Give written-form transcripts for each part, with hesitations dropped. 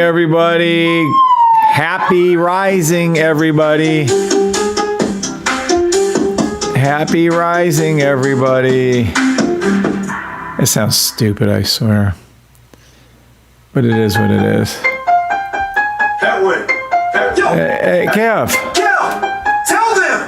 everybody. Happy rising, everybody. Happy rising, everybody. It sounds stupid, I swear. But it is what it is. Hey, Kev.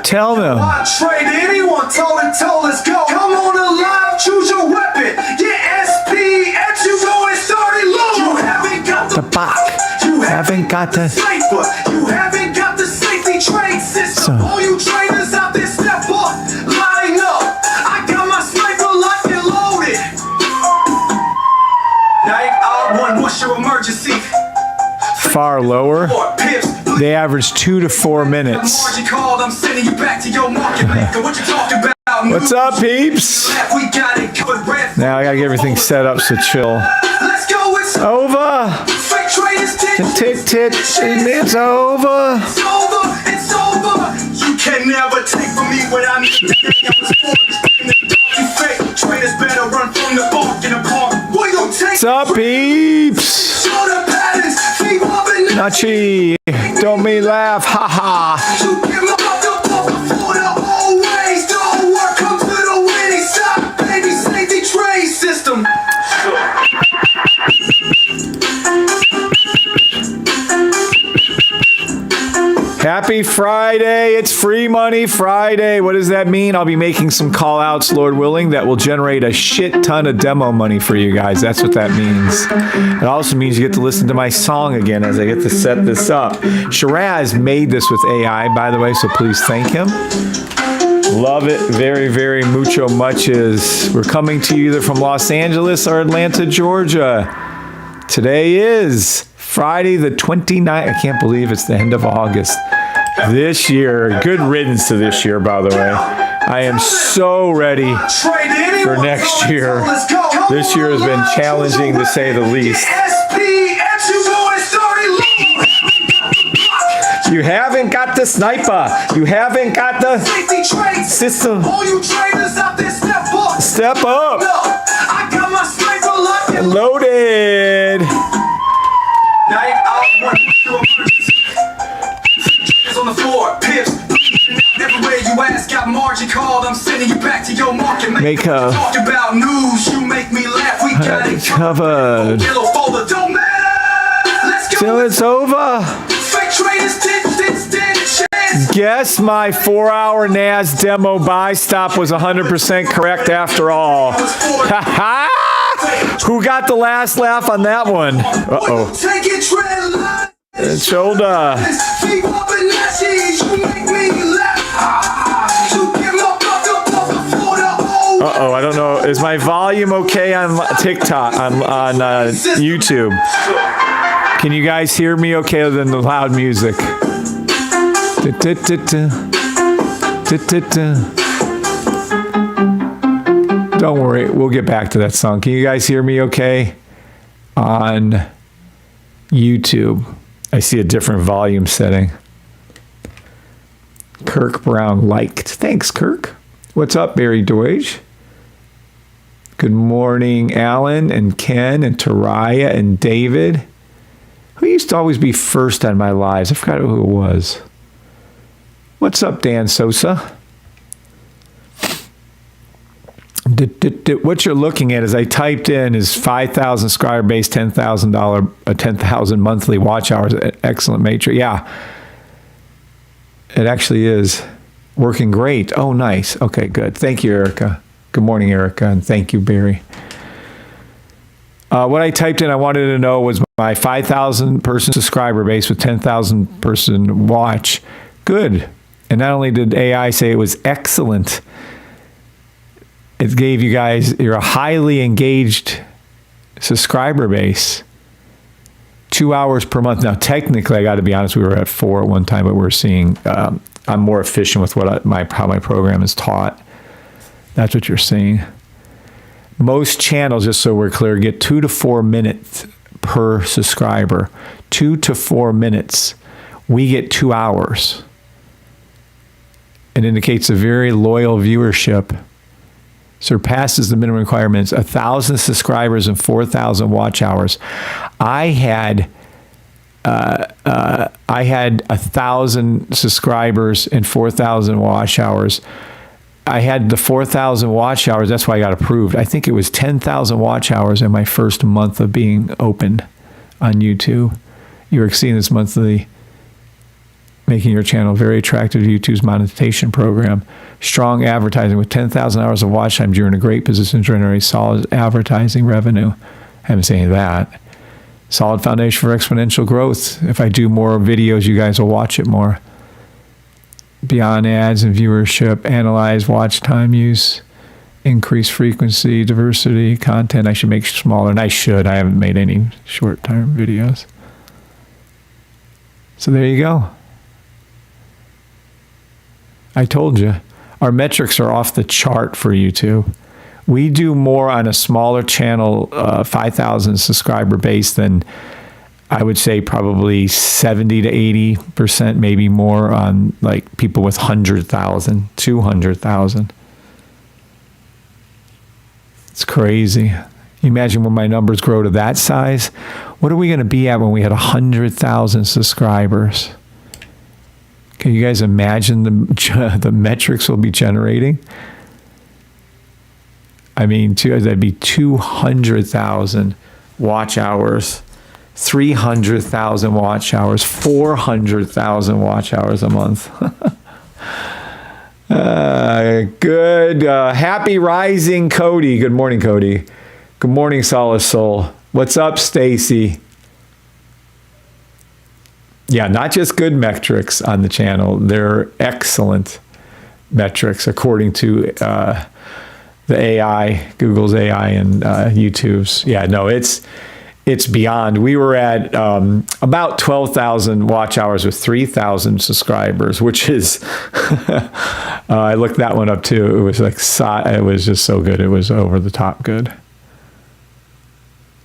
Tell them. Trade anyone, told it, let's go. Come on alive, choose your weapon. Yeah, SP, X, you go and start it low. You haven't got the bot. You haven't got the sniper. You haven't got the safety trade system. All you traders out there, step up, line up. I got my sniper locked and loaded. Night one, what's your emergency? Far lower. They average 2 to 4 minutes. What's up, peeps? Now I gotta get everything set up, so chill. Over. It's over. It's over. You can never take from me what I need. Traders better run from the bark in the park. What's up, peeps? Nachi, don't me laugh, haha. Happy Friday. It's Free Money Friday. What does that mean? I'll be making some call outs, Lord willing, that will generate a shit ton of demo money for you guys. That's what that means. It also means you get to listen to my song again as I get to set this up. Shiraz made this with AI, by the way, so please thank him. Love it very, very mucho muches. We're coming to you either from Los Angeles or Atlanta, Georgia. Today is Friday the 29th. I can't believe it's the end of August. This year, good riddance to this year, by the way. I am so ready for next year. This year has been challenging to say the least. You haven't got the sniper. You haven't got the system. Step up. Loaded. On the floor, pips. Everywhere you ask, got margin called. I'm sending you back to your market. Make a talk about news. You make me laugh. We got it covered. Yellow folder don't matter. Let's go. Till it's over. Fake traders didn't stand a chance. Guess my 4-hour NAS demo buy stop was 100% correct after all. Ha ha! Who got the last laugh on that one? Uh-oh. Shoulder. Uh-oh, I don't know. Is my volume okay on TikTok, on YouTube? Can you guys hear me okay other than the loud music? Don't worry, we'll get back to that song. Can you guys hear me okay on YouTube? I see a different volume setting. Kirk Brown liked. Thanks, Kirk. What's up, Barry Deutsch? Good morning, Alan and Ken and Taraya and David. Who used to always be first on my lives? I forgot who it was. What's up, Dan Sosa? What you're looking at is I typed in is 5,000 subscriber base, $10,000 monthly watch hours. Excellent matrix. Yeah, it actually is working great. Oh, nice. Okay, good. Thank you, Erica. Good morning, Erica, and thank you, Barry. What I typed in, I wanted to know was my 5,000 person subscriber base with 10,000 person watch. Good. And not only did AI say it was excellent, it gave you guys your highly engaged subscriber base. 2 hours per month. Now, technically, I got to be honest, we were at 4 at one time, but we're seeing I'm more efficient with what how my program is taught. That's what you're seeing. Most channels, just so we're clear, get 2 to 4 minutes per subscriber. 2 to 4 minutes. We get 2 hours. It indicates a very loyal viewership. Surpasses the minimum requirements, 1,000 subscribers and 4,000 watch hours. I had I had 1,000 subscribers and 4,000 watch hours. I had the 4,000 watch hours. That's why I got approved. I think it was 10,000 watch hours in my first month of being open on YouTube. You were seeing this monthly, making your channel very attractive to YouTube's monetization program. Strong advertising with 10,000 hours of watch time. You're in a great position to generate solid advertising revenue. I haven't seen that. Solid foundation for exponential growth. If I do more videos, you guys will watch it more. Beyond ads and viewership, analyze watch time use, increase frequency, diversity, content. I should make smaller, and I should. I haven't made any short-term videos. So there you go. I told you. Our metrics are off the chart for YouTube. We do more on a smaller channel, 5,000 subscriber base, than I would say probably 70 to 80%, maybe more on like people with 100,000, 200,000. It's crazy. You imagine when my numbers grow to that size, what are we going to be at when we had 100,000 subscribers? Can you guys imagine the metrics we'll be generating? I mean, that'd be 200,000 watch hours, 300,000 watch hours, 400,000 watch hours a month. Good. Happy rising, Cody. Good morning, Cody. Good morning, Solace Soul. What's up, Stacy? Yeah, not just good metrics on the channel. They're excellent metrics according to the AI, Google's AI and YouTube's. Yeah, no, it's beyond. We were at about 12,000 watch hours with 3,000 subscribers, which is, I looked that one up too. It was like, it was just so good. It was over the top good.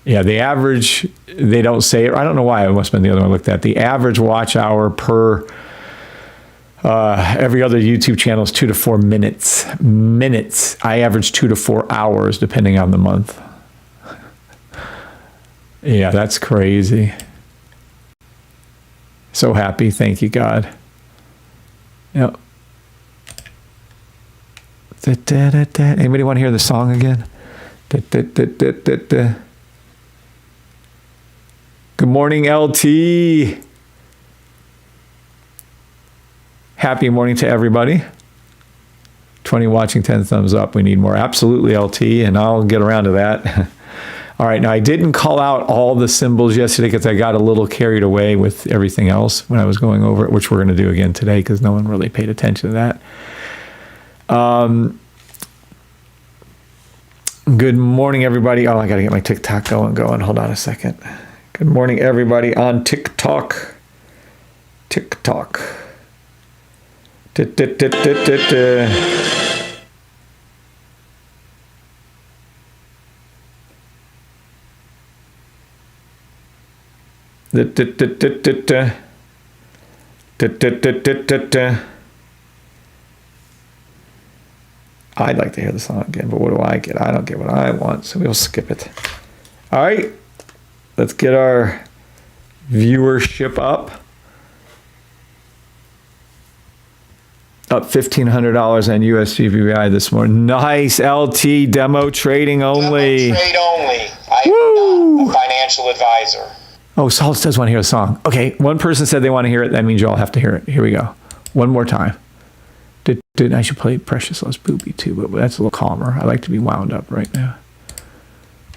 Yeah, the average, they don't say it. I don't know why. It must have been the other one I looked at. The average watch hour per every other YouTube channel is 2 to 4 minutes. I average 2 to 4 hours depending on the month. Yeah, that's crazy. So happy. Thank you, God. Yep. Anybody want to hear the song again? Good morning, LT. Happy morning to everybody. 20 watching, 10 thumbs up. We need more. Absolutely, LT, and I'll get around to that. All right, now I didn't call out all the symbols yesterday because I got a little carried away with everything else when I was going over it, which we're going to do again today because no one really paid attention to that. Good morning, everybody. Oh, I got to get my TikTok going. Hold on a second. Good morning, everybody on TikTok. I'd like to hear the song again, but what do I get? I don't get what I want, so we'll skip it. All right, let's get our viewership up. Up $1,500 on USGBI this morning. Nice, LT, demo trading only. Demo trade only. I am not a financial advisor. Oh, Solace does want to hear the song. Okay, one person said they want to hear it. That means you all have to hear it. Here we go. One more time. I should play Precious Loves Booby too, but that's a little calmer. I like to be wound up right now.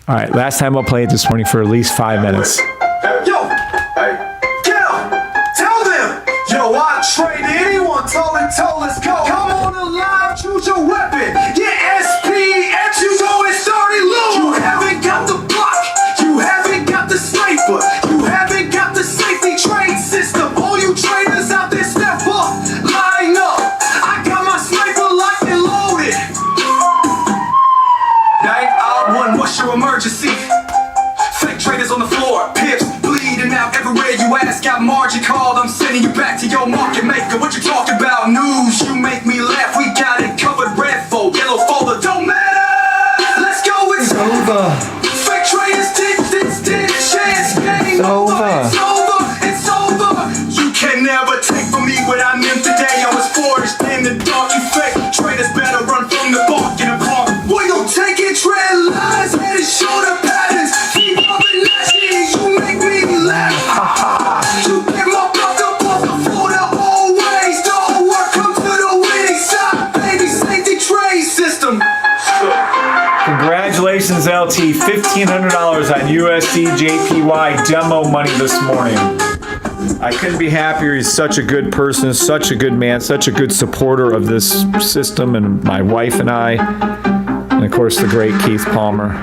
All right, last time I'll play it this morning for at least 5 minutes. Yo, hey, get up, tell them. Yo, I trade anyone, tell let's go. Come on alive, choose your weapon. Yeah, SPX, you know it's 30 low. You haven't got the block, you haven't got the sniper, you haven't got the safety trade system. All you traders out there, step up, line up. I got my sniper locked and loaded. Night out one, what's your emergency? Fake traders on the floor, pips bleeding out everywhere you ask. Got margin called, I'm sending you back to your market maker. What you talk about? News, you make me laugh. We got it covered, red fold, yellow folder, don't matter. Let's go, it's over. Fake traders, tick, chance game over. It's over, it's $1,900 on USD JPY demo money this morning. I couldn't be happier. He's such a good person, such a good man, such a good supporter of this system, and my wife and I, and of course the great Keith Palmer.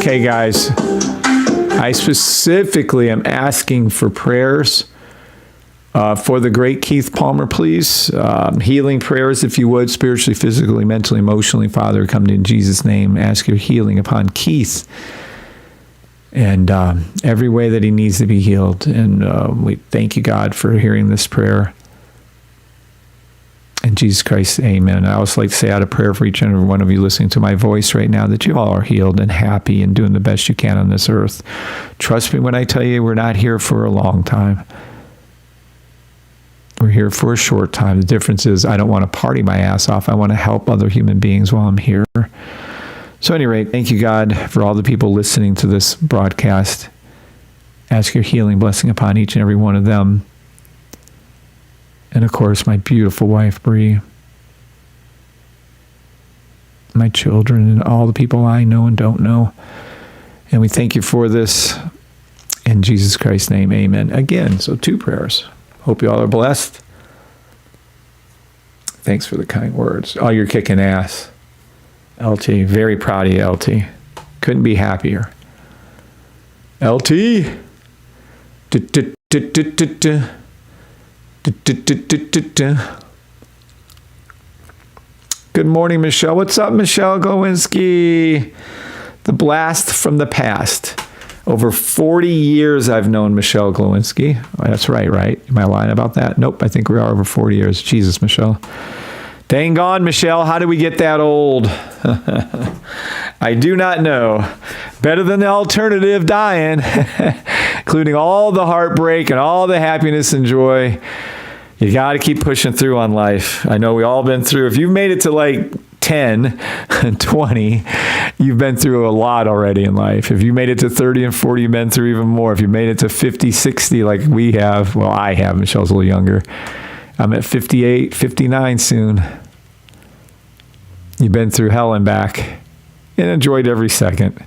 Okay, guys, I specifically am asking for prayers for the great Keith Palmer, please. Healing prayers, if you would, spiritually, physically, mentally, emotionally. Father, come in Jesus' name. Ask your healing upon Keith and every way that he needs to be healed. And we thank you, God, for hearing this prayer. In Jesus Christ, amen. I also like to say out a prayer for each and every one of you listening to my voice right now, that you all are healed and happy and doing the best you can on this earth. Trust me when I tell you we're not here for a long time. We're here for a short time. The difference is I don't want to party my ass off. I want to help other human beings while I'm here. So at any rate, thank you, God, for all the people listening to this broadcast. Ask your healing blessing upon each and every one of them. And of course, my beautiful wife, Bree, my children, and all the people I know and don't know. And we thank you for this. In Jesus Christ's name, amen. Again, so 2 prayers. Hope you all are blessed. Thanks for the kind words. Oh, you're kicking ass. LT, very proud of you, LT. Couldn't be happier. LT. Good morning, Michelle. What's up, Michelle Glowinski? The blast from the past. Over 40 years I've known Michelle Glowinski. Oh, that's right? Am I lying about that? Nope, I think we are over 40 years. Jesus, Michelle. Dang gone, Michelle. How did we get that old? I do not know. Better than the alternative, dying. Including all the heartbreak and all the happiness and joy. You got to keep pushing through on life. I know we all been through. If you've made it to like 10 and 20, you've been through a lot already in life. If you made it to 30 and 40, you've been through even more. If you made it to 50, 60 like we have, well, I have. Michelle's a little younger. I'm at 58, 59 soon. You've been through hell and back and enjoyed every second.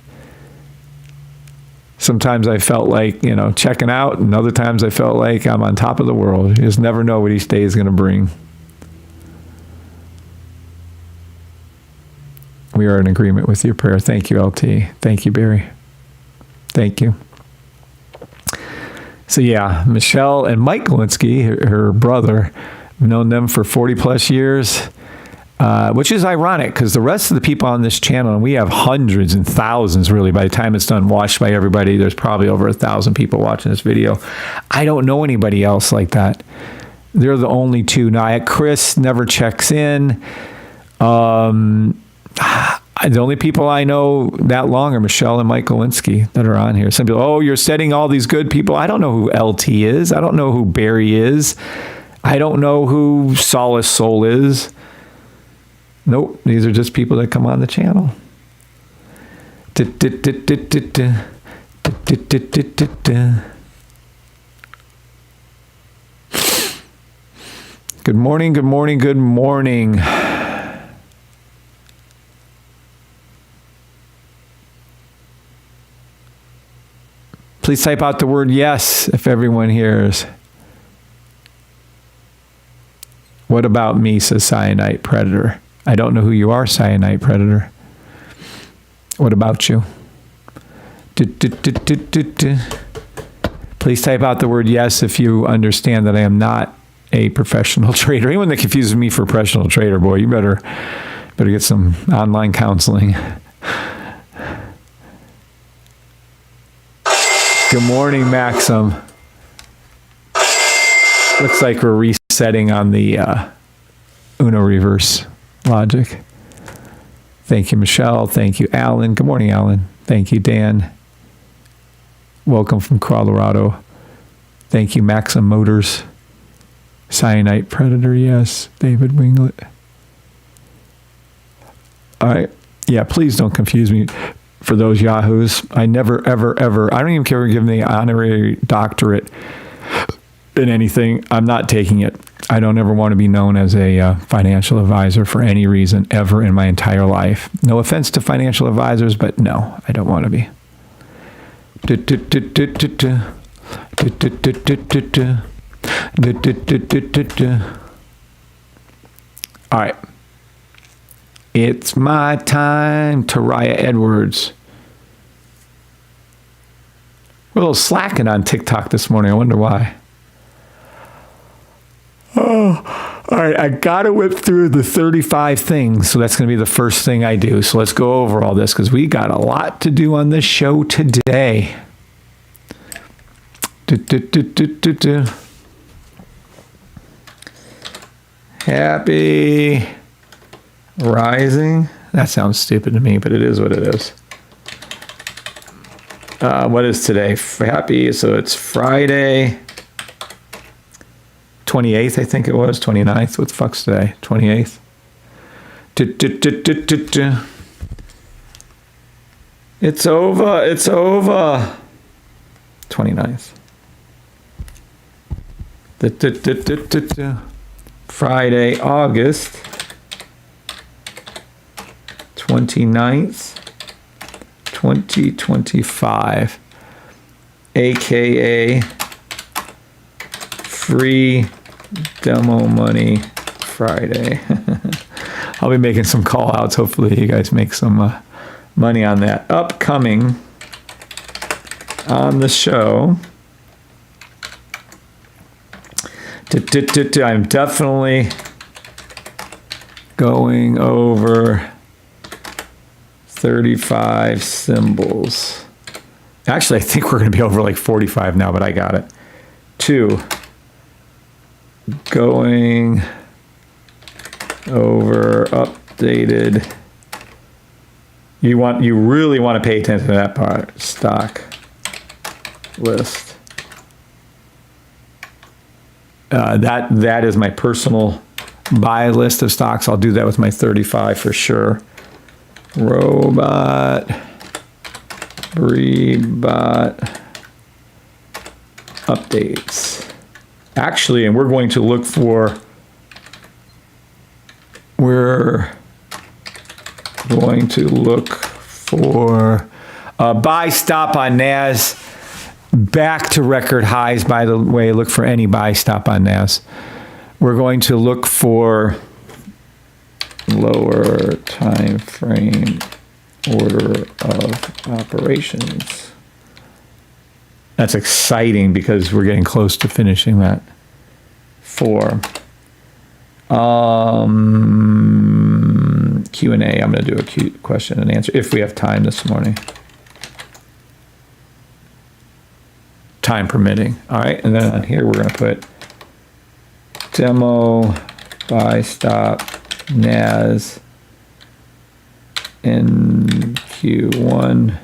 Sometimes I felt like, checking out, and other times I felt like I'm on top of the world. You just never know what each day is going to bring. We are in agreement with your prayer. Thank you, LT. Thank you, Barry. Thank you. So yeah, Michelle and Mike Glowinski, her brother, I've known them for 40 plus years. Which is ironic because the rest of the people on this channel, and we have hundreds and thousands really, by the time it's done watched by everybody, there's probably over 1,000 people watching this video. I don't know anybody else like that. They're the only 2. Now, Chris never checks in. The only people I know that long are Michelle and Mike Glowinski that are on here. Some people, oh, you're setting all these good people. I don't know who LT is. I don't know who Barry is. I don't know who Solace Soul is. Nope, these are just people that come on the channel. Good morning, good morning, good morning. Please type out the word yes if everyone hears. What about me, says Cyanite Predator. I don't know who you are, Cyanite Predator. What about you? Please type out the word yes if you understand that I am not a professional trader. Anyone that confuses me for a professional trader, boy, you better get some online counseling. Good morning, Maxim. Looks like we're resetting on the Uno reverse logic. Thank you, Michelle. Thank you, Alan. Good morning, Alan. Thank you, Dan. Welcome from Colorado. Thank you, Maxim Motors. Cyanite Predator, yes. David Winglet. All right. Yeah, please don't confuse me. for those yahoos. I never, ever, ever, I don't even care if give me the honorary doctorate in anything. I'm not taking it. I don't ever want to be known as a financial advisor for any reason ever in my entire life. No offense to financial advisors, but no, I don't want to be. All right. It's my time, Taraya Edwards. We're a little slacking on TikTok this morning. I wonder why. Oh, all right. I got to whip through the 35 things. So that's going to be the first thing I do. So let's go over all this because we got a lot to do on this show today. Happy Rising. That sounds stupid to me, but it is what it is. What is today? Happy. So it's Friday. 28th, I think it was. 29th. What the fuck's today? 28th. It's over. It's over. 29th. Friday, August 29th, 2025. AKA Free Demo Money Friday. I'll be making some call outs. Hopefully you guys make some money on that. Upcoming on the show. I'm definitely going over 35 symbols. Actually, I think we're going to be over like 45 now, but I got it. 2. Going over updated. You really want to pay attention to that part. Stock list. That is my personal buy list of stocks. I'll do that with my 35 for sure. Robot, Rebot, updates. Actually, and we're going to look for buy stop on NAS. Back to record highs, by the way. Look for any buy stop on NAS. We're going to look for lower time frame order of operations. That's exciting because we're getting close to finishing that. 4. Q&A. I'm going to do a question and answer if we have time this morning. Time permitting. All right, and then on here we're going to put demo buy stop NAS in Q1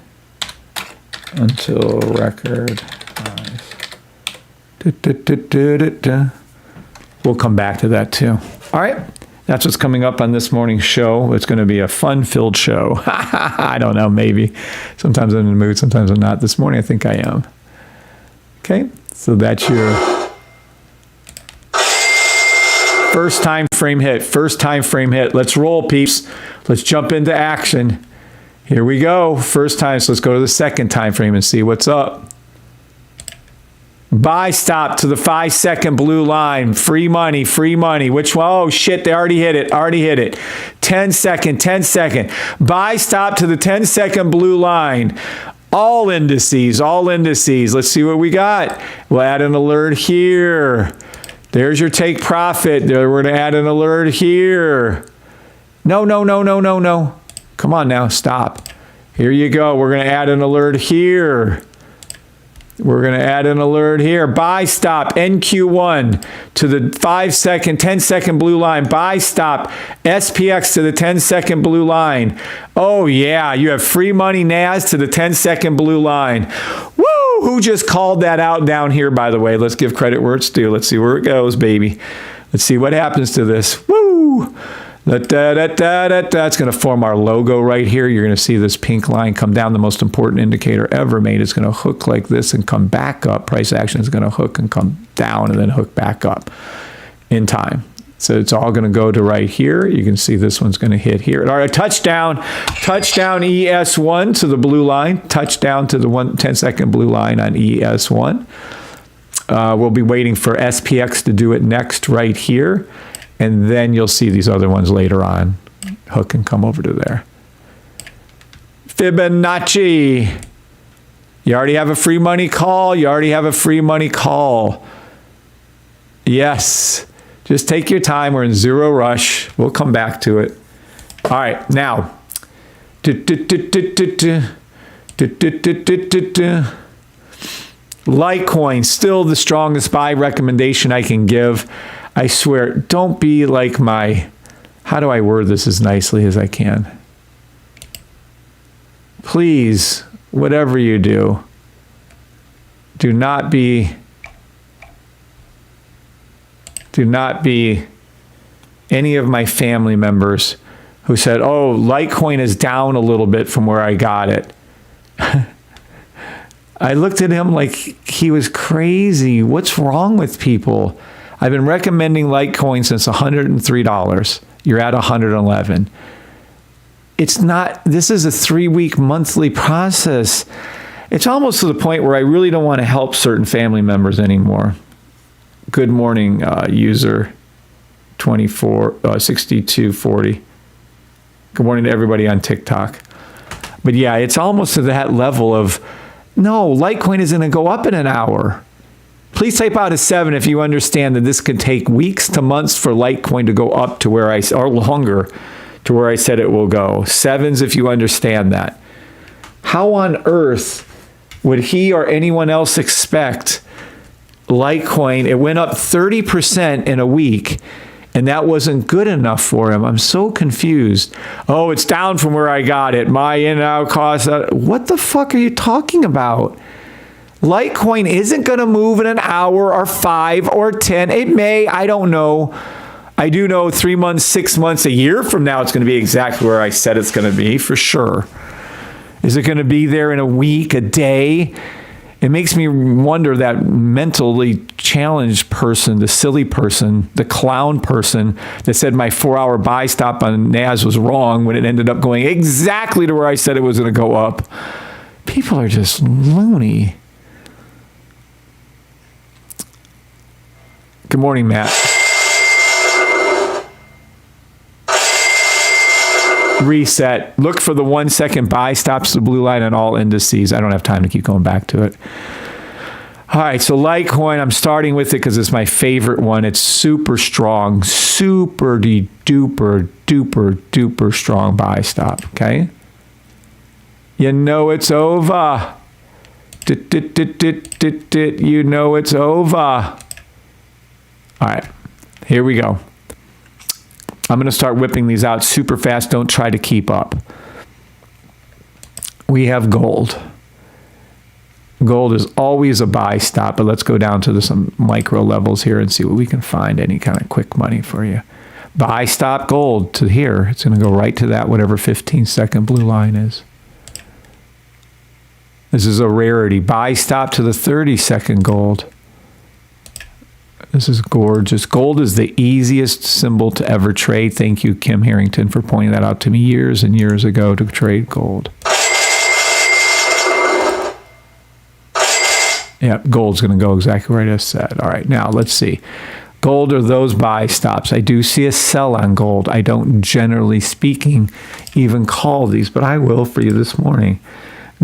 until record highs. We'll come back to that too. All right, that's what's coming up on this morning's show. It's going to be a fun-filled show. I don't know, maybe. Sometimes I'm in the mood, sometimes I'm not. This morning I think I am. Okay, so that's your first time frame hit. First time frame hit. Let's roll, peeps. Let's jump into action. Here we go. First time. So let's go to the second time frame and see what's up. Buy stop to the 5-second blue line. Free money, free money. Which one? Oh, shit, they already hit it. Already hit it. 10 second. Buy stop to the 10-second blue line. All indices, all indices. Let's see what we got. We'll add an alert here. There's your take profit. We're going to add an alert here. No. Come on now, stop. Here you go. We're going to add an alert here. We're going to add an alert here. Buy stop NQ1 to the 5-second, 10-second blue line. Buy stop SPX to the 10-second blue line. Oh, yeah. You have free money NAS to the 10-second blue line. Woo! Who just called that out down here, by the way? Let's give credit where it's due. Let's see where it goes, baby. Let's see what happens to this. Woo! That's going to form our logo right here. You're going to see this pink line come down. The most important indicator ever made is going to hook like this and come back up. Price action is going to hook and come down and then hook back up in time. So it's all going to go to right here. You can see this one's going to hit here. All right, touchdown ES1 to the blue line. Touchdown to the 10-second blue line on ES1. We'll be waiting for SPX to do it next right here. And then you'll see these other ones later on. Hook and come over to there. Fibonacci. You already have a free money call. You already have a free money call. Yes. Just take your time. We're in zero rush. We'll come back to it. All right. Now. Litecoin, still the strongest buy recommendation I can give. I swear, don't be like my, how do I word this as nicely as I can? Please, whatever you do, do not be any of my family members who said, oh, Litecoin is down a little bit from where I got it. I looked at him like he was crazy. What's wrong with people? I've been recommending Litecoin since $103. You're at 111. It's not, this is a 3-week monthly process. It's almost to the point where I really don't want to help certain family members anymore. Good morning, user 6240. Good morning to everybody on TikTok. But yeah, it's almost to that level of, no, Litecoin is going to go up in an hour. Please type out a 7 if you understand that this could take weeks to months for Litecoin to go up to where or longer to where I said it will go. 7s if you understand that. How on earth would he or anyone else expect Litecoin? It went up 30% in a week, and that wasn't good enough for him. I'm so confused. Oh, it's down from where I got it. My in and out cost. What the fuck are you talking about? Litecoin isn't going to move in an hour or 5 or 10. It may, I don't know. I do know 3 months, 6 months, a year from now, it's going to be exactly where I said it's going to be, for sure. Is it going to be there in a week, a day? It makes me wonder, that mentally challenged person, the silly person, the clown person that said my 4-hour buy stop on NAS was wrong when it ended up going exactly to where I said it was going to go up. People are just loony. Good morning, Matt. Reset. Look for the 1-second buy stops, the blue line on all indices. I don't have time to keep going back to it. All right, so Litecoin, I'm starting with it because it's my favorite one. It's super strong, super duper, duper strong buy stop, okay? You know it's over. You know it's over. All right, here we go. I'm going to start whipping these out super fast. Don't try to keep up. We have gold. Gold is always a buy stop, but let's go down to some micro levels here and see what we can find. Any kind of quick money for you. Buy stop gold to here. It's going to go right to that, whatever 15-second blue line is. This is a rarity. Buy stop to the 30-second gold. This is gorgeous. Gold is the easiest symbol to ever trade. Thank you, Kim Harrington, for pointing that out to me years and years ago to trade gold. Yep, gold's going to go exactly where I just said. All right, now let's see. Gold are those buy stops. I do see a sell on gold. I don't, generally speaking, even call these, but I will for you this morning.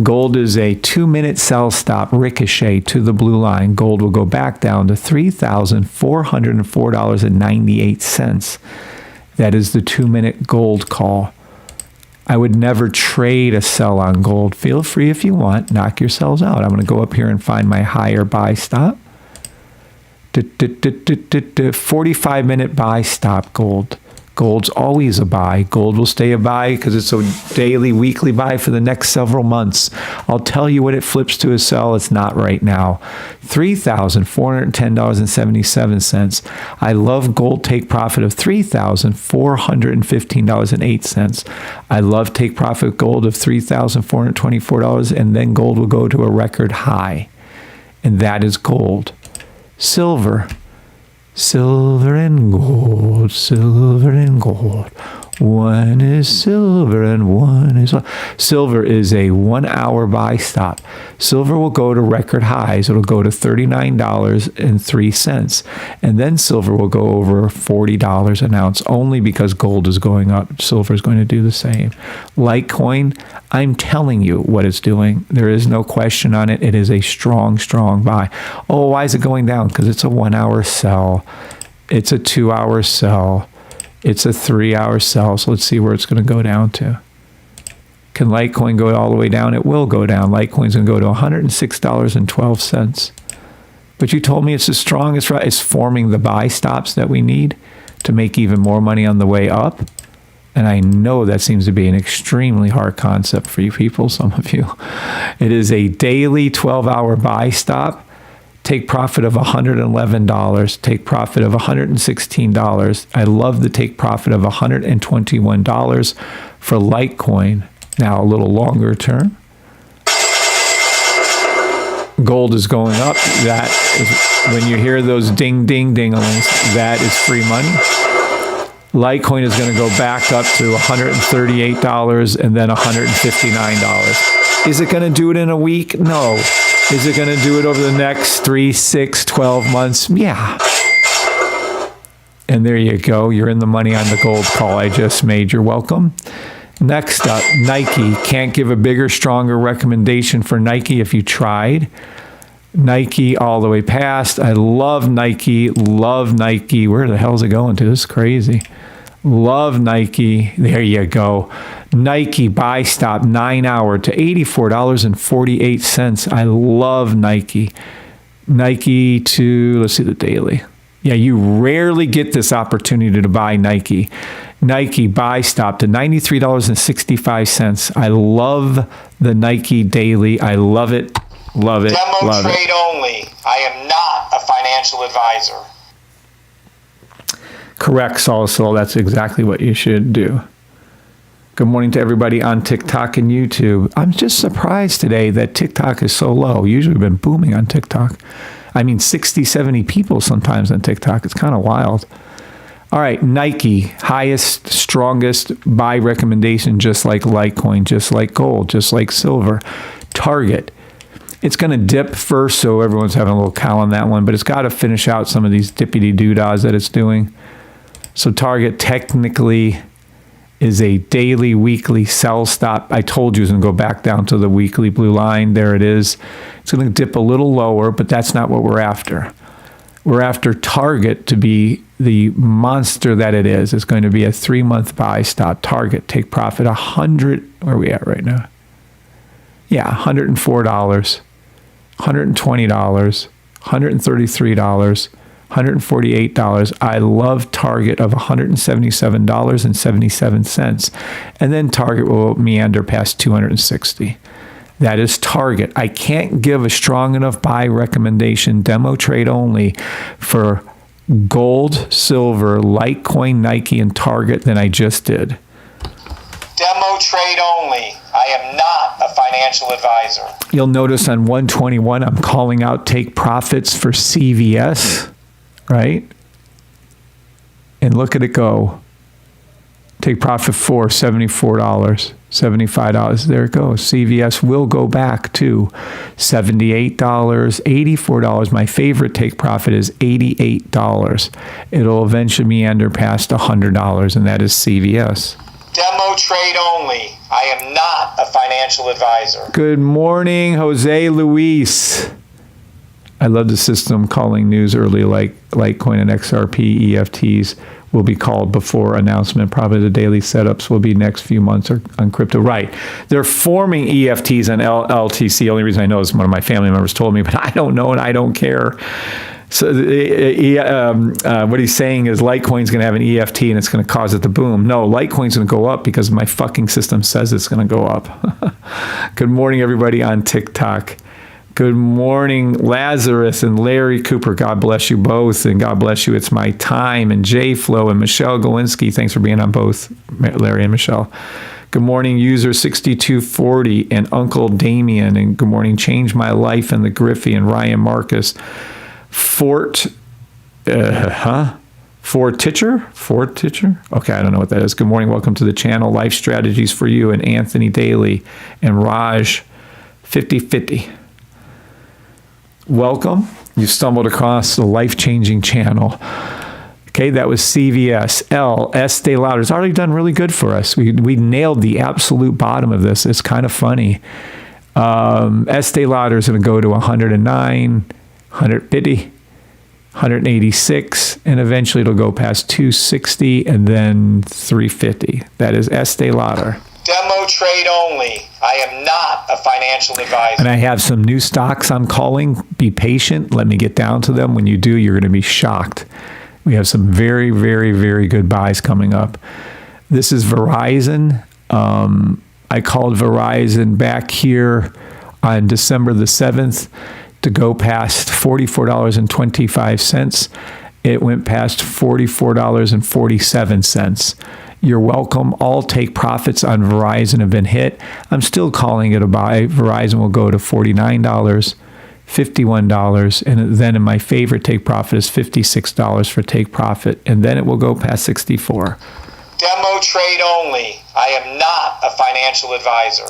Gold is a 2-minute sell stop, ricochet to the blue line. Gold will go back down to $3,404.98. That is the 2-minute gold call. I would never trade a sell on gold. Feel free if you want. Knock yourselves out. I'm going to go up here and find my higher buy stop. 45-minute buy stop gold. Gold's always a buy. Gold will stay a buy because it's a daily, weekly buy for the next several months. I'll tell you when it flips to a sell. It's not right now. $3,410.77. I love gold take profit of $3,415.08. I love take profit gold of $3,424, and then gold will go to a record high. And that is gold. Silver. Silver and gold, silver and gold. One is silver and one is... Silver is a 1 hour buy stop. Silver will go to record highs. It'll go to $39.03. And then silver will go over $40 an ounce only because gold is going up. Silver is going to do the same. Litecoin, I'm telling you what it's doing. There is no question on it. It is a strong, strong buy. Oh, why is it going down? Because it's a 1 hour sell. It's a 2 hour sell. It's a 3 hour sell. So let's see where it's going to go down to. Can Litecoin go all the way down? It will go down. Litecoin's going to go to $106.12. But you told me it's as strong as right. It's forming the buy stops that we need to make even more money on the way up. And I know that seems to be an extremely hard concept for you people, some of you. It is a daily 12-hour buy stop. Take profit of $111, take profit of $116. I love the take profit of $121 for Litecoin. Now a little longer term. Gold is going up. That is, when you hear those ding, ding, ding-a-lings, that is free money. Litecoin is going to go back up to $138 and then $159. Is it going to do it in a week? No. Is it going to do it over the next 3, 6, 12 months? Yeah. And there you go. You're in the money on the gold call I just made. You're welcome. Next up, Nike. Can't give a bigger, stronger recommendation for Nike if you tried. Nike all the way past. I love Nike. Love Nike. Where the hell is it going to? This is crazy. Love Nike. There you go. Nike buy stop 9 hour to $84.48. I love Nike. Nike to, let's see the daily. Yeah, you rarely get this opportunity to buy Nike. Nike buy stop to $93.65. I love the Nike daily. I love it. Love it. Demo love trade it. only. I am not a financial advisor. Correct, Solosol. That's exactly what you should do. Good morning to everybody on TikTok and YouTube. I'm just surprised today that TikTok is so low. Usually we've been booming on TikTok. I mean, 60, 70 people sometimes on TikTok. It's kind of wild. All right, Nike, highest, strongest buy recommendation, just like Litecoin, just like gold, just like silver. Target. It's going to dip first, so everyone's having a little cow on that one, but it's got to finish out some of these dippity-doo-dahs that it's doing. So Target technically is a daily, weekly sell stop. I told you it's going to go back down to the weekly blue line. There it is. It's going to dip a little lower, but that's not what we're after. We're after Target to be the monster that it is. It's going to be a 3-month buy stop. Target, take profit 100. Where are we at right now? Yeah, $104, $120, $133, $148. I love Target of $177.77. And then Target will meander past 260. That is Target. I can't give a strong enough buy recommendation, demo trade only, for gold, silver, Litecoin, Nike, and Target than I just did. Demo trade only. I am not a financial advisor. You'll notice on 121, I'm calling out take profits for CVS, right? And look at it go. Take profit for $74, $75. There it goes. CVS will go back to $78, $84. My favorite take profit is $88. It'll eventually meander past $100, and that is CVS. Demo trade only. I am not a financial advisor. Good morning, Jose Luis. I love the system calling news early, like Litecoin and XRP EFTs will be called before announcement. Probably the daily setups will be next few months on crypto. Right. They're forming EFTs on LTC. The only reason I know is one of my family members told me, but I don't know and I don't care. So what he's saying is Litecoin's going to have an EFT and it's going to cause it to boom. No, Litecoin's going to go up because my fucking system says it's going to go up. Good morning, everybody on TikTok. Good morning, Lazarus and Larry Cooper. God bless you both, and God bless you. It's my time. And J Flow and Michelle Galinsky. Thanks for being on both, Larry and Michelle. Good morning, user 6240 and Uncle Damien. And good morning, Change My Life and the Griffey and Ryan Marcus. Fort Titcher? Okay, I don't know what that is. Good morning, welcome to the channel. Life Strategies for You and Anthony Daly and Raj 5050. Welcome. You stumbled across the life-changing channel. Okay, that was CVS. Estee Lauder. It's already done really good for us. We nailed the absolute bottom of this. It's kind of funny. Estee Lauder is going to go to 109, 150, 186, and eventually it'll go past 260 and then 350. That is Estee Lauder. Demo trade only. I am not a financial advisor. And I have some new stocks I'm calling. Be patient. Let me get down to them. When you do, you're going to be shocked. We have some very, very, very good buys coming up. This is Verizon. I called Verizon back here on December the 7th to go past $44.25. It went past $44.47. You're welcome. All take profits on Verizon have been hit. I'm still calling it a buy. Verizon will go to $49, $51, and then in my favorite take profit is $56 for take profit, and then it will go past 64. Demo trade only. I am not a financial advisor.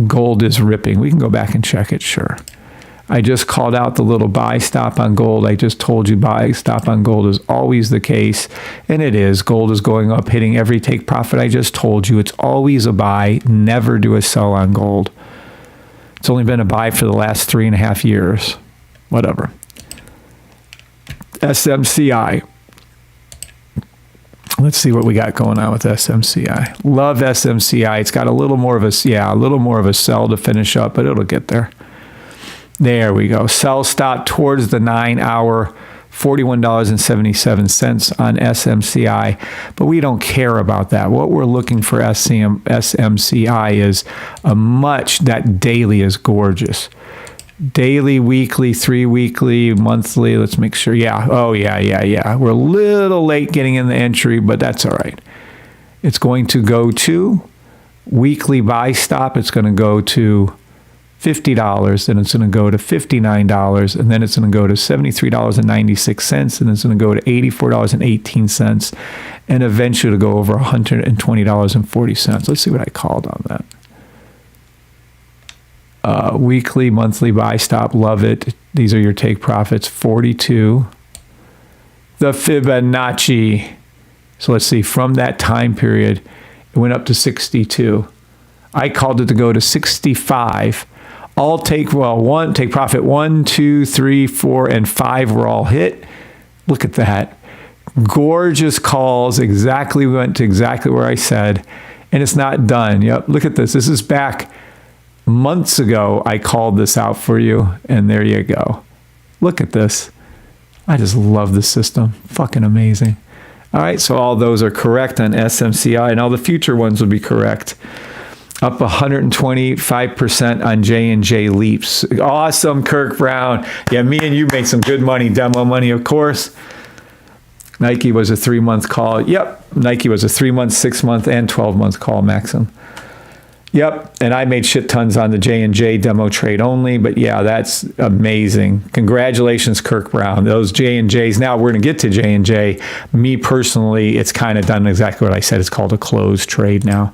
Gold is ripping. We can go back and check it, sure. I just called out the little buy stop on gold. I just told you buy stop on gold is always the case, and it is. Gold is going up, hitting every take profit. I just told you it's always a buy, never do a sell on gold. It's only been a buy for the last 3.5 years. Whatever. SMCI. Let's see what we got going on with SMCI. Love SMCI. It's got a little more of a sell to finish up, but it'll get there. There we go. Sell stop towards the 9-hour, $41.77 on SMCI, but we don't care about that. What we're looking for SMCI is that daily is gorgeous. Daily, weekly, 3 weekly, monthly. Let's make sure. Yeah. Oh, yeah. We're a little late getting in the entry, but that's all right. It's going to go to weekly buy stop. It's going to go to $50, then it's going to go to $59, and then it's going to go to $73.96, and it's going to go to $84.18, and eventually it'll go over $120.40. Let's see what I called on that. Weekly, monthly buy stop, love it. These are your take profits. 42. The Fibonacci. So let's see, from that time period, it went up to 62. I called it to go to 65. All take profit 1, 2, 3, 4, and 5 were all hit. Look at that. Gorgeous calls. We went to exactly where I said, and it's not done. Yep, look at this. This is back months ago. I called this out for you, and there you go. Look at this. I just love the system. Fucking amazing. All right, so all those are correct on SMCI, and all the future ones will be correct. Up 125% on J&J Leaps. Awesome, Kirk Brown. Yeah, me and you made some good money, demo money, of course. Nike was a 3-month call. Yep, Nike was a 3-month, 6-month, and 12-month call, Maxim. Yep, and I made shit tons on the J&J demo trade only, but yeah, that's amazing. Congratulations, Kirk Brown. Those J&Js, now we're going to get to J&J. Me personally, it's kind of done exactly what I said. It's called a closed trade now.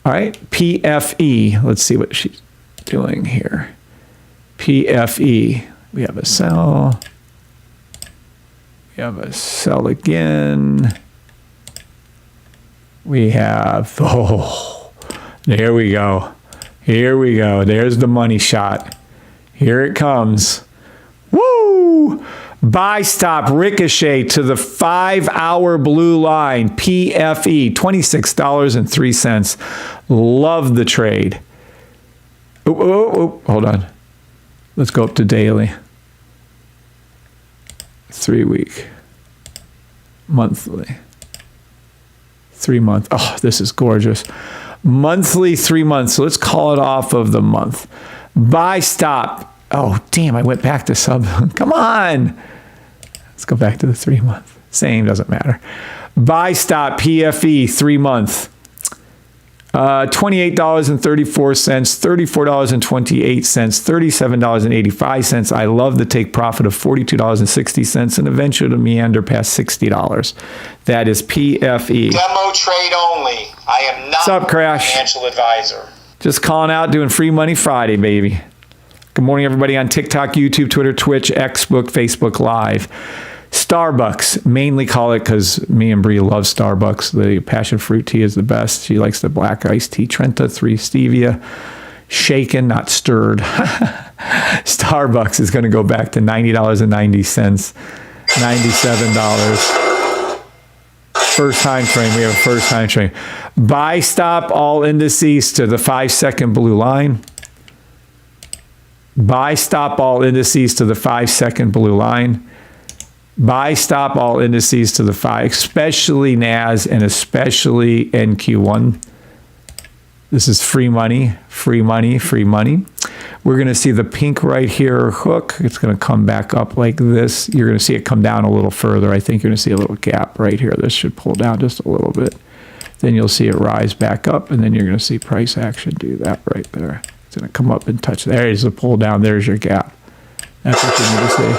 All right, PFE. Let's see what she's doing here. PFE. We have a sell. We have a sell again. We have, there we go. Here we go. There's the money shot. Here it comes. Woo! Buy stop ricochet to the 5-hour blue line. PFE, $26.03. Love the trade. Hold on. Let's go up to daily. 3 week, monthly, 3 month. Oh, this is gorgeous. Monthly, 3 months. So let's call it off of the month. Buy stop. Oh, damn, I went back to sub. Come on. Let's go back to the 3 month. Same, doesn't matter. Buy stop PFE 3 month. $28.34, $34.28, $37.85. I love the take profit of $42.60 and eventually to meander past $60. That is PFE. Demo trade only. I am not What's up, Crash? a financial advisor. Just calling out, doing Free Money Friday, baby. Good morning, everybody on TikTok, YouTube, Twitter, Twitch, Xbook, Facebook Live. Starbucks, mainly call it because me and Bree love Starbucks. The passion fruit tea is the best. She likes the black iced tea. Trenta, 3 stevia, shaken, not stirred. Starbucks is going to go back to $90.90, $97. First time frame. We have a first time frame. Buy stop all indices to the 5-second blue line. Buy stop all indices to the 5-second blue line. Buy stop all indices to the 5, especially NAS and especially NQ1. This is free money, free money, free money. We're going to see the pink right here hook. It's going to come back up like this. You're going to see it come down a little further. I think you're going to see a little gap right here. This should pull down just a little bit. Then you'll see it rise back up, and then you're going to see price action do that right there. It's going to come up and touch. There's a pull down. There's your gap. That's what you need to see.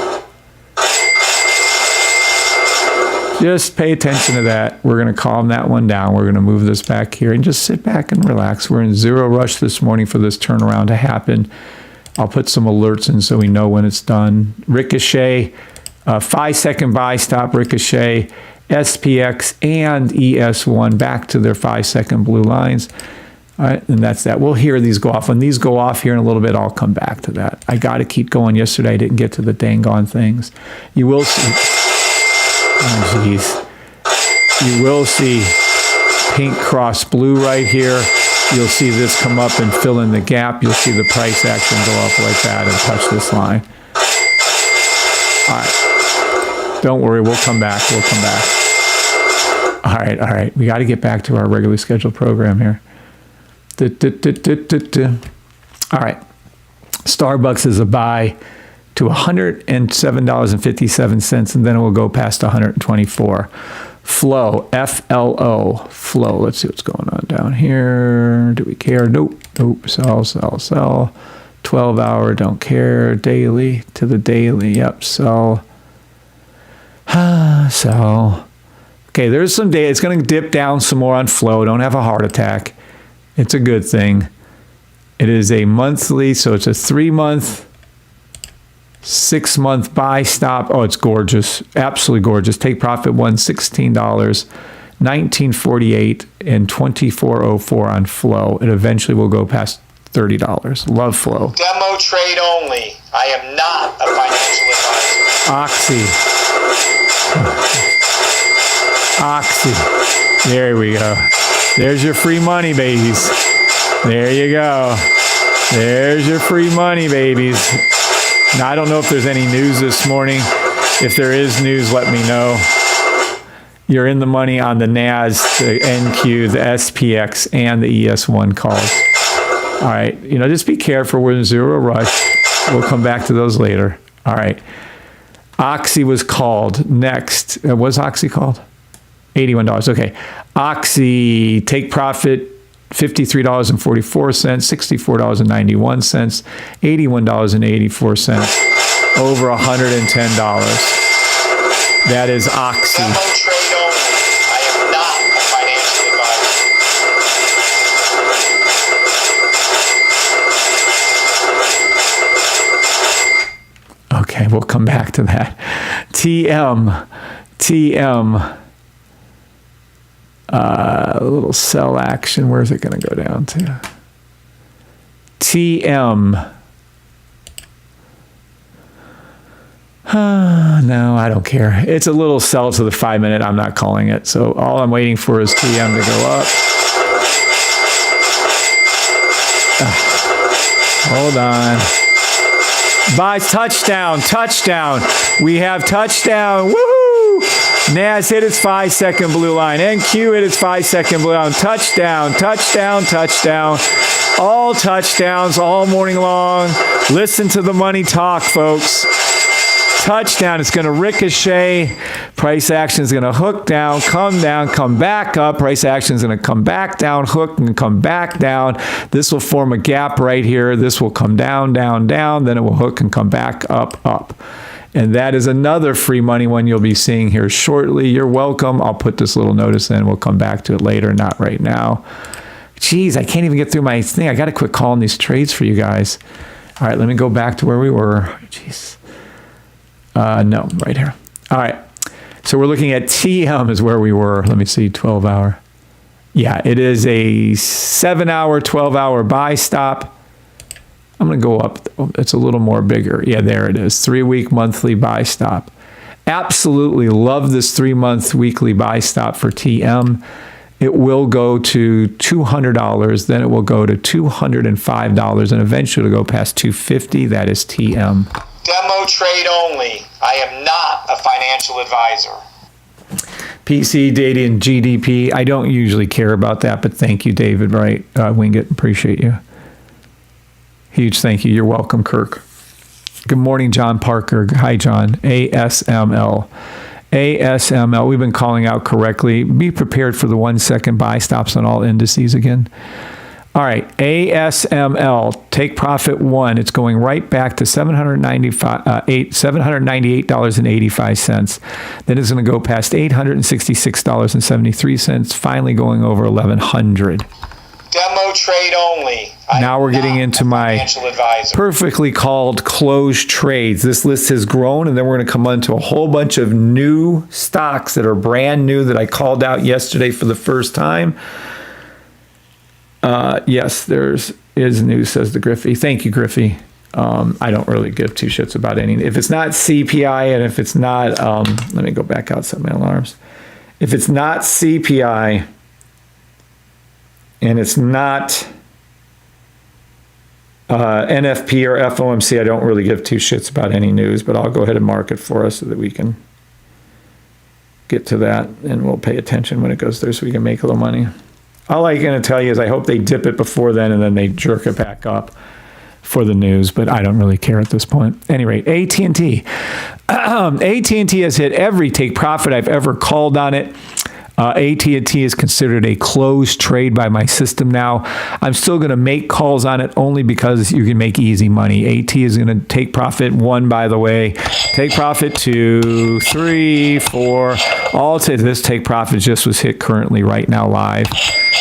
Just pay attention to that. We're going to calm that one down. We're going to move this back here and just sit back and relax. We're in zero rush this morning for this turnaround to happen. I'll put some alerts in so we know when it's done. Ricochet, 5-second buy stop ricochet, SPX and ES1 back to their 5-second blue lines. All right, and that's that. We'll hear these go off. When these go off here in a little bit, I'll come back to that. I got to keep going. Yesterday, I didn't get to the dang on things. You will see. Oh, geez. You will see pink cross blue right here. You'll see this come up and fill in the gap. You'll see the price action go up like that and touch this line. All right. Don't worry. We'll come back. We'll come back. All right. All right. We got to get back to our regularly scheduled program here. All right. Starbucks is a buy to $107.57, and then it will go past 124. Flow, FLO, flow. Let's see what's going on down here. Do we care? Nope. Nope. Sell, sell, sell. 12-hour, don't care. Daily to the daily. Yep. Sell. Sell. Okay, there's some day. It's going to dip down some more on flow. Don't have a heart attack. It's a good thing. It is a monthly, so it's a 3-month. 6-month buy stop. Oh, it's gorgeous. Absolutely gorgeous. Take profit $16, $19.48, and $24.04 on flow. It eventually will go past $30. Love flow. Demo trade only. I am not a financial advisor. Oxy. Oxy. There we go. There's your free money, babies. There you go. There's your free money, babies. Now, I don't know if there's any news this morning. If there is news, let me know. You're in the money on the NAS, the NQ, the SPX, and the ES1 calls. All right. You know, just be careful. We're in zero rush. We'll come back to those later. All right. Oxy was called next. What was Oxy called? $81. Okay. Oxy, take profit. $53.44, $64.91, $81.84, over $110. That is Oxy. Demo trade only. I am not a financial advisor. Okay, we'll come back to that. TM. A little sell action. Where's it going to go down to? TM. No, I don't care. It's a little sell to the 5-minute. I'm not calling it. So all I'm waiting for is TM to go up. Hold on. Buys touchdown. We have touchdown. Woohoo! NAS hit its 5-second blue line. NQ hit its 5-second blue line. Touchdown. All touchdowns all morning long. Listen to the money talk, folks. Touchdown. It's going to ricochet. Price action is going to hook down, come back up. Price action is going to come back down, hook and come back down. This will form a gap right here. This will come down. Then it will hook and come back up. And that is another free money one you'll be seeing here shortly. You're welcome. I'll put this little notice in. We'll come back to it later, not right now. Jeez, I can't even get through my thing. I got to quit calling these trades for you guys. All right, let me go back to where we were. Jeez. No, right here. All right. So we're looking at TM is where we were. Let me see, 12-hour. Yeah, it is a 7-hour, 12-hour buy stop. I'm going to go up. It's a little more bigger. Yeah, there it is. 3-week monthly buy stop. Absolutely love this 3-month weekly buy stop for TM. It will go to $200. Then it will go to $205 and eventually go past $250. That is TM. Demo trade only. I am not a financial advisor. PC, data, and GDP. I don't usually care about that, but thank you, David Wright. Wingate, appreciate you. Huge thank you. You're welcome, Kirk. Good morning, John Parker. Hi, John. ASML. ASML. We've been calling out correctly. Be prepared for the 1-second buy stops on all indices again. All right, ASML, take profit 1. It's going right back to $798.85. Then it's going to go past $866.73, finally going over $1,100. Demo trade only. Now we're getting into my perfectly called closed trades. This list has grown, and then we're going to come on to a whole bunch of new stocks that are brand new that I called out yesterday for the first time. Yes, there's news, says the Griffey. Thank you, Griffey. I don't really give two shits about any. If it's not CPI and if it's not, let me go back out, set my alarms. If it's not CPI and it's not NFP or FOMC, I don't really give two shits about any news, but I'll go ahead and mark it for us so that we can get to that, and we'll pay attention when it goes there so we can make a little money. All I'm going to tell you is I hope they dip it before then and then they jerk it back up for the news, but I don't really care at this point. At any rate, AT&T. AT&T has hit every take profit I've ever called on it. AT&T is considered a closed trade by my system now. I'm still going to make calls on it only because you can make easy money. AT is going to take profit 1, by the way. Take profit 2, 3, 4. All to this take profit just was hit currently right now live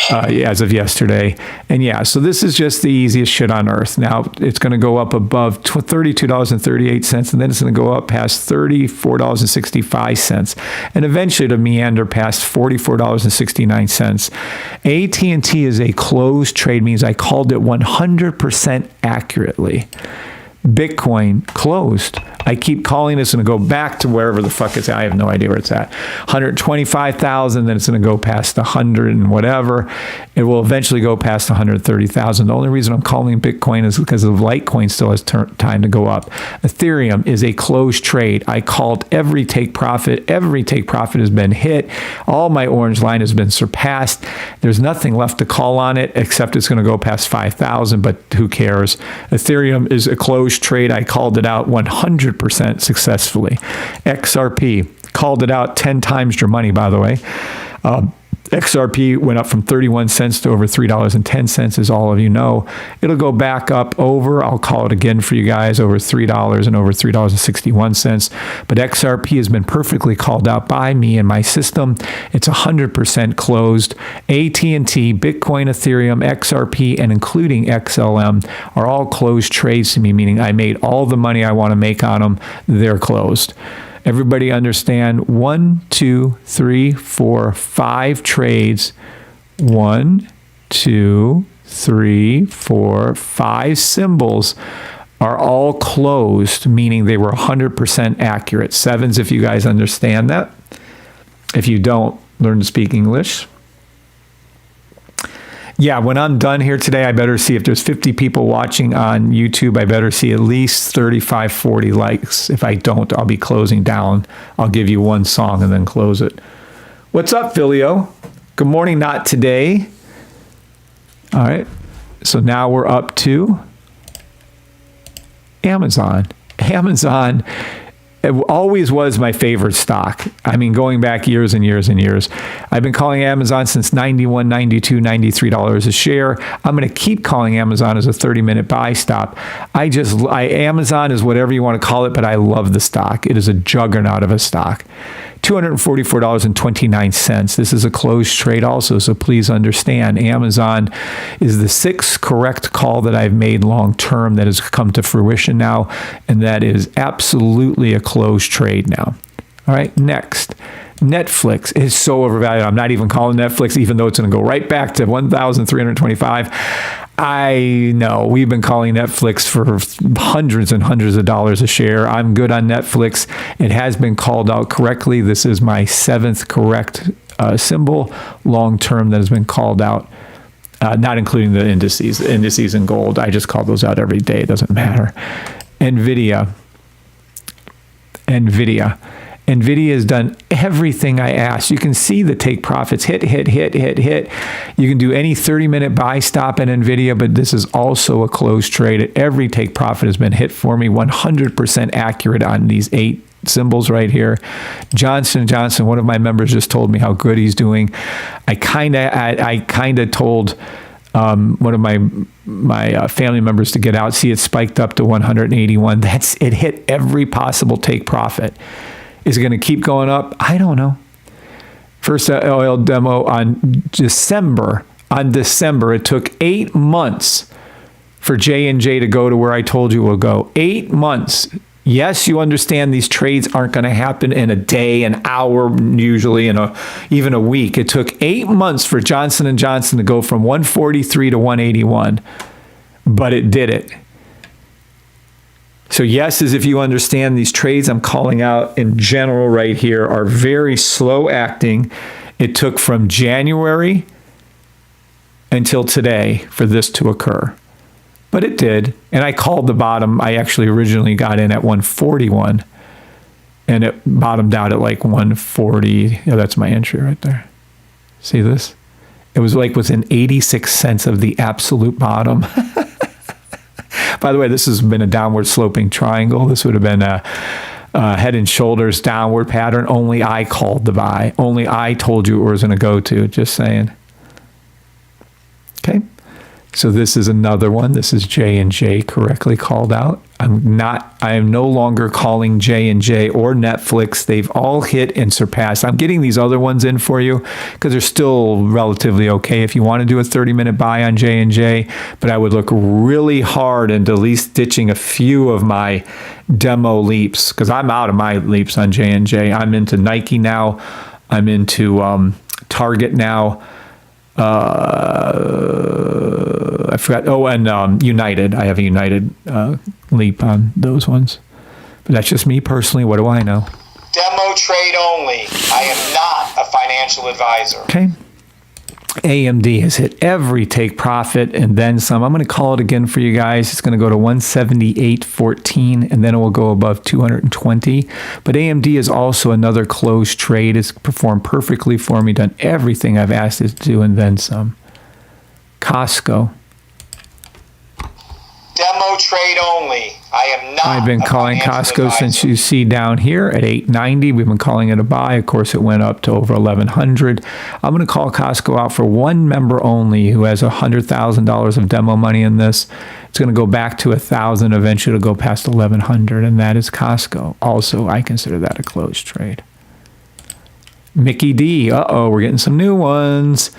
as of yesterday. And yeah, so this is just the easiest shit on earth. Now it's going to go up above $32.38, and then it's going to go up past $34.65, and eventually to meander past $44.69. AT&T is a closed trade, means I called it 100% accurately. Bitcoin closed. I keep calling this and go back to wherever the fuck it's at. I have no idea where it's at. 125,000, then it's going to go past 100 and whatever. It will eventually go past 130,000. The only reason I'm calling Bitcoin is because of Litecoin still has time to go up. Ethereum is a closed trade. I called every take profit. Every take profit has been hit. All my orange line has been surpassed. There's nothing left to call on it except it's going to go past 5,000, but who cares? Ethereum is a closed trade. I called it out 100% successfully. XRP, called it out 10 times your money, by the way. XRP went up from 31 cents to over $3.10, as all of you know. It'll go back up over, I'll call it again for you guys, over $3 and over $3.61. But XRP has been perfectly called out by me and my system. It's 100% closed. AT&T, Bitcoin, Ethereum, XRP, and including XLM are all closed trades to me, meaning I made all the money I want to make on them. They're closed. Everybody understand 1, 2, 3, 4, 5 trades. 1, 2, 3, 4, 5 symbols are all closed, meaning they were 100% accurate. 7s, if you guys understand that. If you don't, learn to speak English. yeah, when I'm done here today, I better see if there's 50 people watching on YouTube. I better see at least 35, 40 likes. If I don't, I'll be closing down. I'll give you one song and then close it. What's up, Filio? Good morning, not today. All right. So now we're up to Amazon. Amazon, it always was my favorite stock. I mean, going back years and years and years. I've been calling Amazon since 91, 92, $93 a share. I'm going to keep calling Amazon as a 30-minute buy stop. Amazon is whatever you want to call it, but I love the stock. It is a juggernaut of a stock. $244.29. This is a closed trade also, so please understand, Amazon is the 6th correct call that I've made long term that has come to fruition now, and that is absolutely a closed trade now. All right, next. Netflix is so overvalued. I'm not even calling Netflix, even though it's going to go right back to 1,325. I know we've been calling Netflix for hundreds and hundreds of dollars a share. I'm good on Netflix. It has been called out correctly. This is my 7th correct symbol long term that has been called out, not including the indices and gold. I just call those out every day. It doesn't matter. NVIDIA has done everything I asked. You can see the take profits hit. You can do any 30-minute buy stop in NVIDIA, but this is also a closed trade. Every take profit has been hit for me, 100% accurate on these 8 symbols right here. Johnson & Johnson, one of my members just told me how good he's doing. I kind of told one of my family members to get out. See, it spiked up to 181. It hit every possible take profit. Is it going to keep going up? I don't know. First oil demo on December. It took 8 months for J&J to go to where I told you it will go. 8 months. Yes, you understand these trades aren't going to happen in a day, an hour, usually, even a week. It took 8 months for Johnson & Johnson to go from 143 to 181, but it did it. So yes, as if you understand these trades I'm calling out in general right here are very slow acting. It took from January until today for this to occur. But it did. And I called the bottom. I actually originally got in at 141. And it bottomed out at like 140. Yeah, that's my entry right there. See this? It was like within 86 cents of the absolute bottom. By the way, this has been a downward sloping triangle. This would have been a head and shoulders downward pattern. Only I called the buy. Only I told you it was going to go to. Just saying. Okay. So this is another one. This is J&J correctly called out. I am no longer calling J&J or Netflix. They've all hit and surpassed. I'm getting these other ones in for you because they're still relatively okay if you want to do a 30-minute buy on J&J, but I would look really hard into at least ditching a few of my demo leaps because I'm out of my leaps on J&J. I'm into Nike now. I'm into Target now. I forgot. Oh, and United. I have a United leap on those ones. But that's just me personally. What do I know? Demo trade only. I am not a financial advisor. Okay. AMD has hit every take profit and then some. I'm going to call it again for you guys. It's going to go to 178.14 and then it will go above 220. But AMD is also another closed trade. It's performed perfectly for me, done everything I've asked it to do and then some. Costco. Demo trade only. I am not. I've been calling Costco since you see down here at 890. We've been calling it a buy. Of course, it went up to over 1100. I'm going to call Costco out for one member only who has $100,000 of demo money in this. It's going to go back to 1,000. Eventually, it'll go past 1100, and that is Costco. Also, I consider that a closed trade. Mickey D. Uh-oh, we're getting some new ones.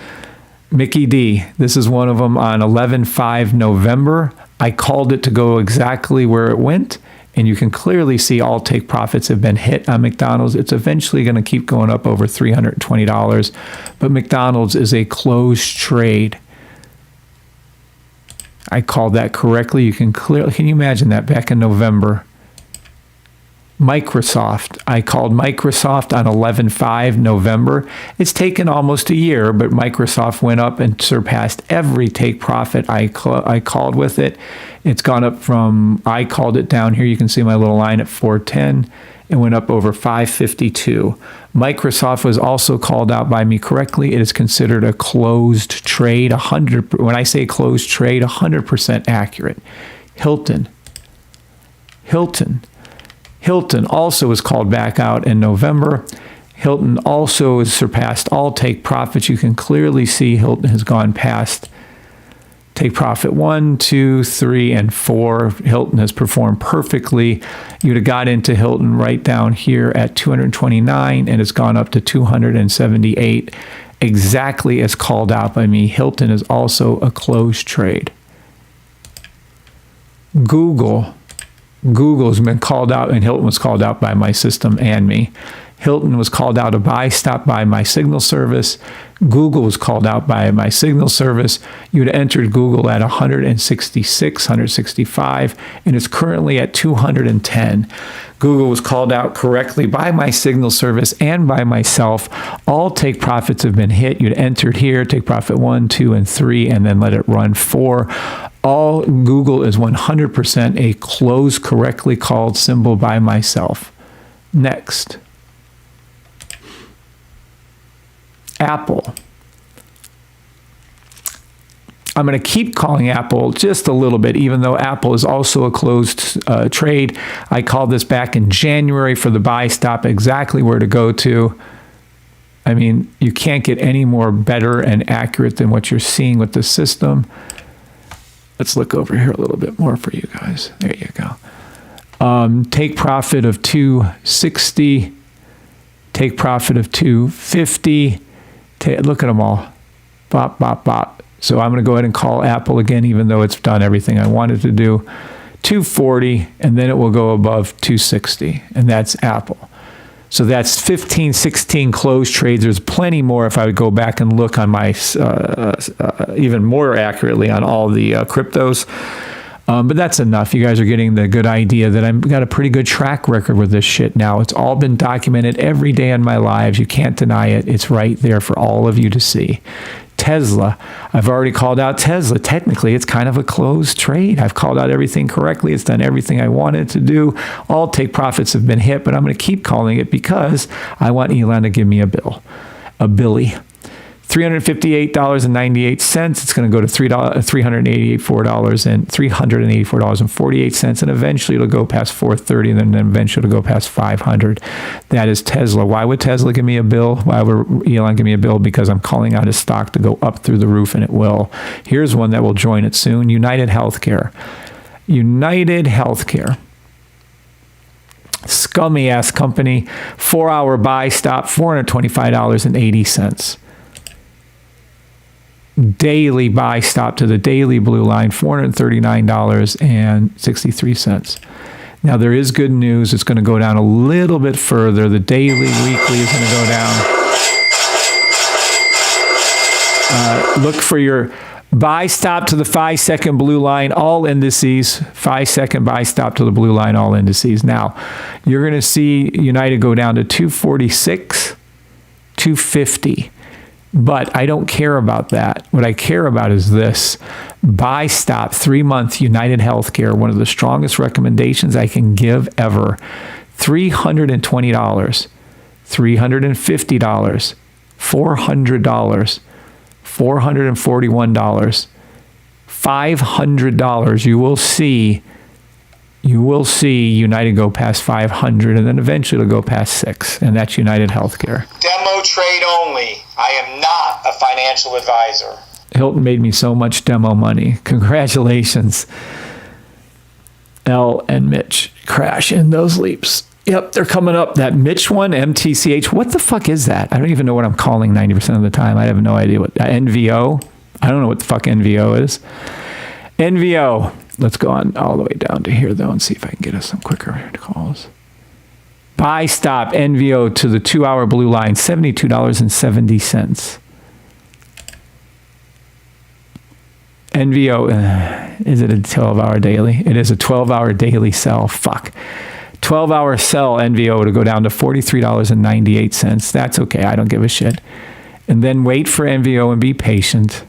Mickey D. This is one of them on 11/5 November. I called it to go exactly where it went, and you can clearly see all take profits have been hit on McDonald's. It's eventually going to keep going up over $320, but McDonald's is a closed trade. I called that correctly. You can clearly, can you imagine that back in November? Microsoft. I called Microsoft on 11/5 November. It's taken almost a year, but Microsoft went up and surpassed every take profit I called with it. It's gone up from, I called it down here. You can see my little line at 410. It went up over 552. Microsoft was also called out by me correctly. It is considered a closed trade. 100. When I say closed trade, 100% accurate. Hilton also was called back out in November. Hilton also has surpassed all take profits. You can clearly see Hilton has gone past take profit 1, 2, 3, and 4. Hilton has performed perfectly. You'd have got into Hilton right down here at 229, and it's gone up to 278, exactly as called out by me. Hilton is also a closed trade. Google's been called out, and Hilton was called out by my system and me. Hilton was called out a buy stop by my signal service. Google was called out by my signal service. You'd entered Google at 166, 165, and it's currently at 210. Google was called out correctly by my signal service and by myself. All take profits have been hit. You'd entered here, take profit 1, 2, and 3, and then let it run 4. All Google is 100% a close correctly called symbol by myself. Next. Apple. I'm going to keep calling Apple just a little bit, even though Apple is also a closed trade. I called this back in January for the buy stop, exactly where to go to. I mean, you can't get any more better and accurate than what you're seeing with the system. Let's look over here a little bit more for you guys. There you go. Take profit of 260. Take profit of 250. Look at them all. Bop, bop, bop. So I'm going to go ahead and call Apple again, even though it's done everything I wanted to do. 240, and then it will go above 260, and that's Apple. So that's 15, 16 closed trades. There's plenty more if I would go back and look on my, even more accurately on all the cryptos. But that's enough. You guys are getting the good idea that I've got a pretty good track record with this shit now. It's all been documented every day in my lives. You can't deny it. It's right there for all of you to see. Tesla. I've already called out Tesla. Technically, it's kind of a closed trade. I've called out everything correctly. It's done everything I wanted to do. All take profits have been hit, but I'm going to keep calling it because I want Elon to give me a billy. $358.98. It's going to go to $384.48, and eventually it'll go past $430, and then eventually it'll go past $500. That is Tesla. Why would Tesla give me a bill? Why would Elon give me a bill? Because I'm calling out his stock to go up through the roof, and it will. Here's one that will join it soon. United Healthcare. Scummy ass company. 4-hour buy stop, $425.80. Daily buy stop to the daily blue line, $439.63. Now, there is good news. It's going to go down a little bit further. The daily, weekly is going to go down. Look for your buy stop to the 5-second blue line, all indices. 5-second buy stop to the blue line, all indices. Now, you're going to see United go down to 246, 250. But I don't care about that. What I care about is this. Buy stop, 3-month United Healthcare, one of the strongest recommendations I can give ever. $320, $350, $400, $441, $500. You will see United go past 500, and then eventually it'll go past 6, and that's United Healthcare. Demo trade only. I am not a financial advisor. Hilton made me so much demo money. Congratulations. L and Mitch crash in those leaps. Yep, they're coming up. That Mitch one, MTCH. What the fuck is that? I don't even know what I'm calling 90% of the time. I have no idea what NVO. I don't know what the fuck NVO is. NVO. Let's go on all the way down to here, though, and see if I can get us some quicker calls. Buy stop NVO to the 2-hour blue line, $72.70. NVO, is it a 12-hour daily? It is a 12-hour daily sell. Fuck. 12-hour sell NVO to go down to $43.98. That's okay. I don't give a shit. And then wait for NVO and be patient.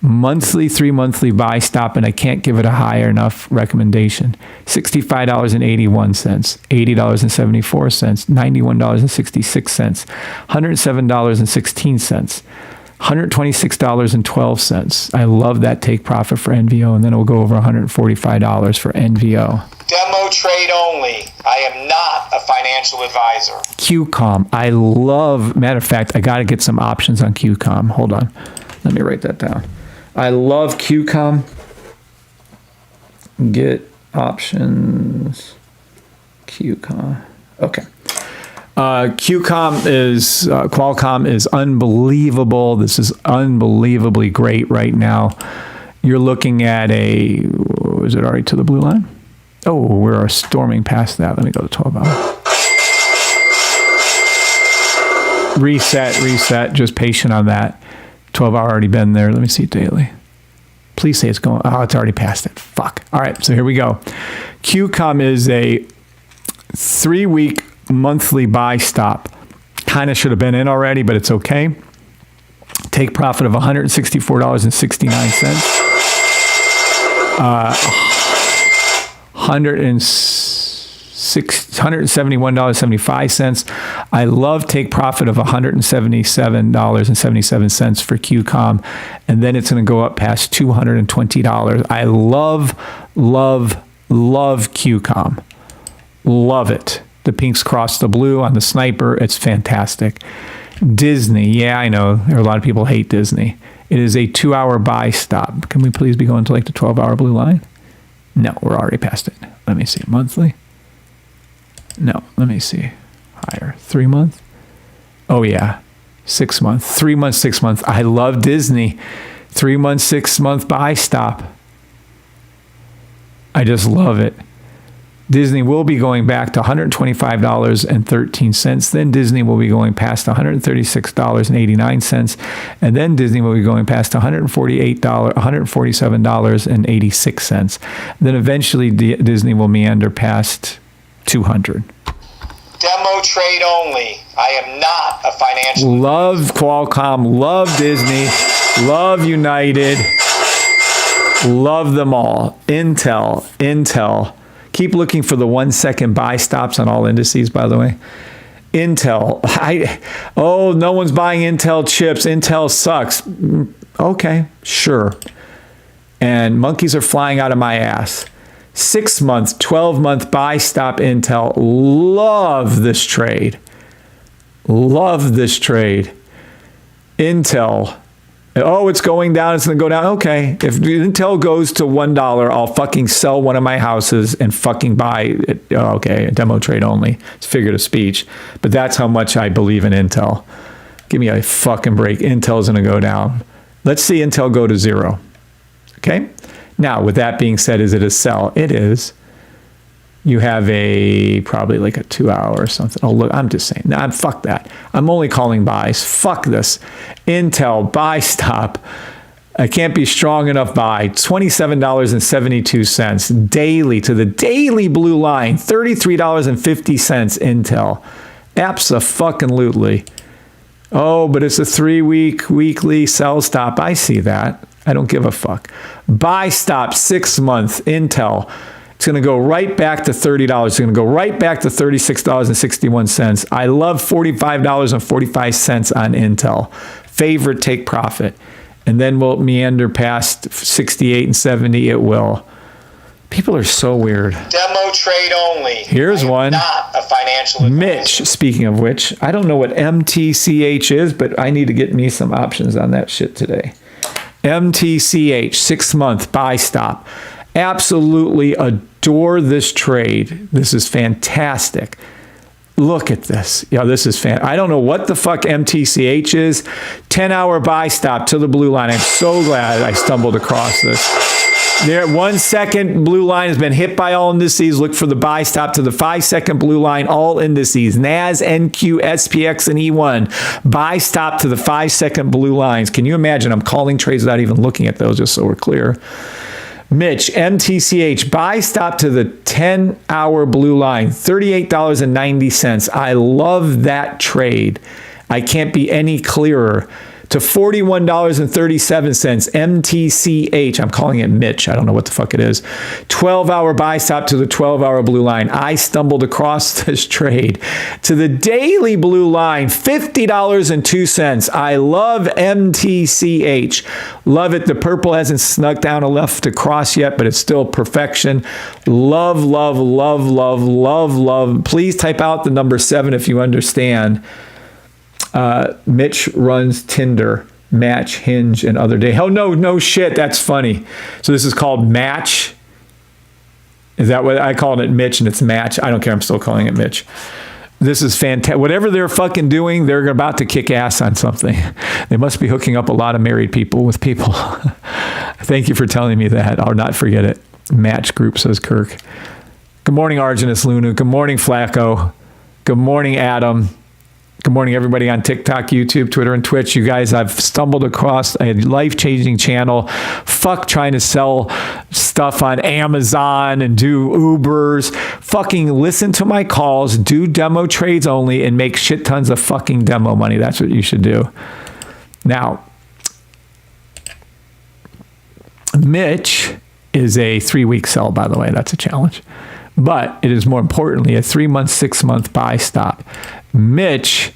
Monthly, 3-monthly buy stop, and I can't give it a high enough recommendation. $65.81, $80.74, $91.66, $107.16, $126.12. I love that take profit for NVO, and then it will go over $145 for NVO. Demo trade only. I am not a financial advisor. QCOM. I love, matter of fact, I got to get some options on QCOM. Hold on. Let me write that down. I love QCOM. Get options. QCOM. Okay. QCOM is, Qualcomm is unbelievable. This is unbelievably great right now. You're looking at a, is it already to the blue line? Oh, we're storming past that. Let me go to 12 hour. Reset. Just patient on that. 12 hour already been there. Let me see daily. Please say it's going. Oh, it's already past it. Fuck. All right, so here we go. QCOM is a 3-week monthly buy stop. Kind of should have been in already, but it's okay. Take profit of $164.69. $171.75. I love take profit of $177.77 for QCOM, and then it's going to go up past $220. I love QCOM. Love it. The pinks cross the blue on the sniper. It's fantastic. Disney. Yeah, I know. There are a lot of people hate Disney. It is a 2-hour buy stop. Can we please be going to like the 12-hour blue line? No, we're already past it. Let me see. Monthly? No, let me see. Higher. 3 month? Oh, yeah. 6 month. 3 months, 6 months. I love Disney. 3 month, 6 month buy stop. I just love it. Disney will be going back to $125.13. Then Disney will be going past $136.89. And then Disney will be going past $147.86. Then eventually Disney will meander past $200. Demo trade only. I am not a financial. Love Qualcomm. Love Disney. Love United. Love them all. Intel. Keep looking for the 1-second buy stops on all indices, by the way. Intel. No one's buying Intel chips. Intel sucks. Okay, sure. And monkeys are flying out of my ass. 6 month, 12-month buy stop Intel. Love this trade. Love this trade. Intel. Oh, it's going down. It's going to go down. Okay. If Intel goes to $1, I'll fucking sell one of my houses and fucking buy it. Oh, okay. A demo trade only. It's figure of speech. But that's how much I believe in Intel. Give me a fucking break. Intel's going to go down. Let's see Intel go to 0. Okay. Now, with that being said, is it a sell? It is. You have probably like a 2-hour or something. Oh, look, I'm just saying. Nah, fuck that. I'm only calling buys. Fuck this. Intel, buy stop. I can't be strong enough buy. $27.72 daily to the daily blue line. $33.50 Intel. Abso-fucking-lutely. Oh, but it's a 3-week weekly sell stop. I see that. I don't give a fuck. Buy stop 6 month Intel. It's going to go right back to $30. It's going to go right back to $36.61. I love $45.45 on Intel. Favorite take profit. And then we'll meander past 68 and 70. It will. People are so weird. Demo trade only. Here's one. Not a financial advisor. Mitch, speaking of which, I don't know what MTCH is, but I need to get me some options on that shit today. MTCH, 6 month buy stop. Absolutely adore this trade. This is fantastic. Look at this. Yeah, this is I don't know what the fuck MTCH is. 10-hour buy stop to the blue line. I'm so glad I stumbled across this. There, 1 second blue line has been hit by all indices. Look for the buy stop to the 5-second blue line, all indices. NAS, NQ, SPX, and E1. Buy stop to the 5-second blue lines. Can you imagine? I'm calling trades without even looking at those, just so we're clear. Mitch, MTCH, buy stop to the 10-hour blue line, $38.90. I love that trade. I can't be any clearer. To $41.37, MTCH. I'm calling it Mitch. I don't know what the fuck it is. 12-hour buy stop to the 12-hour blue line. I stumbled across this trade. To the daily blue line, $50.02. I love MTCH. Love it. The purple hasn't snuck down enough to cross yet, but it's still perfection. Love, love, love, love, love, love. Please type out the number 7 if you understand. Mitch runs Tinder, Match, Hinge, and other day. Oh, no shit. That's funny. So this is called Match. Is that what I called it? Mitch, and it's Match. I don't care. I'm still calling it Mitch. This is fantastic. Whatever they're fucking doing, they're about to kick ass on something. They must be hooking up a lot of married people with people. Thank you for telling me that. I'll not forget it. Match group, says Kirk. Good morning, Arginus Luna. Good morning, Flacco. Good morning, Adam. Good morning, everybody on TikTok, YouTube, Twitter, and Twitch. You guys, I've stumbled across a life-changing channel. Fuck trying to sell stuff on Amazon and do Ubers. Fucking listen to my calls, do demo trades only, and make shit tons of fucking demo money. That's what you should do. Now, Mitch is a 3-week sell, by the way. That's a challenge. But it is more importantly a 3-month, 6-month buy stop. Mitch,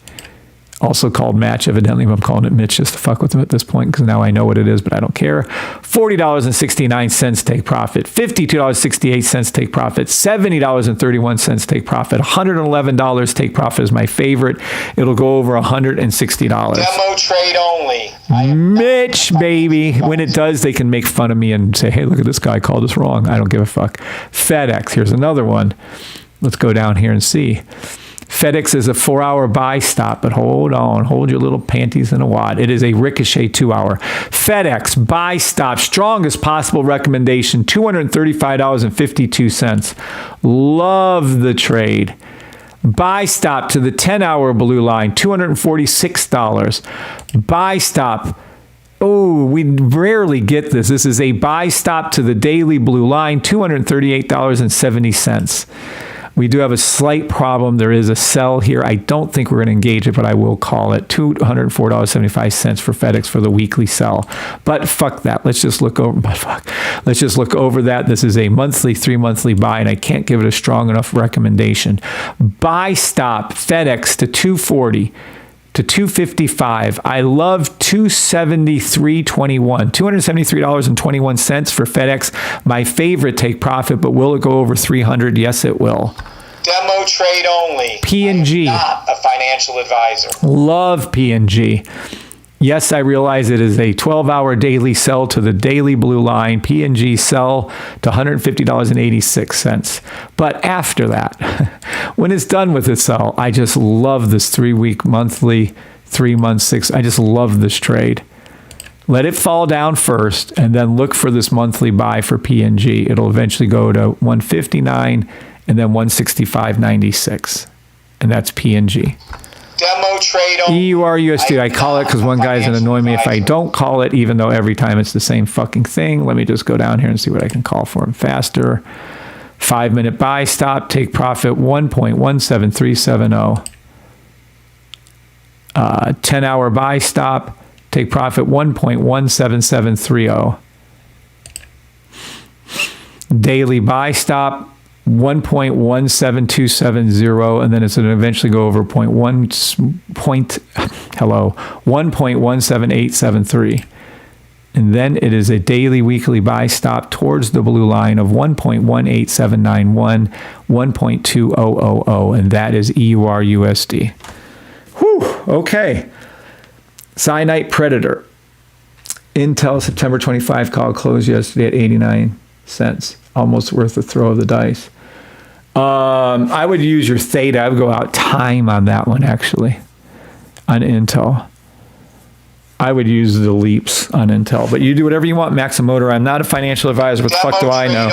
also called Match, evidently I'm calling it Mitch just to fuck with him at this point because now I know what it is, but I don't care. $40.69 take profit, $52.68 take profit, $70.31 take profit, $111 take profit is my favorite. It'll go over $160. Demo trade only. Mitch, baby. When it does, they can make fun of me and say, hey, look at this guy called us wrong. I don't give a fuck. FedEx, here's another one. Let's go down here and see. FedEx is a 4-hour buy stop, but hold on. Hold your little panties in a wad. It is a ricochet 2-hour. FedEx buy stop, strongest possible recommendation, $235.52. Love the trade. Buy stop to the 10-hour blue line, $246. Buy stop. Oh, we rarely get this. This is a buy stop to the daily blue line, $238.70. We do have a slight problem. There is a sell here. I don't think we're going to engage it, but I will call it $204.75 for FedEx for the weekly sell. But fuck that. Let's just look over. Let's just look over that. This is a monthly, 3-monthly buy, and I can't give it a strong enough recommendation. Buy stop FedEx to 240 to 255. I love 273.21. $273.21 for FedEx. My favorite take profit, but will it go over 300? Yes, it will. Demo trade only. P&G. Not a financial advisor. Love P&G. Yes, I realize it is a 12-hour daily sell to the daily blue line. P&G sell to $150.86. But after that, when it's done with the sell, I just love this 3-week, monthly, 3-month, 6. I just love this trade. Let it fall down first, and then look for this monthly buy for P&G. It'll eventually go to $159 and then $165.96. And that's P&G. Demo trade only. EURUSD. I call it because one guy's going to annoy me if I don't call it, even though every time it's the same fucking thing. Let me just go down here and see what I can call for him faster. 5-minute buy stop, take profit 1.17370. 10-hour buy stop, take profit 1.17730. Daily buy stop 1.17270, and then it's going to eventually go over 1.17873. And then it is a daily weekly buy stop towards the blue line of 1.18791, 1.2000, and that is EURUSD. Whew, okay. Cyanite Predator. Intel September 25 call closed yesterday at 89 cents. Almost worth the throw of the dice. I would use your theta. I would go out time on that one, actually, on Intel. I would use the leaps on Intel, but you do whatever you want, Maximotor. I'm not a financial advisor. What the fuck do I know?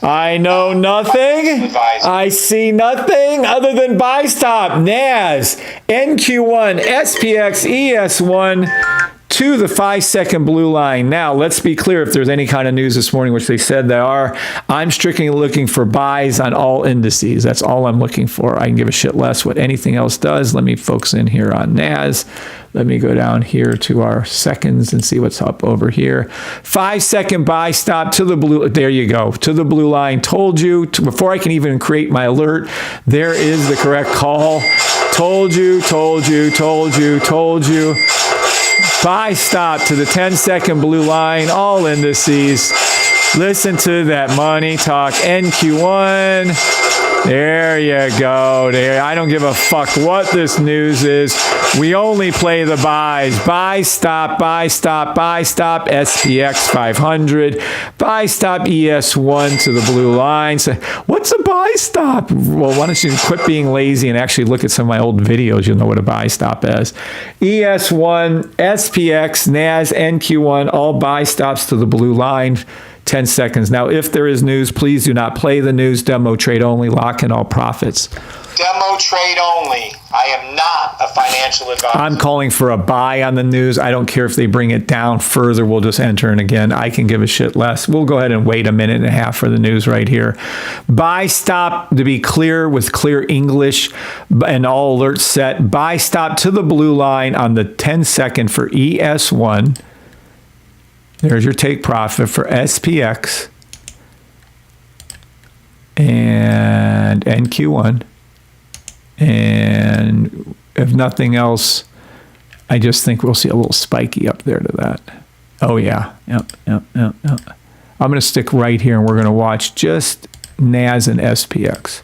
I know nothing. I see nothing other than buy stop, NAS, NQ1, SPX, ES1, to the 5-second blue line. Now, let's be clear, if there's any kind of news this morning, which they said they are, I'm strictly looking for buys on all indices. That's all I'm looking for. I can give a shit less what anything else does. Let me focus in here on NAS. Let me go down here to our seconds and see what's up over here. 5-second buy stop to the blue. There you go. To the blue line. Told you before I can even create my alert. There is the correct call. Told you, told you, told you, told you. Buy stop to the 10-second blue line. All indices. Listen to that money talk. NQ1. There you go. There. I don't give a fuck what this news is. We only play the buys. Buy stop, buy stop, buy stop, SPX 500. Buy stop ES1 to the blue line. So, what's a buy stop? Well, why don't you quit being lazy and actually look at some of my old videos. You'll know what a buy stop is. ES1, SPX, NAS, NQ1, all buy stops to the blue line. 10 seconds. Now, if there is news, please do not play the news. Demo trade only. Lock in all profits. Demo trade only. I am not a financial advisor. I'm calling for a buy on the news. I don't care if they bring it down further. We'll just enter in again. I can give a shit less. We'll go ahead and wait a minute and a half for the news right here. Buy stop, to be clear with clear English and all alerts set. Buy stop to the blue line on the 10-second for ES1. There's your take profit for SPX and NQ1. And if nothing else, I just think we'll see a little spiky up there to that. Oh, yeah. Yep. I'm going to stick right here, and we're going to watch just NAS and SPX.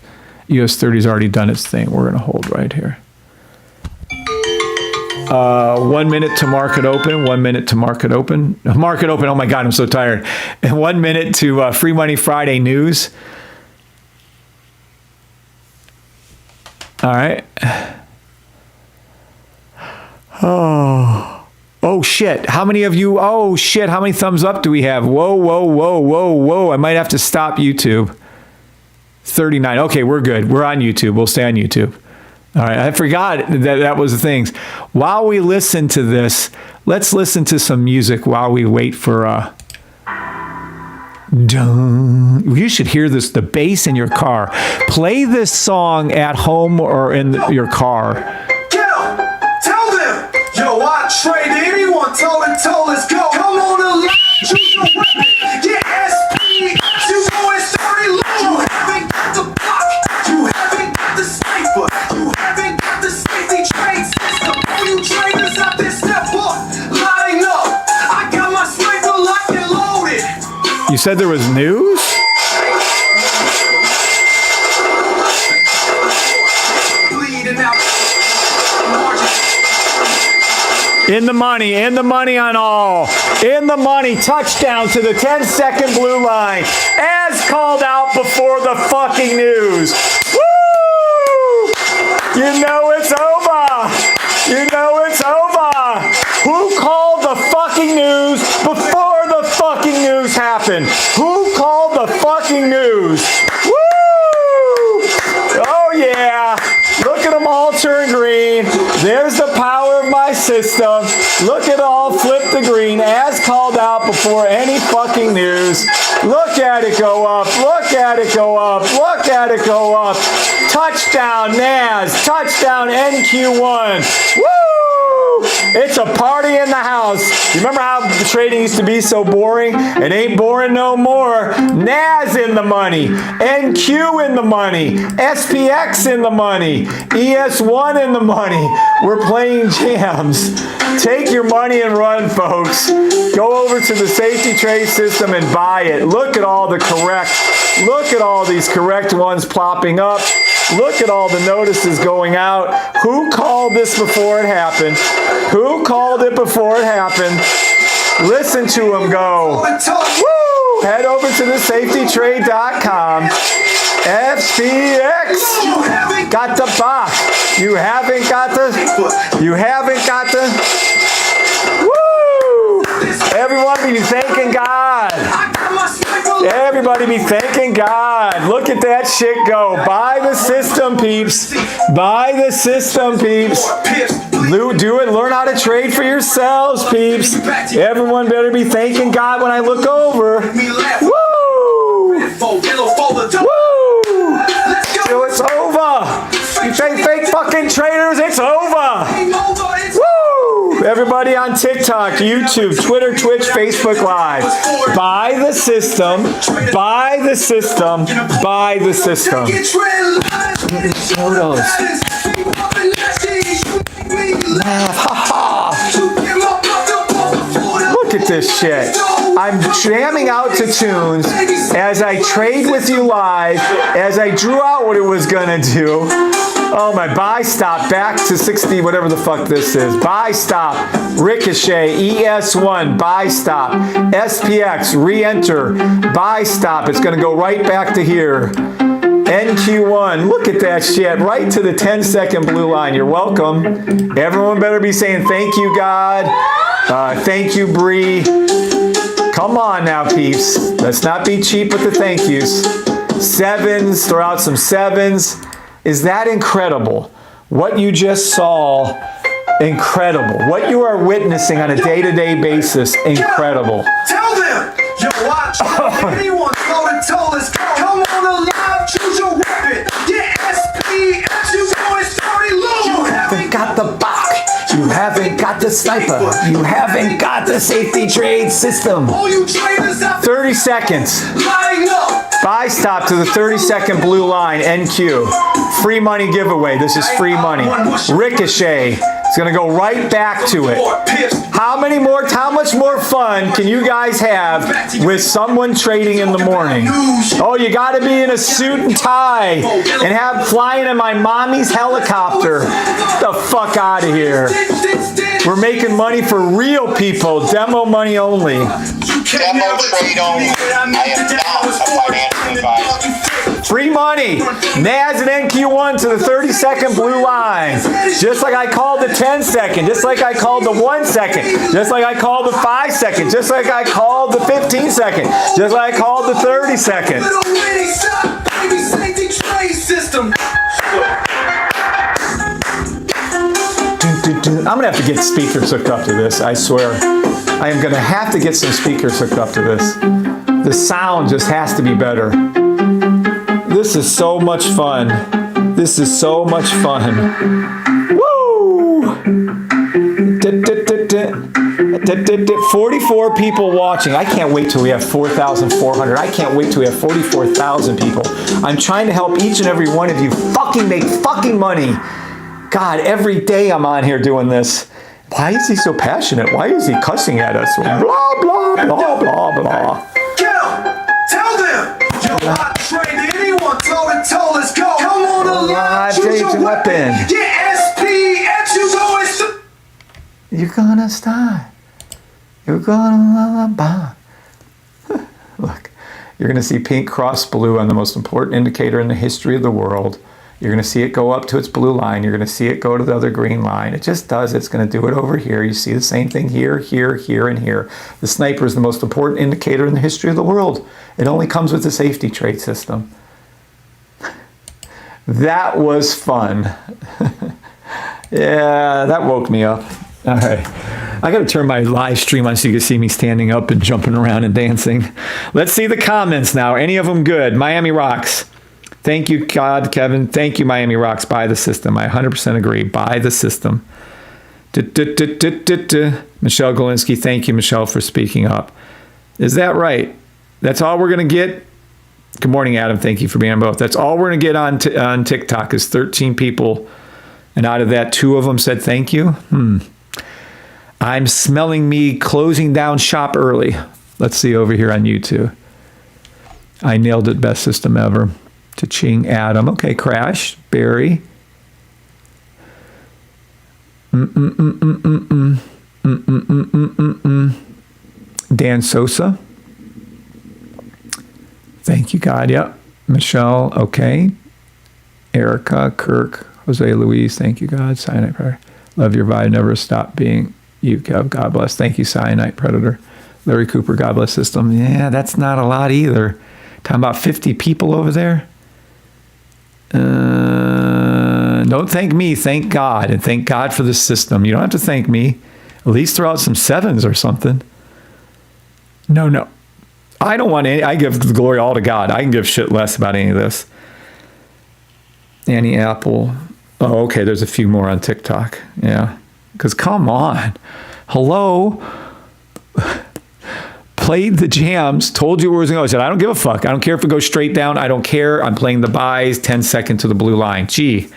US 30's already done its thing. We're going to hold right here. 1 minute to market open. 1 minute to market open. Market open. Oh my God, I'm so tired. And 1 minute to Free Money Friday news. All right. Oh shit. How many of you? Oh shit. How many thumbs up do we have? Whoa. I might have to stop YouTube. 39. Okay, we're good. We're on YouTube. We'll stay on YouTube. All right, I forgot that was the things. While we listen to this, let's listen to some music while we wait for you should hear this, the bass in your car. Play this song at home or in your car. Tell them, yo, I trade anyone, told let's go. Come on the line, choose your weapon. Yeah, SP, you know it's 30 low. You haven't got the block, you haven't got the sniper, you haven't got the safety trade system. All you traders out there, step up, line up. I got my sniper locked and loaded. You said there was news? In the money on all. In the money, touchdown to the 10-second blue line. As called out before the fucking news. Woo! You know it's over. You know it's over. Who called the fucking news before the fucking news happened? Who called the fucking news? Woo! Oh yeah. Look at them all turn green. There's the power of my system. Look at all flip the green as called out before any fucking news. Look at it go up. Look at it go up. Look at it go up. Touchdown NAS. Touchdown NQ1. Woo! It's a party in the house. You remember how the trading used to be so boring? It ain't boring no more. NAS in the money. NQ in the money. SPX in the money. ES1 in the money. We're playing jams. Take your money and run, folks. Go over to the safety trade system and buy it. Look at all the correct. Look at all these correct ones plopping up. Look at all the notices going out. Who called this before it happened? Who called it before it happened? Listen to them go. Woo! Head over to the safetytrade.com. SPX. Got the box. You haven't got the. You haven't got the. Woo! Everyone be thanking God. Everybody be thanking God. Look at that shit go. Buy the system, peeps. Buy the system, peeps. Do it. Learn how to trade for yourselves, peeps. Everyone better be thanking God when I look over. Woo! Woo! So it's over. You fake fucking traders, it's over. Woo! Everybody on TikTok, YouTube, Twitter, Twitch, Facebook Live. Buy the system. Buy the system. Buy the system. Photos. Look at this shit. I'm jamming out to tunes as I trade with you live, as I drew out what it was gonna do. Oh, my buy stop back to 60, whatever the fuck this is. Buy stop, Ricochet, ES1, buy stop, SPX, re-enter, buy stop. It's gonna go right back to here. NQ1, look at that shit, right to the 10-second blue line. You're welcome. Everyone better be saying thank you, God. Thank you, Bree. Come on now, peeps. Let's not be cheap with the thank yous. Sevens, throw out some sevens. Is that incredible? What you just saw, incredible. What you are witnessing on a day-to-day basis, incredible. Tell them, yo, watch. Anyone told us, come on alive, choose your weapon. Get SPX, you going starting low. You haven't got the Bach. You haven't got the sniper. You haven't got the safety trade system. All you traders out 30 seconds. lining up. Buy stop to the 30-second blue line, NQ. Free money giveaway. This is free money. Ricochet. It's going to go right back to it. How much more fun can you guys have with someone trading in the morning? Oh, you got to be in a suit and tie and have flying in my mommy's helicopter. Get the fuck out of here. We're making money for real people. Demo money only. Demo trade only. I am not a financial advisor. Free money. NAS and NQ1 to the 30-second blue line. Just like I called the 10-second. Just like I called the 1-second. Just like I called the 5-second. Just like I called the 15-second. Just like I called the 30-second. Little mini shop, baby, safety trade system. I'm going to have to get speakers hooked up to this, I swear. I am going to have to get some speakers hooked up to this. The sound just has to be better. This is so much fun. This is so much fun. Woo! 44 people watching. I can't wait till we have 4,400. I can't wait till we have 44,000 people. I'm trying to help each and every one of you fucking make fucking money. God, every day I'm on here doing this. Why is he so passionate? Why is he cussing at us? Blah, blah, blah, blah, blah. Get them. Tell them. Yo, I trade anyone told us go. Come on alive, choose your weapon. Get SPX, you going to... You're gonna stop. You're gonna buy. Look, you're gonna see pink cross blue on the most important indicator in the history of the world. You're going to see it go up to its blue line. You're going to see it go to the other green line. It just does. It's going to do it over here. You see the same thing here, here, here, and here. The sniper is the most important indicator in the history of the world. It only comes with the safety trade system. That was fun. Yeah, that woke me up. All right. I got to turn my live stream on so you can see me standing up and jumping around and dancing. Let's see the comments now. Any of them good? Miami rocks. Thank you, God, Kevin. Thank you, Miami Rocks. Buy the system. I 100% agree. Buy the system. Michelle Golinsky. Thank you, Michelle, for speaking up. Is that right? That's all we're going to get? Good morning, Adam. Thank you for being on both. That's all we're going to get on TikTok is 13 people. And out of that, 2 of them said thank you. I'm smelling me closing down shop early. Let's see over here on YouTube. I nailed it. Best system ever. Cha-ching, Adam. Okay, Crash, Barry. Dan Sosa. Thank you, God. Yep. Michelle, okay. Erica, Kirk, Jose Luis. Thank you, God. Cyanide Predator. Love your vibe. Never stop being you, Kev. God bless. Thank you, Cyanide Predator. Larry Cooper, God bless system. Yeah, that's not a lot either. Talking about 50 people over there. Don't thank me. Thank God. And thank God for the system. You don't have to thank me. At least throw out some 7s or something. No. I don't want any. I give the glory all to God. I can give shit less about any of this. Annie Apple. Oh, okay. There's a few more on TikTok. Yeah. Because come on. Hello. Played the jams. Told you where it was going to go. I said, I don't give a fuck. I don't care if it goes straight down. I don't care. I'm playing the buys 10 second to the blue line. Gee.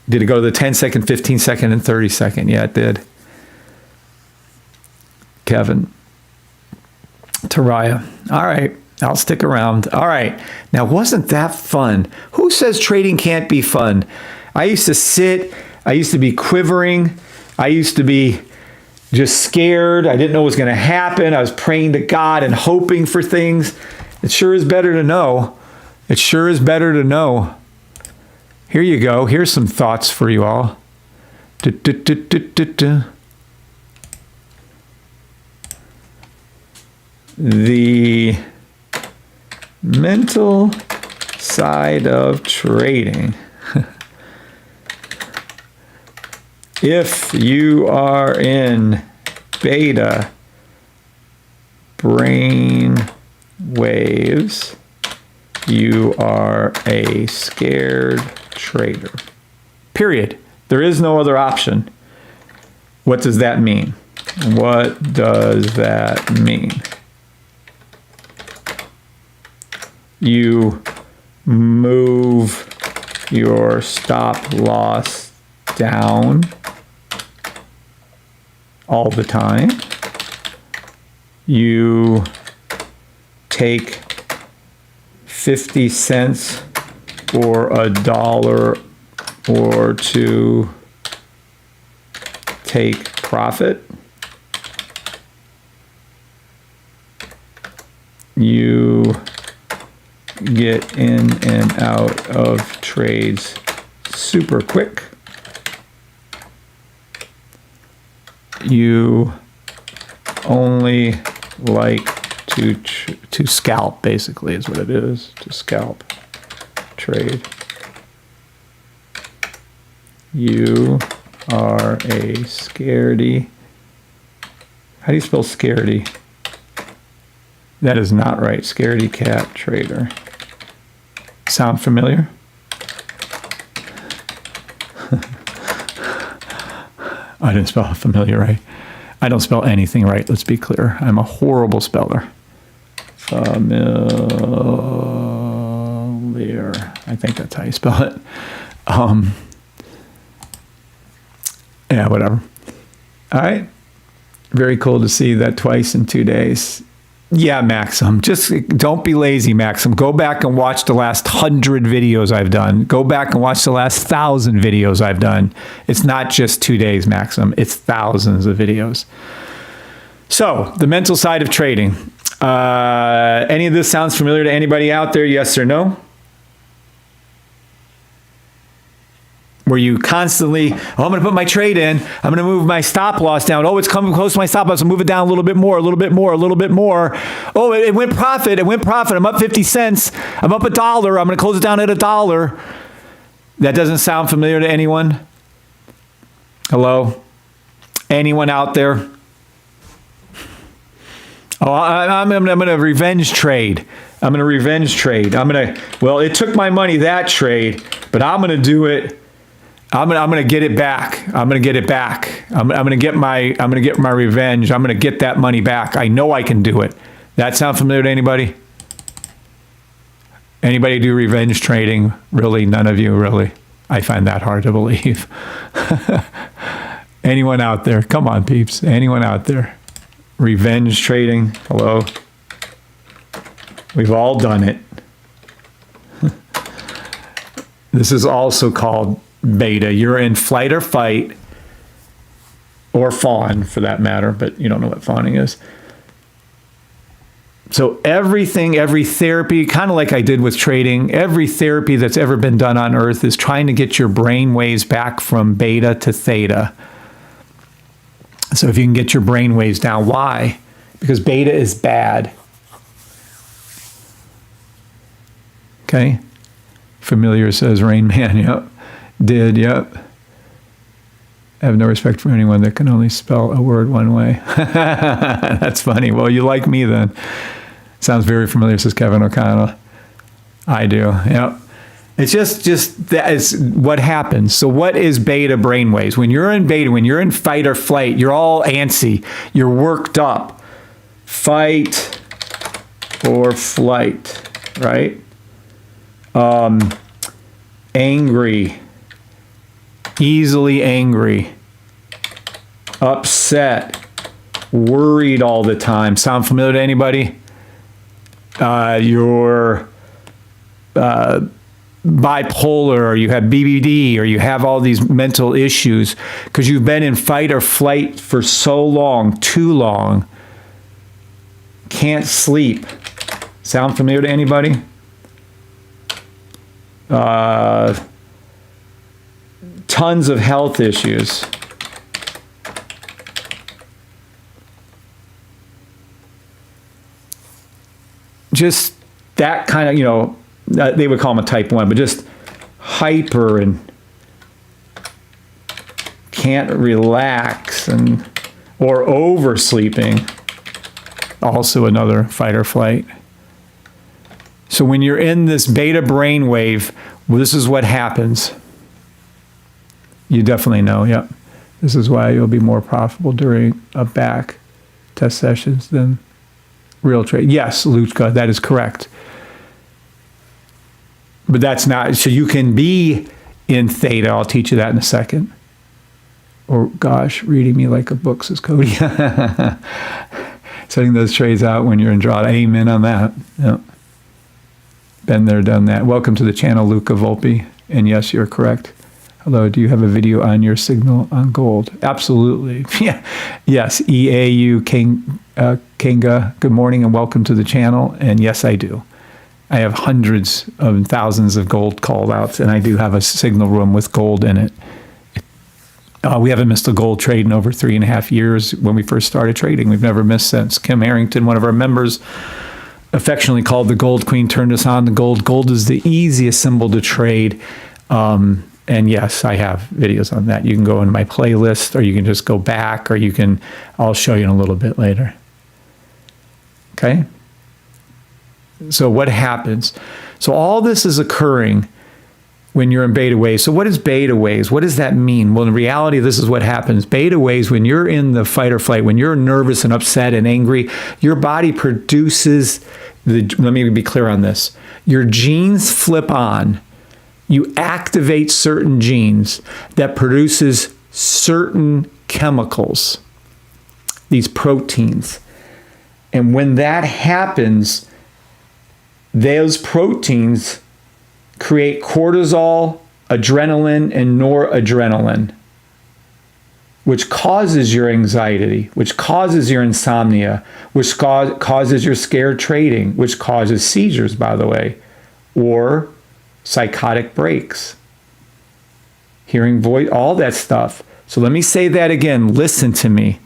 Did it go to the 10 second, 15 second, and 30 second? Yeah, it did. Kevin. Taraya. All right. I'll stick around. All right. Now, wasn't that fun? Who says trading can't be fun? I used to sit. I used to be quivering. I used to be just scared. I didn't know what was going to happen. I was praying to God and hoping for things. It sure is better to know. It sure is better to know. Here you go. Here's some thoughts for you all. The mental side of trading. If you are in beta brain waves, you are a scared trader. Period. There is no other option. What does that mean? What does that mean? You move your stop loss down all the time. You take 50 cents or $1 or to take profit. You get in and out of trades super quick. You only like to scalp, basically, is what it is. To scalp, trade. You are a scaredy. How do you spell scaredy? That is not right. Scaredy cat trader. Sound familiar? I didn't spell familiar right. I don't spell anything right, let's be clear. I'm a horrible speller. Familiar. I think that's how you spell it. Yeah, whatever. All right. Very cool to see that twice in 2 days. Yeah, Maxim. Just don't be lazy, Maxim. Go back and watch the last 100 videos I've done. Go back and watch the last 1,000 videos I've done. It's not just 2 days, Maxim. It's thousands of videos. So, the mental side of trading. Any of this sounds familiar to anybody out there? Yes or no? Where you constantly, I'm going to put my trade in. I'm going to move my stop loss down. Oh, it's coming close to my stop loss. I'll move it down a little bit more, a little bit more, a little bit more. Oh, it went profit. It went profit. I'm up 50 cents. I'm up $1. I'm going to close it down at $1. That doesn't sound familiar to anyone? Hello? Anyone out there? Oh, I'm going to revenge trade. I'm going to revenge trade. Well, it took my money, that trade, but I'm going to do it. I'm gonna get it back. I'm gonna get it back. I'm gonna get my revenge. I'm gonna get that money back. I know I can do it. That sound familiar to anybody? Anybody do revenge trading? Really? None of you, really? I find that hard to believe. Anyone out there? Come on, peeps. Anyone out there? Revenge trading? Hello? We've all done it. This is also called beta. You're in flight or fight, or fawn for that matter, but you don't know what fawning is. So everything, every therapy, kind of like I did with trading, every therapy that's ever been done on earth is trying to get your brain waves back from beta to theta. So if you can get your brain waves down, why? Because beta is bad. Okay? Familiar says Rain Man, yep. Did, yep. I have no respect for anyone that can only spell a word one way. That's funny. Well, you like me then. Sounds very familiar, says Kevin O'Connell. I do, yep. It's just that is what happens. So what is beta brainwaves? When you're in beta, when you're in fight or flight, you're all antsy. You're worked up. Fight or flight, right? Angry. Easily angry. Upset. Worried all the time. Sound familiar to anybody? You're bipolar, or you have BBD, or you have all these mental issues because you've been in fight or flight for so long, too long. Can't sleep. Sound familiar to anybody? Tons of health issues. Just that kind of, they would call them a type 1, but just hyper and can't relax or oversleeping. Also another fight or flight. So when you're in this beta brainwave, this is what happens. You definitely know, yep. This is why you'll be more profitable during a back test sessions than real trade. Yes, Luchka, that is correct. But that's not, so you can be in theta. I'll teach you that in a second. Or gosh, reading me like a book, says Cody. Setting those trades out when you're in draw. Amen on that. Yep. Been there, done that. Welcome to the channel, Luca Volpe. And yes, you're correct. Hello, do you have a video on your signal on gold? Absolutely. Yeah. Yes, EAU Kinga. Good morning and welcome to the channel. And yes, I do. I have hundreds of thousands of gold call outs, and I do have a signal room with gold in it. We haven't missed a gold trade in over 3.5 years when we first started trading. We've never missed since. Kim Harrington, one of our members, affectionately called the Gold Queen, turned us on to gold. Gold is the easiest symbol to trade. And yes, I have videos on that. You can go in my playlist, or you can just go back, or I'll show you in a little bit later. Okay? So what happens? So all this is occurring when you're in beta waves. So what is beta waves? What does that mean? Well, in reality, this is what happens. Beta waves, when you're in the fight or flight, when you're nervous and upset and angry, your body produces, let me be clear on this. Your genes flip on. You activate certain genes that produces certain chemicals, these proteins. And when that happens, those proteins create cortisol, adrenaline, and noradrenaline, which causes your anxiety, which causes your insomnia, which causes your scared trading, which causes seizures, by the way, or psychotic breaks, hearing voice, all that stuff. So let me say that again. Listen to me.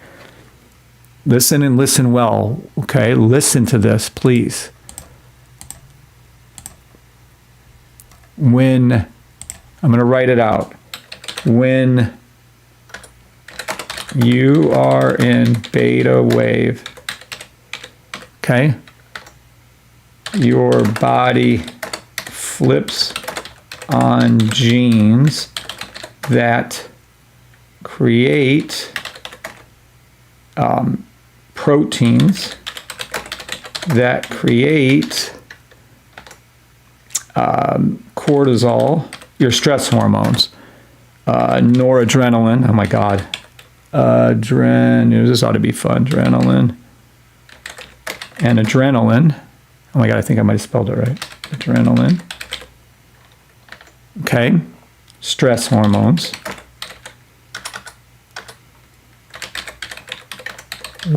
Listen and listen well, okay? Listen to this, please. When, I'm going to write it out. When you are in beta wave, okay, your body flips on genes that create proteins that create cortisol, your stress hormones, noradrenaline. Oh my God. This ought to be fun. Adrenaline and adrenaline. Oh my God, I think I might have spelled it right. Adrenaline. Okay. Stress hormones,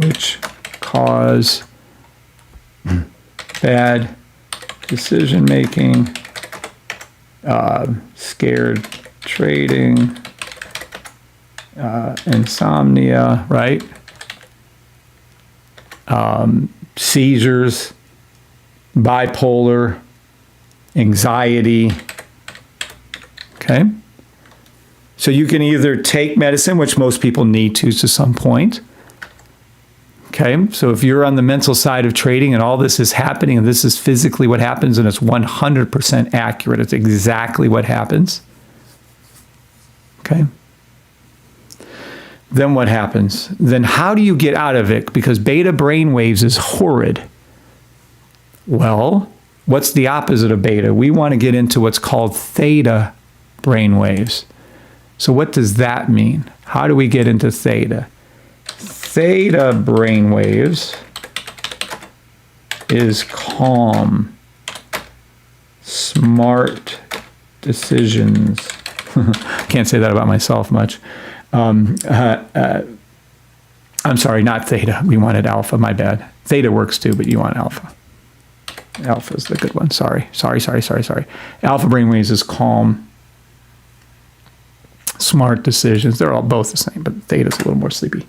which cause bad decision making, scared trading, insomnia, right? Seizures, bipolar, anxiety. Okay? So you can either take medicine, which most people need to some point. Okay, so if you're on the mental side of trading and all this is happening and this is physically what happens and it's 100% accurate, it's exactly what happens. Okay. Then what happens? Then how do you get out of it? Because beta brainwaves is horrid. Well, what's the opposite of beta? We want to get into what's called theta brainwaves. So what does that mean? How do we get into theta? Theta brainwaves is calm, smart decisions. Can't say that about myself much. I'm sorry, not theta. We wanted alpha, my bad. Theta works too, but you want alpha. Alpha is the good one. Sorry. Alpha brainwaves is calm, smart decisions. They're all both the same, but theta is a little more sleepy.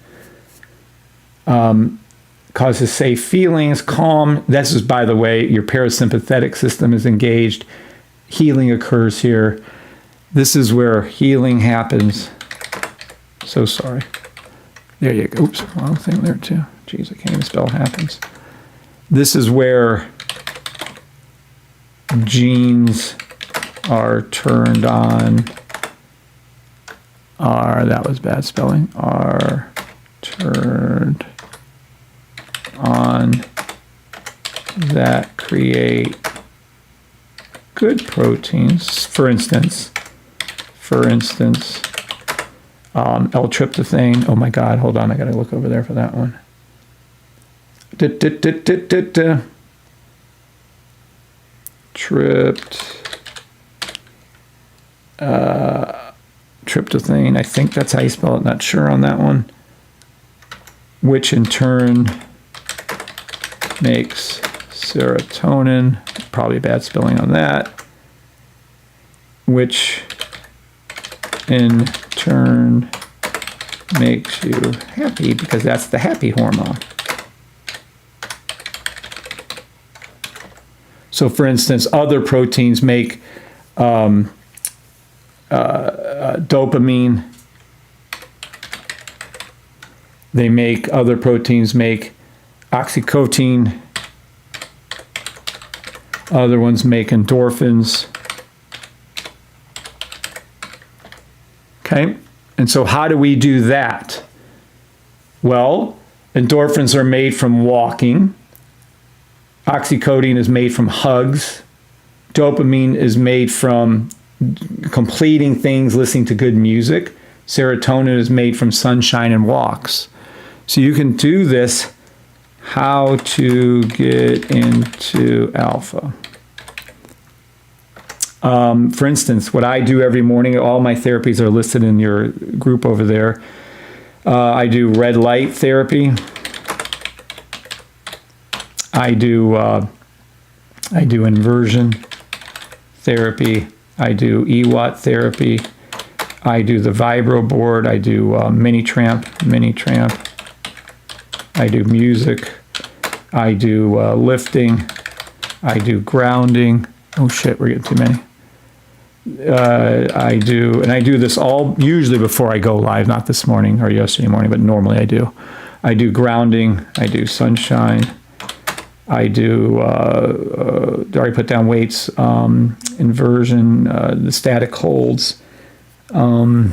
Causes safe feelings, calm. This is, by the way, your parasympathetic system is engaged. Healing occurs here. This is where healing happens. So sorry. There you go. Oops, wrong thing there too. Jeez, I can't even spell happens. This is where genes are turned on. That was bad spelling. Are turned on that create good proteins. For instance, L-tryptophan. Oh my God, hold on, I gotta look over there for that one. Tryptophan, I think that's how you spell it, not sure on that one. Which in turn makes serotonin, probably bad spelling on that, which in turn makes you happy because that's the happy hormone. So for instance, other proteins make dopamine. Other proteins make oxytocin. Other ones make endorphins. Okay, and so how do we do that? Well, endorphins are made from walking. Oxytocin is made from hugs. Dopamine is made from completing things, listening to good music. Serotonin is made from sunshine and walks. So you can do this. How to get into alpha. For instance, what I do every morning, all my therapies are listed in your group over there. I do red light therapy. I do inversion therapy. I do EWAT therapy. I do the vibro board. I do mini tramp. I do music. I do lifting. I do grounding. Oh shit, we're getting too many. I do this all usually before I go live, not this morning or yesterday morning, but normally I do. I do grounding. I do sunshine. I do, already put down weights, inversion, the static holds. I'm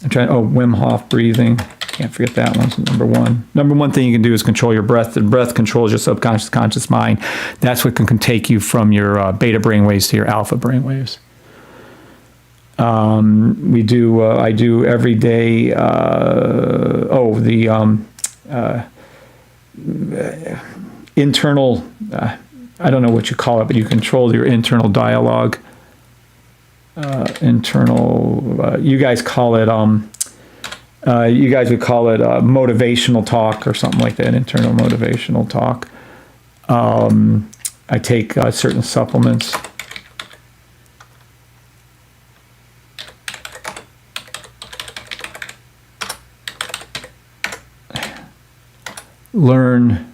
trying, Wim Hof breathing. Can't forget that one. So number one. Number one thing you can do is control your breath. The breath controls your subconscious, conscious mind. That's what can take you from your beta brainwaves to your alpha brainwaves. I do every day, internal, I don't know what you call it, but you control your internal dialogue. You guys call it, you guys would call it motivational talk or something like that, internal motivational talk. I take certain supplements. Learn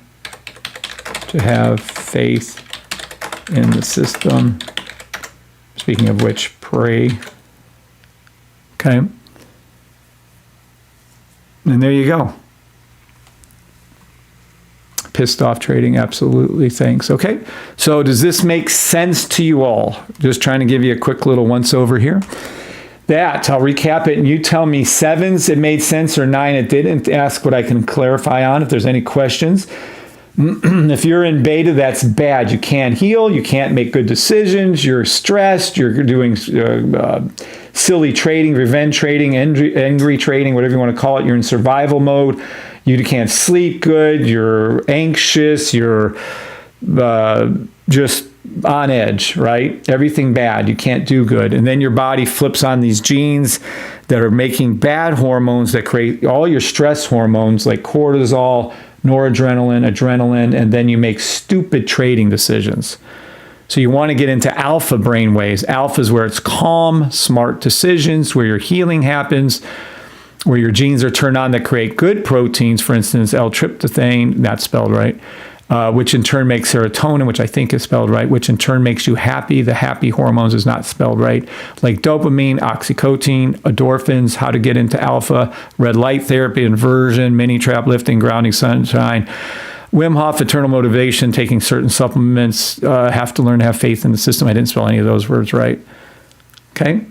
to have faith in the system. Speaking of which, pray. Okay. And there you go. Pissed off trading, absolutely, thanks. Okay, so does this make sense to you all? Just trying to give you a quick little once over here. That, I'll recap it, and you tell me 7s it made sense or 9 it didn't. Ask what I can clarify on if there's any questions. If you're in beta, that's bad. You can't heal, you can't make good decisions, you're stressed, you're doing silly trading, revenge trading, angry trading, whatever you want to call it. You're in survival mode. You can't sleep good, you're anxious, you're just on edge, right? Everything bad, you can't do good. And then your body flips on these genes that are making bad hormones that create all your stress hormones like cortisol, noradrenaline, adrenaline, and then you make stupid trading decisions. So you want to get into alpha brain waves. Alpha is where it's calm, smart decisions, where your healing happens, where your genes are turned on that create good proteins, for instance, L-tryptophan, not spelled right, which in turn makes serotonin, which I think is spelled right, which in turn makes you happy. The happy hormones is not spelled right, like dopamine, oxytocin, endorphins, how to get into alpha, red light therapy, inversion, mini trap lifting, grounding, sunshine, Wim Hof, eternal motivation, taking certain supplements, have to learn to have faith in the system. I didn't spell any of those words right. Okay.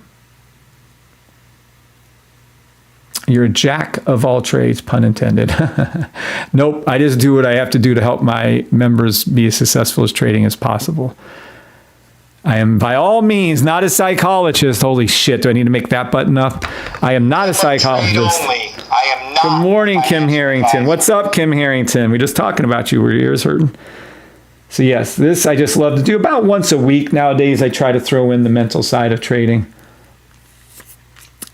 You're a jack of all trades, pun intended. Nope, I just do what I have to do to help my members be as successful as trading as possible. I am by all means not a psychologist. Holy shit, do I need to make that button up? I am not a psychologist. I am not. Good morning, Kim Harrington. What's up, Kim Harrington? We're just talking about you. Were your ears hurting? So yes, this I just love to do about once a week. Nowadays, I try to throw in the mental side of trading.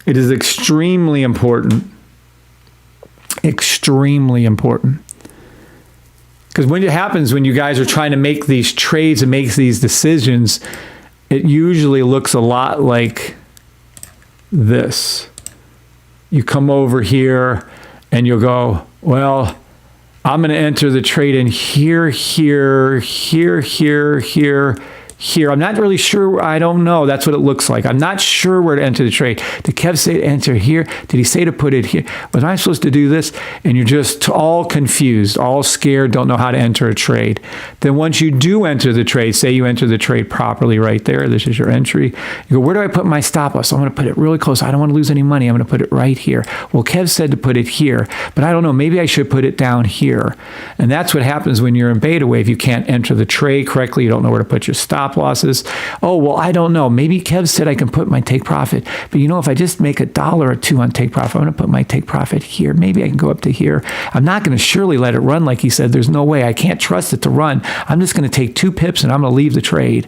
It is extremely important. Extremely important. Because when it happens, when you guys are trying to make these trades and make these decisions, it usually looks a lot like this. You come over here and you'll go, well, I'm going to enter the trade in here, here, here, here, here, here. I'm not really sure. I don't know. That's what it looks like. I'm not sure where to enter the trade. Did Kev say to enter here? Did he say to put it here? Was I supposed to do this? And you're just all confused, all scared, don't know how to enter a trade. Then once you do enter the trade, say you enter the trade properly right there. This is your entry. You go, where do I put my stop loss? So I'm going to put it really close. I don't want to lose any money. I'm going to put it right here. Well, Kev said to put it here, but I don't know. Maybe I should put it down here. And that's what happens when you're in beta wave. You can't enter the trade correctly. You don't know where to put your stop losses. Oh, well, I don't know. Maybe Kev said I can put my take profit. But you know, if I just make $1 or $2 on take profit, I'm going to put my take profit here. Maybe I can go up to here. I'm not going to surely let it run like he said. There's no way. I can't trust it to run. I'm just going to take 2 pips and I'm going to leave the trade.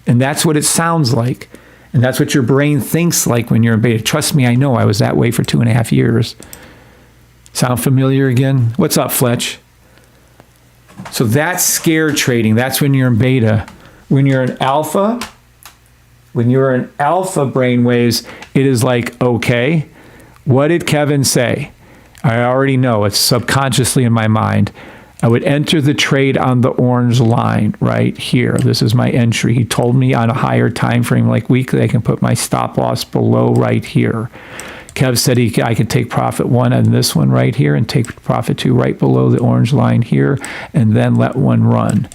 And that's what it sounds like. And that's what your brain thinks like when you're in beta. Trust me, I know. I was that way for 2.5 years. Sound familiar again? What's up, Fletch? So that's scare trading. That's when you're in beta. When you're in alpha brainwaves, it is like, okay, what did Kevin say? I already know. It's subconsciously in my mind. I would enter the trade on the orange line right here. This is my entry. He told me on a higher time frame, like weekly, I can put my stop loss below right here. Kev said I could take profit 1 on this one right here and take profit 2 right below the orange line here and then let one run.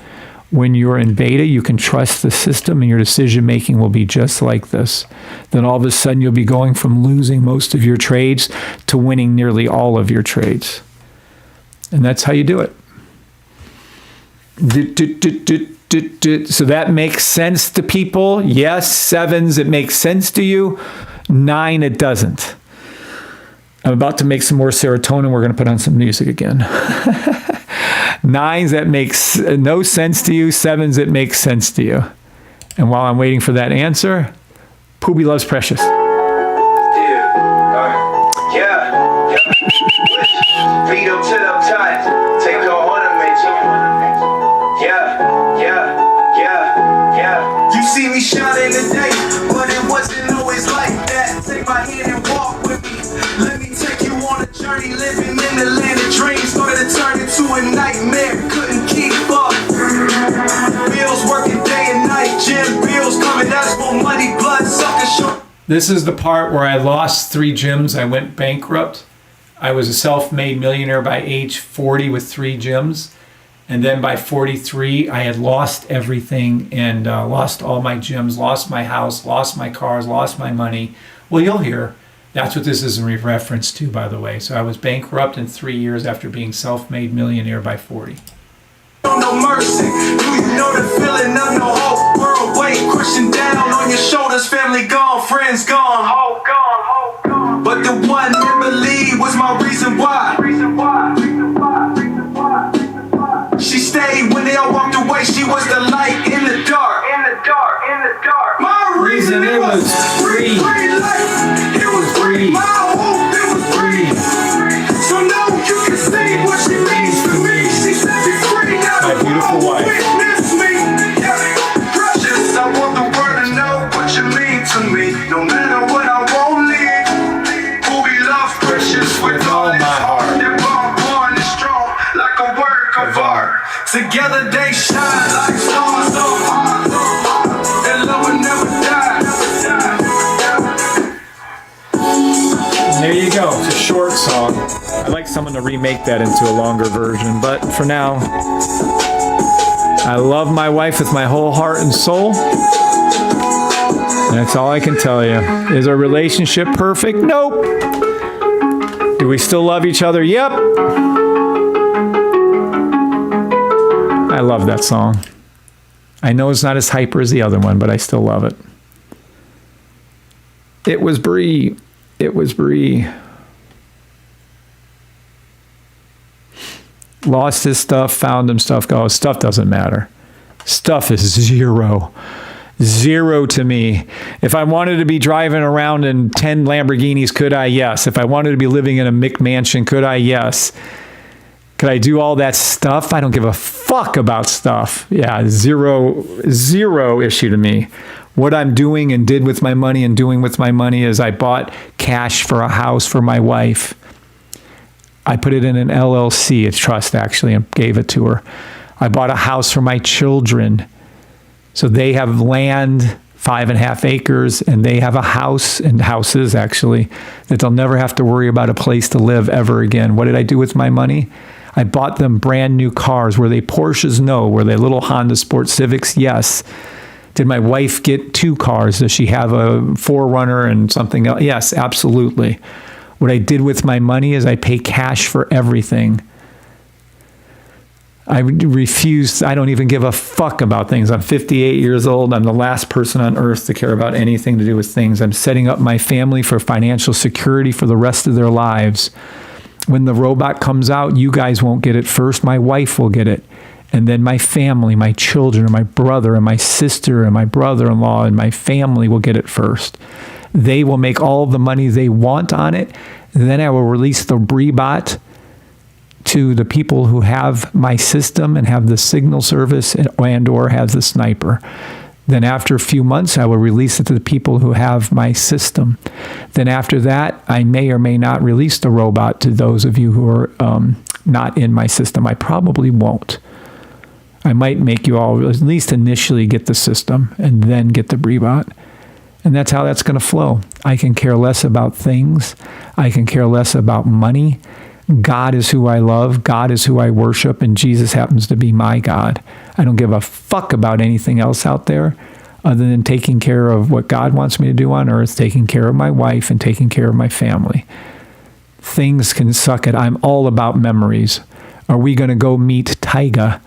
When you're in beta, you can trust the system and your decision making will be just like this. Then all of a sudden you'll be going from losing most of your trades to winning nearly all of your trades. And that's how you do it. So that makes sense to people. Yes, 7s, it makes sense to you. 9, it doesn't. I'm about to make some more serotonin. We're going to put on some music again. 9s, that makes no sense to you. 7s, it makes sense to you. And while I'm waiting for that answer, Poobie loves Precious. Beat up to the tight, take a ornament. Yeah. You see me shining today, but it wasn't always like that. Take my hand and walk with me. Let me take you on a journey, living in the land of dreams. Started to turn into a nightmare, couldn't keep up. Bills working day and night, gym bills coming, that's more money, blood sucking short. This is the part where I lost 3 gyms. I went bankrupt. I was a self-made millionaire by age 40 with 3 gyms. And then by 43, I had lost everything and lost all my gyms, lost my house, lost my cars, lost my money. Well, you'll hear. That's what this is in reference to, by the way. So I was bankrupt in 3 years after being self-made millionaire by 40. No mercy. Do you know the feeling of no hope? World weight crushing down on your shoulders. Family gone, friends gone, hope gone, hope gone. But the one that believed was my reason why. She stayed when they all walked away. She was the light in the dark. In the dark, in the dark. My reason it was free. It was free. My hope it was free. So now you can see what she means to me. She set me free. My beautiful wife. Witness me. Precious, I want the world to know what you mean to me. No matter what I won't leave. Who we love, precious with all my heart. They're born and strong like a work of art. Together they shine like stars so hard. And love will never die. There you go. It's a short song. I'd like someone to remake that into a longer version, but for now, I love my wife with my whole heart and soul. And that's all I can tell you. Is our relationship perfect? Nope. Do we still love each other? Yep. I love that song. I know it's not as hyper as the other one, but I still love it. It was Bree. It was Bree. Lost his stuff, found him stuff. Oh, stuff doesn't matter. Stuff is zero. Zero to me. If I wanted to be driving around in 10 Lamborghinis, could I? Yes. If I wanted to be living in a McMansion, could I? Yes. Could I do all that stuff? I don't give a fuck about stuff. Yeah, zero issue to me. What I'm doing and did with my money and doing with my money is I bought cash for a house for my wife. I put it in an LLC, a trust actually, and gave it to her. I bought a house for my children. So they have land, 5.5 acres, and they have a house and houses actually that they'll never have to worry about a place to live ever again. What did I do with my money? I bought them brand new cars. Were they Porsches? No. Were they little Honda Sport Civics? Yes. Did my wife get 2 cars? Does she have a 4Runner and something else? Yes, absolutely. What I did with my money is I pay cash for everything. I refuse. I don't even give a fuck about things. I'm 58 years old. I'm the last person on earth to care about anything to do with things. I'm setting up my family for financial security for the rest of their lives. When the robot comes out, you guys won't get it first. My wife will get it. And then my family, my children, and my brother, and my sister, and my brother-in-law, and my family will get it first. They will make all the money they want on it. And then I will release the Breebot to the people who have my system and have the signal service and or have the sniper. Then after a few months, I will release it to the people who have my system. Then after that, I may or may not release the robot to those of you who are not in my system. I probably won't. I might make you all at least initially get the system and then get the Breebot. And that's how that's going to flow. I can care less about things. I can care less about money. God is who I love. God is who I worship. And Jesus happens to be my God. I don't give a fuck about anything else out there other than taking care of what God wants me to do on earth, taking care of my wife and taking care of my family. Things can suck it. I'm all about memories. Are we going to go meet Tyga?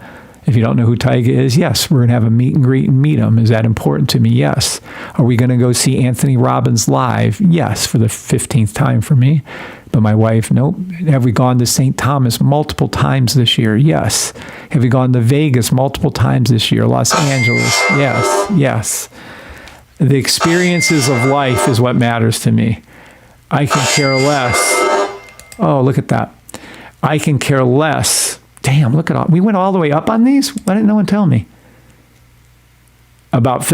If you don't know who Tyga is, yes, we're going to have a meet and greet and meet him. Is that important to me? Yes. Are we going to go see Anthony Robbins live? Yes, for the 15th time for me. But my wife, nope. Have we gone to St. Thomas multiple times this year? Yes. Have we gone to Vegas multiple times this year? Los Angeles? Yes, yes. The experiences of life is what matters to me. I can care less. Oh, look at that. I can care less. Damn, look at all. We went all the way up on these? Why didn't no one tell me? Look.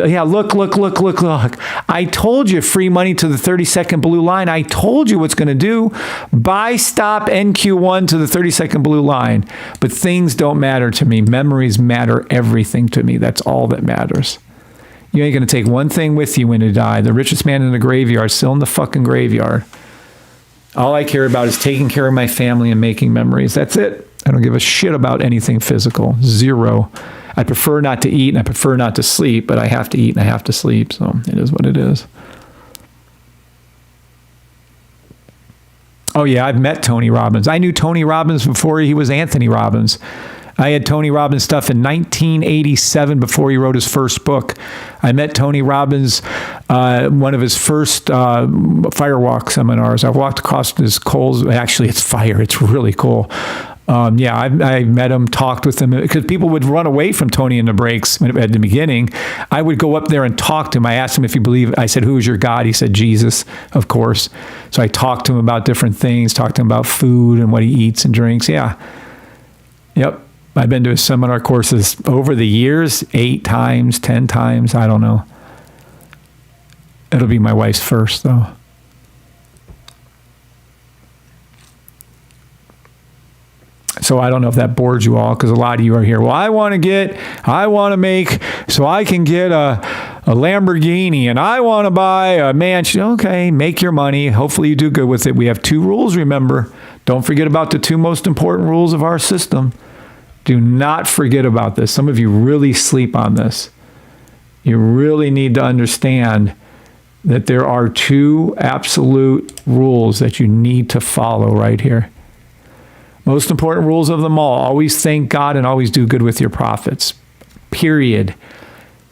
I told you free money to the 30-second blue line. I told you what's going to do. Buy, stop, NQ1 to the 30-second blue line. But things don't matter to me. Memories matter everything to me. That's all that matters. You ain't going to take one thing with you when you die. The richest man in the graveyard, still in the fucking graveyard. All I care about is taking care of my family and making memories. That's it. I don't give a shit about anything physical. Zero. I prefer not to eat and I prefer not to sleep, but I have to eat and I have to sleep. So it is what it is. Oh yeah, I've met Tony Robbins. I knew Tony Robbins before he was Anthony Robbins. I had Tony Robbins stuff in 1987 before he wrote his first book. I met Tony Robbins, one of his first firewalk seminars. I walked across his coals. Actually, it's fire. It's really cool. Yeah, I met him, talked with him, because people would run away from Tony in the breaks at the beginning. I would go up there and talk to him. I asked him if he believed. I said, "Who is your God?" He said, "Jesus, of course." So I talked to him about different things, talked to him about food and what he eats and drinks. Yeah. Yep. I've been to his seminar courses over the years, 8 times, 10 times. I don't know. It'll be my wife's first, though. So I don't know if that bores you all, because a lot of you are here. Well, I want to make, so I can get a Lamborghini, and I want to buy a mansion. Okay, make your money. Hopefully you do good with it. We have 2 rules, remember. Don't forget about the 2 most important rules of our system. Do not forget about this. Some of you really sleep on this. You really need to understand that there are 2 absolute rules that you need to follow right here. Most important rules of them all. Always thank God and always do good with your profits. Period.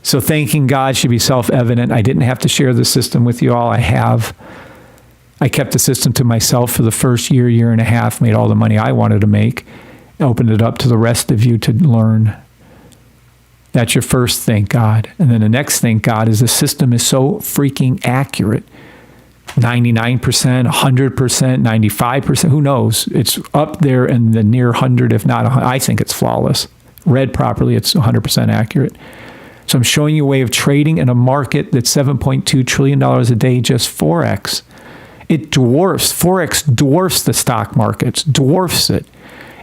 So thanking God should be self-evident. I didn't have to share the system with you all. I have. I kept the system to myself for the first year, year and a half, made all the money I wanted to make, opened it up to the rest of you to learn. That's your first thank God. And then the next thank God is the system is so freaking accurate. 99%, 100%, 95%, who knows? It's up there in the near 100, if not 100. I think it's flawless. Read properly, it's 100% accurate. So I'm showing you a way of trading in a market that's $7.2 trillion a day, just Forex. It dwarfs, Forex dwarfs the stock markets, dwarfs it.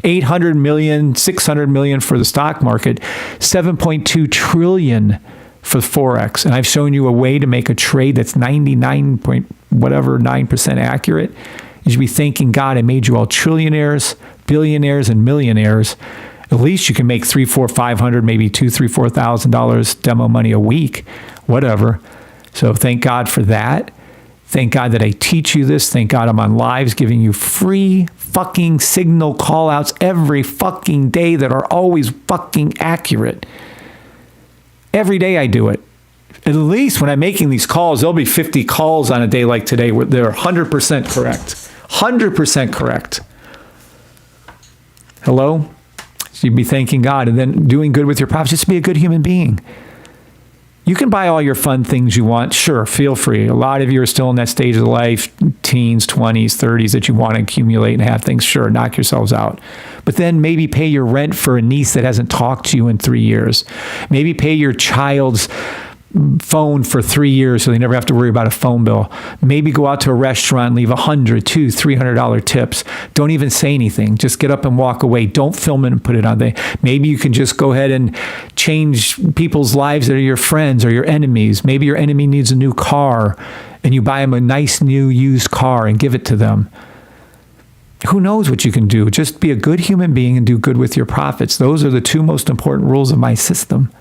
800 million, 600 million for the stock market, 7.2 trillion for Forex. And I've shown you a way to make a trade that's 99.9% accurate. You should be thanking God I made you all trillionaires, billionaires, and millionaires. At least you can make $300, $400, $500, maybe $2,000, $3,000, $4,000 demo money a week, whatever. So thank God for that. Thank God that I teach you this. Thank God I'm on lives giving you free fucking signal call outs every fucking day that are always fucking accurate. Every day I do it. At least when I'm making these calls, there'll be 50 calls on a day like today where they're 100% correct. 100% correct. Hello? So you'd be thanking God and then doing good with your profits. Just be a good human being. You can buy all your fun things you want. Sure, feel free. A lot of you are still in that stage of life, teens, 20s, 30s, that you want to accumulate and have things. Sure, knock yourselves out. But then maybe pay your rent for a niece that hasn't talked to you in 3 years. Maybe pay your child's phone for 3 years so they never have to worry about a phone bill. Maybe go out to a restaurant and leave $100, $200, $300 tips. Don't even say anything. Just get up and walk away. Don't film it and put it on there. Maybe you can just go ahead and change people's lives that are your friends or your enemies. Maybe your enemy needs a new car and you buy them a nice new used car and give it to them. Who knows what you can do? Just be a good human being and do good with your profits. Those are the 2 most important rules of my system.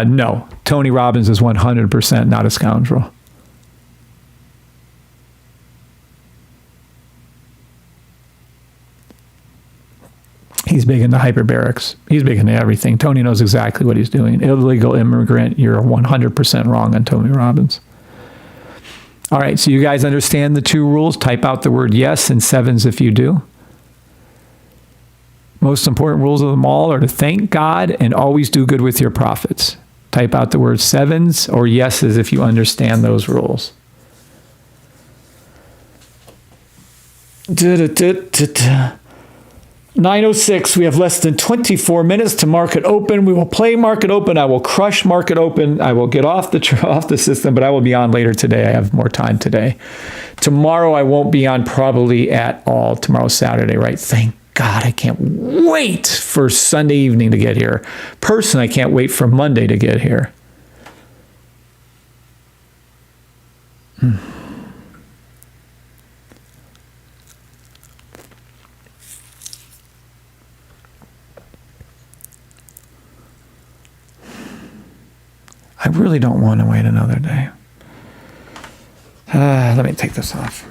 No, Tony Robbins is 100% not a scoundrel. He's big into hyperbarics. He's big into everything. Tony knows exactly what he's doing. Illegal immigrant, you're 100% wrong on Tony Robbins. All right, so you guys understand the 2 rules. Type out the word yes and 7s if you do. Most important rules of them all are to thank God and always do good with your profits. Type out the word 7s or yeses if you understand those rules. 9:06. We have less than 24 minutes to market open. We will play market open. I will crush market open. I will get off the system, but I will be on later today. I have more time today. Tomorrow I won't be on probably at all. Tomorrow's Saturday, right? Thank God, I can't wait for Sunday evening to get here. Personally, I can't wait for Monday to get here. I really don't want to wait another day. Let me take this off.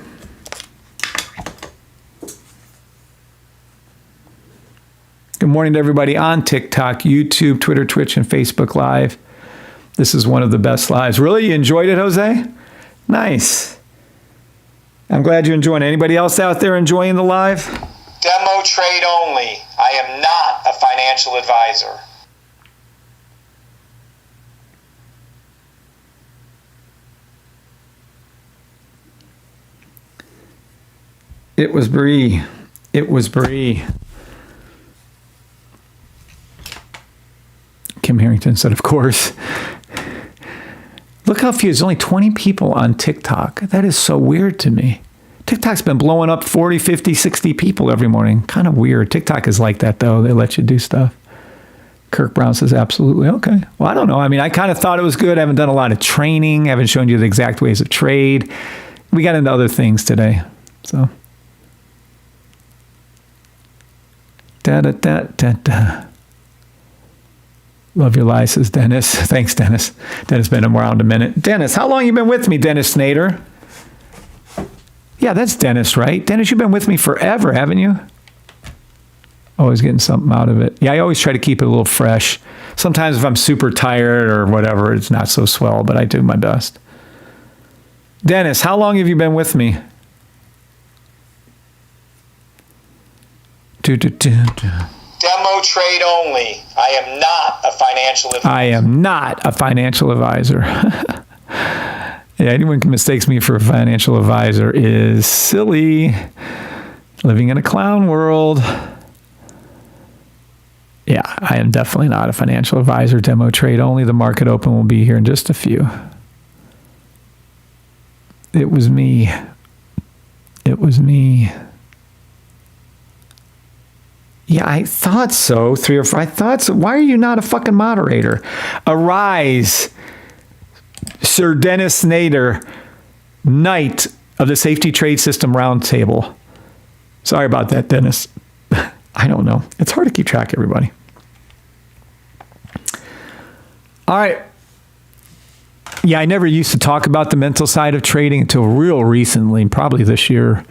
Good morning to everybody on TikTok, YouTube, Twitter, Twitch, and Facebook Live. This is one of the best lives. Really? You enjoyed it, Jose? Nice. I'm glad you're enjoying it. Anybody else out there enjoying the live? Demo trade only. I am not a financial advisor. It was Bree. It was Bree. Kim Harrington said, of course. Look how few. There's only 20 people on TikTok. That is so weird to me. TikTok's been blowing up 40, 50, 60 people every morning. Kind of weird. TikTok is like that, though. They let you do stuff. Kirk Brown says, absolutely. Okay. Well, I don't know. I mean, I kind of thought it was good. I haven't done a lot of training. I haven't shown you the exact ways of trade. We got into other things today. So. Da-da-da-da-da. Love your lies, says Dennis. Thanks, Dennis. Dennis been around a minute. Dennis, how long you been with me, Dennis Snyder? Yeah, that's Dennis, right? Dennis, you've been with me forever, haven't you? Always getting something out of it. Yeah, I always try to keep it a little fresh. Sometimes if I'm super tired or whatever, it's not so swell, but I do my best. Dennis, how long have you been with me? Demo trade only. I am not a financial advisor. I am not a financial advisor. Yeah, anyone who mistakes me for a financial advisor is silly. Living in a clown world. Yeah, I am definitely not a financial advisor. Demo trade only. The market open will be here in just a few. It was me. It was me. Yeah, I thought so. 3 or 4. I thought so. Why are you not a fucking moderator? Arise, Sir Dennis Nader, Knight of the Safety Trade System Roundtable. Sorry about that, Dennis. I don't know. It's hard to keep track, everybody. All right. Yeah, I never used to talk about the mental side of trading until real recently, probably this year.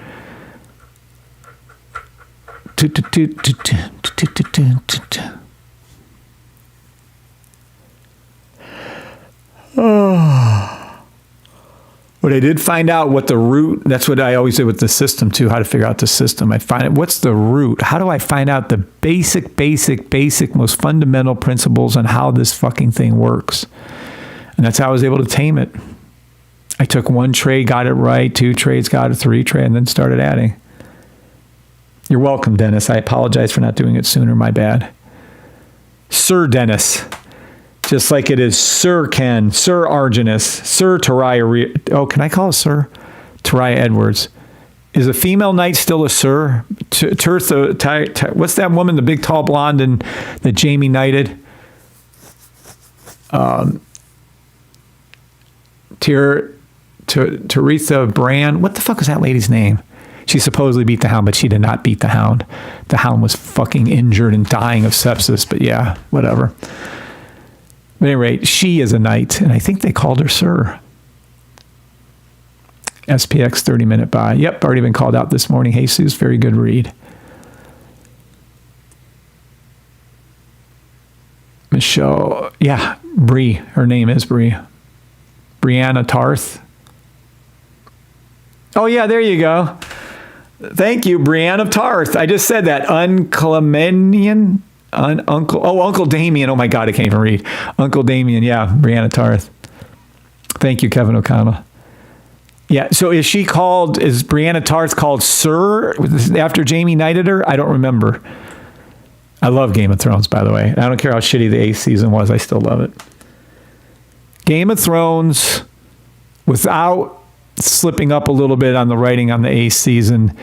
But I did find out what the root, that's what I always say with the system too, how to figure out the system. I find it, what's the root? How do I find out the basic, most fundamental principles on how this fucking thing works? And that's how I was able to tame it. I took 1 trade, got it right, 2 trades, got it, 3 trade, and then started adding. You're welcome, Dennis. I apologize for not doing it sooner. My bad. Sir Dennis. Just like it is Sir Ken, Sir Arginus, Sir Taraya. Oh, can I call it Sir? Taraya Edwards. Is a female knight still a Sir? What's that woman, the big tall blonde and that Jamie knighted? Teresa Brand. What the fuck is that lady's name? She supposedly beat the Hound, but she did not beat the Hound. The Hound was fucking injured and dying of sepsis, but yeah, whatever. At any rate, she is a knight, and I think they called her Sir. SPX 30-minute buy. Yep, already been called out this morning. Jesus, very good read. Michelle, yeah, Bree. Her name is Bree. Brianna Tarth. Oh, yeah, there you go. Thank you, Brianna Tarth. I just said that. Unclemenian. Uncle Damien. Oh my God, I can't even read. Uncle Damien. Yeah, Brianna Tarth. Thank you, Kevin O'Connell. Yeah. So is Brianna Tarth called Sir after Jamie knighted her? I don't remember. I love Game of Thrones, by the way. I don't care how shitty the 8th season was. I still love it. Game of Thrones, without slipping up a little bit on the writing on the 8th season,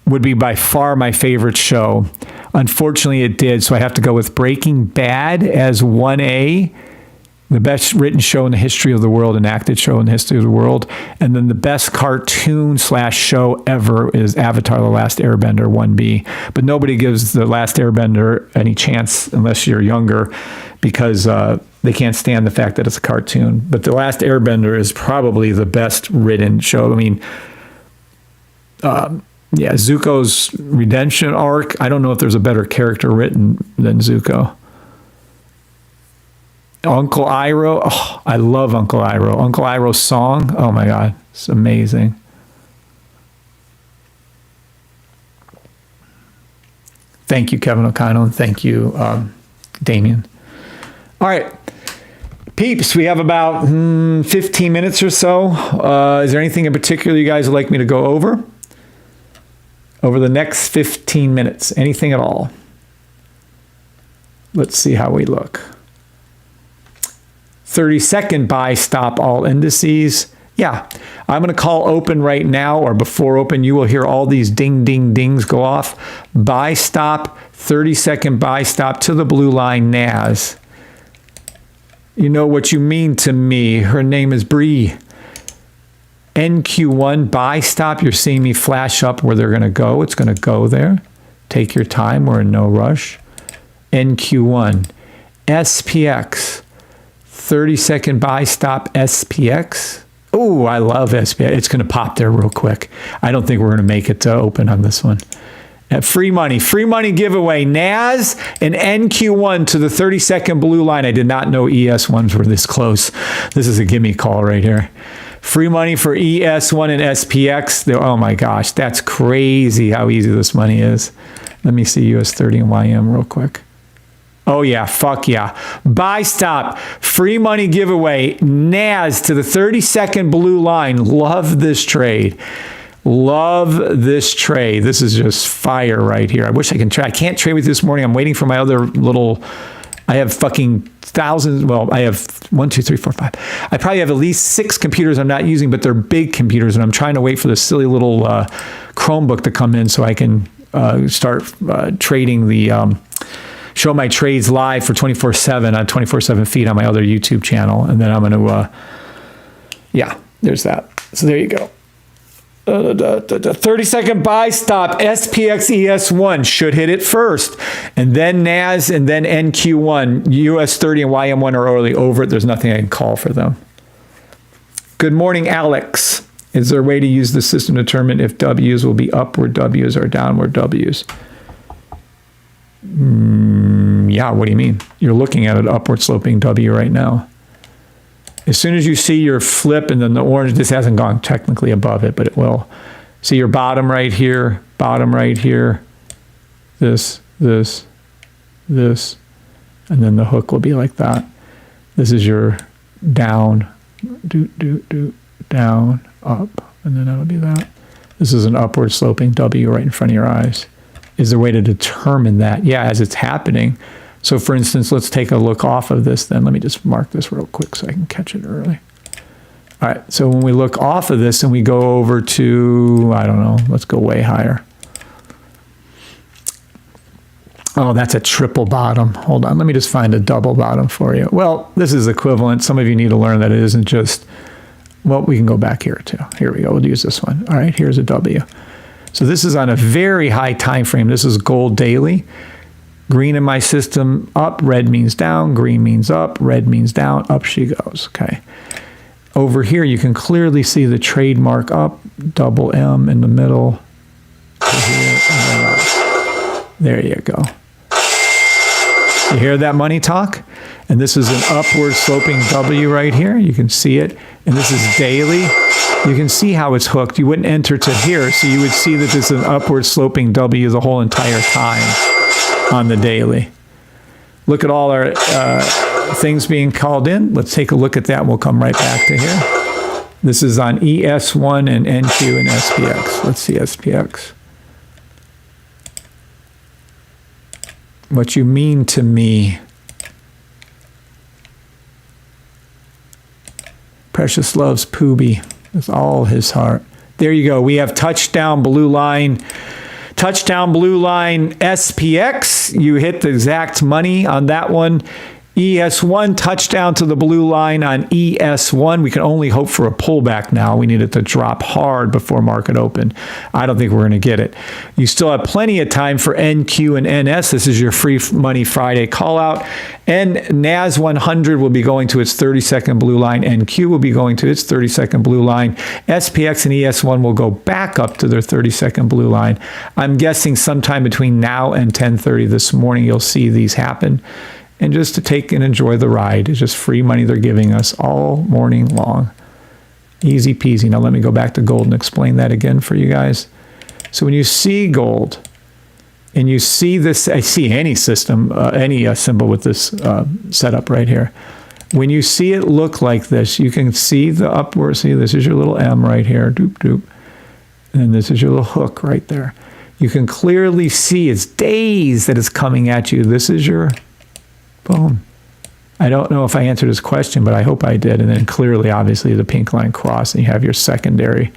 would be by far my favorite show. Unfortunately, it did, so I have to go with Breaking Bad as 1A, The best written show in the history of the world, an acted show in the history of the world. And then the best cartoon / show ever is Avatar: The Last Airbender 1B. But nobody gives The Last Airbender any chance unless you're younger, because they can't stand the fact that it's a cartoon. But The Last Airbender is probably the best written show. I mean, yeah, Zuko's redemption arc. I don't know if there's a better character written than Zuko. Uncle Iroh. Oh, I love Uncle Iroh. Uncle Iroh's song. Oh my God. It's amazing. Thank you, Kevin O'Connell. And thank you, Damien. All right. Peeps, we have about 15 minutes or so. Is there anything in particular you guys would like me to go over? Over the next 15 minutes. Anything at all? Let's see how we look. 30-second buy stop all indices. Yeah, I'm going to call open right now, or before open, you will hear all these ding, ding, dings go off. Buy stop, 30-second buy stop to the blue line NAS. You know what you mean to me. Her name is Bree. NQ1 buy stop. You're seeing me flash up where they're going to go. It's going to go there. Take your time. We're in no rush. NQ1. SPX. 30-second buy stop SPX. Oh, I love SPX. It's going to pop there real quick. I don't think we're going to make it to open on this one. Free money giveaway. NAS and NQ1 to the 30-second blue line. I did not know ES1s were this close. This is a gimme call right here. Free money for ES1 and SPX. Oh my gosh, that's crazy how easy this money is. Let me see US30 and YM real quick. Oh yeah, fuck yeah. Buy stop, free money giveaway, NAS to the 30-second blue line. Love this trade. Love this trade. This is just fire right here. I wish I can trade. I can't trade with you this morning. I'm waiting for my other little, I have fucking thousands. Well, I have 1, 2, 3, 4, 5. I probably have at least 6 computers I'm not using, but they're big computers, and I'm trying to wait for this silly little Chromebook to come in so I can start trading the, show my trades live for 24/7 on 24/7 feed on my other YouTube channel. And then I'm going to, yeah, there's that. So there you go. 30-second buy stop SPX ES1 should hit it first, and then NAS, and then NQ1. US30 and YM1 are already over it. There's nothing I can call for them. Good morning, Alex. Is there a way to use the system to determine if W's will be upward W's or downward W's? Yeah, what do you mean? You're looking at an upward sloping W right now. As soon as you see your flip and then the orange, this hasn't gone technically above it, but it will. See your bottom right here, this, and then the hook will be like that. This is your down, down, up, and then that'll be that. This is an upward sloping W right in front of your eyes. Is there a way to determine that? Yeah, as it's happening. So for instance, let's take a look off of this then. Let me just mark this real quick so I can catch it early. All right, so when we look off of this and we go over to, I don't know, let's go way higher. Oh, that's a triple bottom. Hold on, let me just find a double bottom for you. Well, this is equivalent. Some of you need to learn that it isn't just, well, we can go back here too. Here we go, we'll use this one. All right, here's a W. So this is on a very high time frame. This is gold daily. Green in my system, up, red means down, green means up, red means down, up she goes, okay. Over here, you can clearly see the trademark up, double M in the middle. Here, there you go. You hear that money talk? And this is an upward sloping W right here. You can see it. And this is daily. You can see how it's hooked. You wouldn't enter to here, so you would see that this is an upward sloping W the whole entire time on the daily. Look at all our things being called in. Let's take a look at that, and we'll come right back to here. This is on ES1 and NQ and SPX. Let's see SPX. What you mean to me. Precious loves Pooby with all his heart. There you go. We have touchdown blue line. Touchdown blue line SPX. You hit the exact money on that one. ES1 touchdown to the blue line on ES1. We can only hope for a pullback now. We need it to drop hard before market open. I don't think we're going to get it. You still have plenty of time for NQ and NS. This is your free money Friday call out. And NAS 100 will be going to its 30-second blue line. NQ will be going to its 30-second blue line. SPX and ES1 will go back up to their 30-second blue line. I'm guessing sometime between now and 10:30 this morning, you'll see these happen. And just to take and enjoy the ride. It's just free money they're giving us all morning long. Easy peasy. Now let me go back to gold and explain that again for you guys. So when you see gold and you see this, I see any system, any symbol with this setup right here. When you see it look like this, you can see the upward, see this is your little M right here, doop doop. And this is your little hook right there. You can clearly see it's days that it's coming at you. This is your boom. I don't know if I answered his question, but I hope I did. And then clearly, obviously, the pink line cross, and you have your secondary.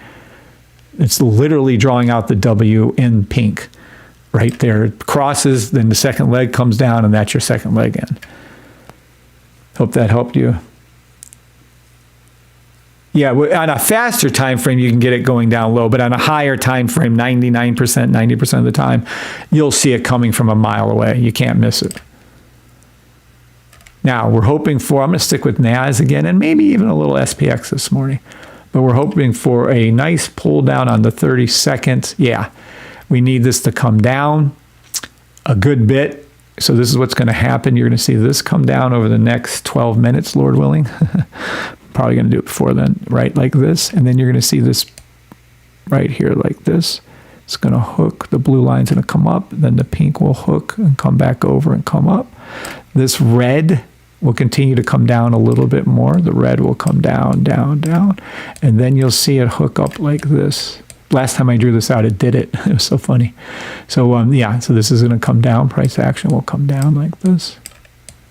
It's literally drawing out the W in pink right there. It crosses, then the second leg comes down, and that's your second leg in. Hope that helped you. Yeah, on a faster time frame, you can get it going down low, but on a higher time frame, 99%, 90% of the time, you'll see it coming from a mile away. You can't miss it. Now, we're hoping for, I'm going to stick with NAS again, and maybe even a little SPX this morning. But we're hoping for a nice pull down on the 30-second. Yeah, we need this to come down a good bit. So this is what's going to happen. You're going to see this come down over the next 12 minutes, Lord willing. Probably going to do it before then, right, like this. And then you're going to see this right here like this. It's going to hook. The blue line's going to come up. Then the pink will hook and come back over and come up. This red will continue to come down a little bit more. The red will come down, down, down. And then you'll see it hook up like this. Last time I drew this out, it did it. It was so funny. So, yeah, so this is going to come down. Price action will come down like this.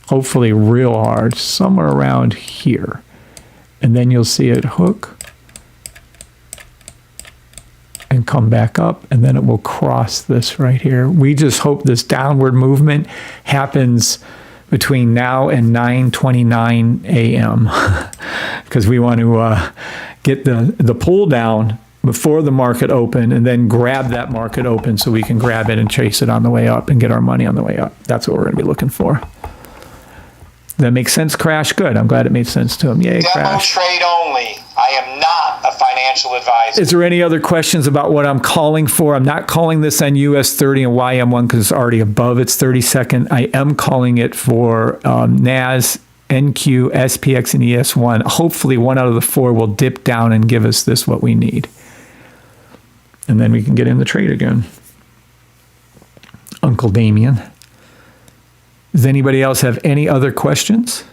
Hopefully real hard, somewhere around here. And then you'll see it hook and come back up, and then it will cross this right here. We just hope this downward movement happens between now and 9:29 a.m. because we want to get the pull down before the market open and then grab that market open so we can grab it and chase it on the way up and get our money on the way up. That's what we're going to be looking for. That makes sense, Crash? Good. I'm glad it made sense to him. Yay, Demo Crash. trade only. I am not a financial advisor. Is there any other questions about what I'm calling for? I'm not calling this on US 30 and YM1 because it's already above its 30-second. I am calling it for NAS, NQ, SPX, and ES1. Hopefully one out of the four will dip down and give us this what we need. And then we can get in the trade again. Uncle Damien. Does anybody else have any other questions?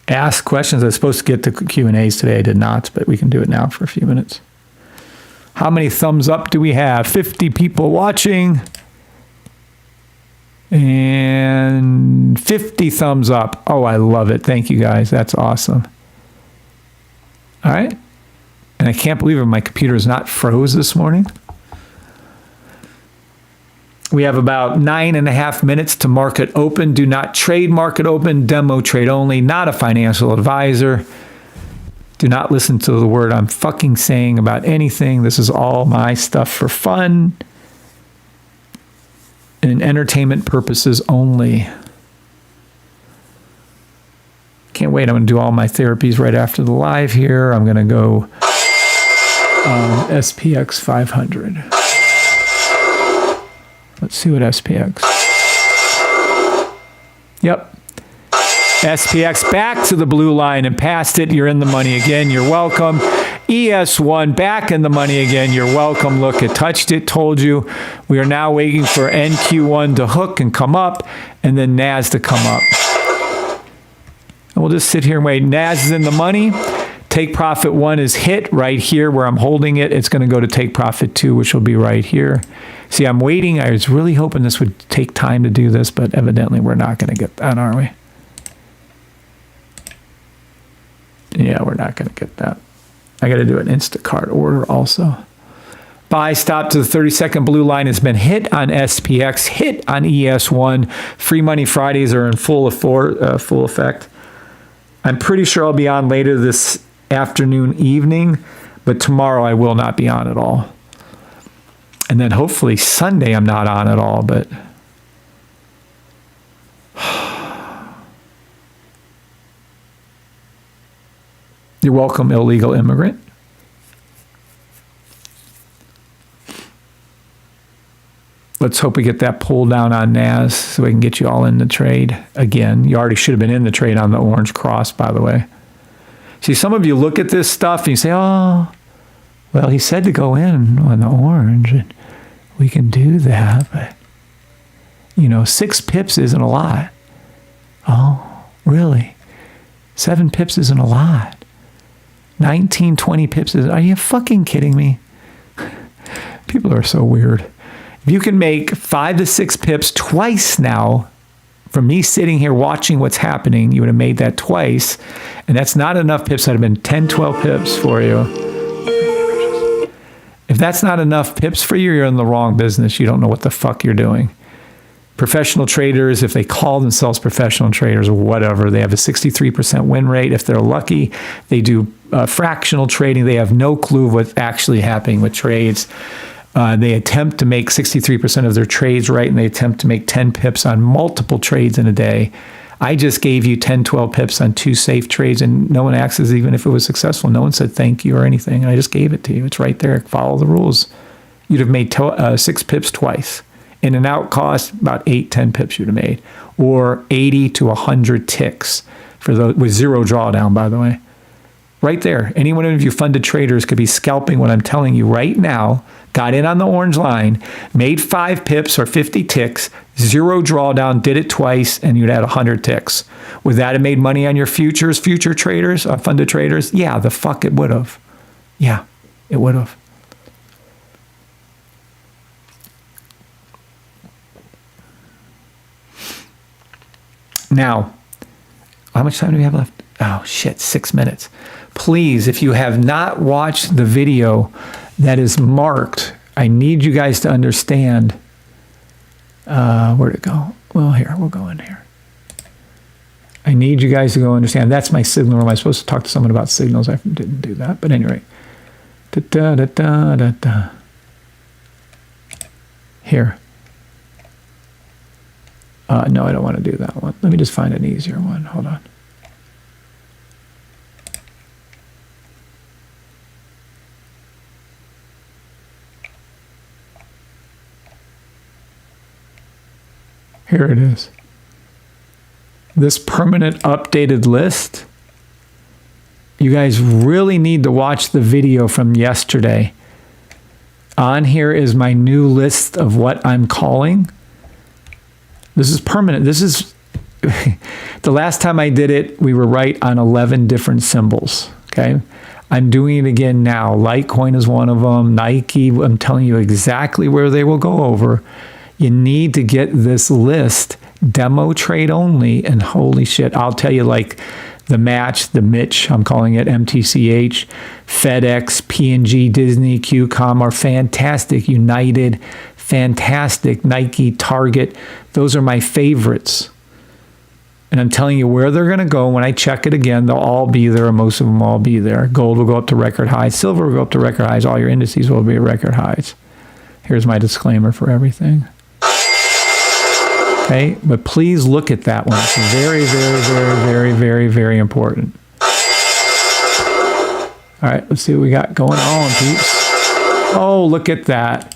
Ask questions. I was supposed to get to Q&As today. I did not, but we can do it now for a few minutes. How many thumbs up do we have? 50 people watching. And 50 thumbs up. Oh, I love it. Thank you, guys. That's awesome. All right. And I can't believe it. My computer is not froze this morning. We have about 9.5 minutes to market open. Do not trade market open. Demo trade only. Not a financial advisor. Do not listen to the word I'm fucking saying about anything. This is all my stuff for fun and entertainment purposes only. Can't wait. I'm going to do all my therapies right after the live here. I'm going to go SPX 500. Let's see what SPX. Yep. SPX back to the blue line and past it. You're in the money again. You're welcome. ES1 back in the money again. You're welcome. Look, it touched it, told you. We are now waiting for NQ1 to hook and come up, and then NAS to come up. And we'll just sit here and wait. NAS is in the money. Take profit 1 is hit right here where I'm holding it. It's going to go to take profit 2, which will be right here. See, I'm waiting. I was really hoping this would take time to do this, but evidently we're not going to get that, are we? Yeah, we're not going to get that. I got to do an Instacart order also. Buy stop to the 30-second blue line has been hit on SPX, hit on ES1. Free Money Fridays are in full effect. I'm pretty sure I'll be on later this afternoon, evening, but tomorrow I will not be on at all. And then hopefully Sunday I'm not on at all, but you're welcome, illegal immigrant. Let's hope we get that pull down on NAS so we can get you all in the trade again. You already should have been in the trade on the orange cross, by the way. See, some of you look at this stuff and you say, oh, well, he said to go in on the orange, and we can do that, but, 6 pips isn't a lot. Oh, really? 7 pips isn't a lot. 19, 20 pips isn't. Are you fucking kidding me? People are so weird. If you can make 5 to 6 pips twice now, from me sitting here watching what's happening, you would have made that twice. And that's not enough pips. That would have been 10, 12 pips for you. If that's not enough pips for you, you're in the wrong business. You don't know what the fuck you're doing. Professional traders, if they call themselves professional traders or whatever, they have a 63% win rate. If they're lucky, they do fractional trading. They have no clue what's actually happening with trades. They attempt to make 63% of their trades right, and they attempt to make 10 pips on multiple trades in a day. I just gave you 10, 12 pips on 2 safe trades, and no one asks even if it was successful. No one said thank you or anything, and I just gave it to you. It's right there. Follow the rules. You'd have made 6 pips twice. In and out cost, about 8, 10 pips you'd have made, or 80 to 100 ticks for those with 0 drawdown, by the way. Right there. Any one of you funded traders could be scalping what I'm telling you right now. Got in on the orange line, made 5 pips or 50 ticks, 0 drawdown, did it twice, and you'd had 100 ticks. Would that have made money on your future traders, funded traders? Yeah, the fuck it would have. Yeah, it would have. Now, how much time do we have left? Oh, shit, 6 minutes. Please, if you have not watched the video that is marked, I need you guys to understand. Where'd it go? Well, here, we'll go in here. I need you guys to go understand. That's my signal room. I was supposed to talk to someone about signals. I didn't do that. But anyway. Here. No, I don't want to do that one. Let me just find an easier one. Hold on. Here it is. This permanent updated list. You guys really need to watch the video from yesterday. On here is my new list of what I'm calling. This is permanent. This is the last time I did it, we were right on 11 different symbols. Okay. I'm doing it again now. Litecoin is one of them. Nike, I'm telling you exactly where they will go over. You need to get this list, demo trade only, and holy shit, I'll tell you, like the match, the Mitch, I'm calling it MTCH, FedEx, P&G, Disney, QCOM are fantastic. United, fantastic. Nike, Target, those are my favorites. And I'm telling you where they're going to go. When I check it again, they'll all be there, or most of them will all be there. Gold will go up to record highs. Silver will go up to record highs. All your indices will be at record highs. Here's my disclaimer for everything. Okay, but please look at that one. It's very, very, very, very, very, very important. All right, let's see what we got going on, peeps. Oh, look at that.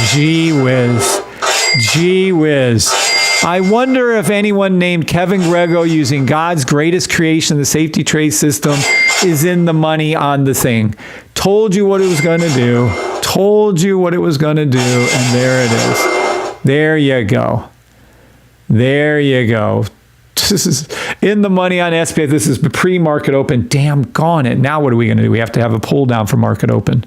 Gee whiz. Gee whiz. I wonder if anyone named Kevin Grego using God's greatest creation, the safety trade system, is in the money on the thing. Told you what it was going to do. Told you what it was going to do, and there it is. There you go. There you go. This is in the money on SPX. This is pre-market open. Damn gone it. Now what are we going to do? We have to have a pull down for market open.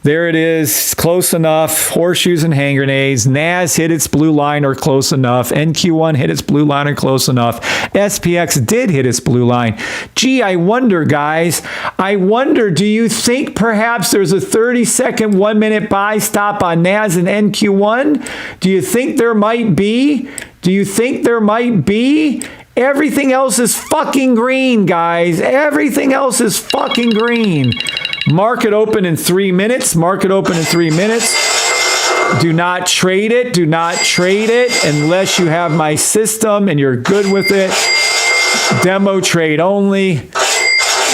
There it is, close enough. Horseshoes and hand grenades. NAS hit its blue line or close enough. NQ1 hit its blue line or close enough. SPX did hit its blue line. Gee, I wonder, guys. I wonder, do you think perhaps there's a 30-second, 1-minute buy stop on NAS and NQ1? Do you think there might be? Do you think there might be? Everything else is fucking green, guys. Everything else is fucking green. Market open in 3 minutes. Market open in 3 minutes. Do not trade it. Do not trade it unless you have my system and you're good with it. Demo trade only.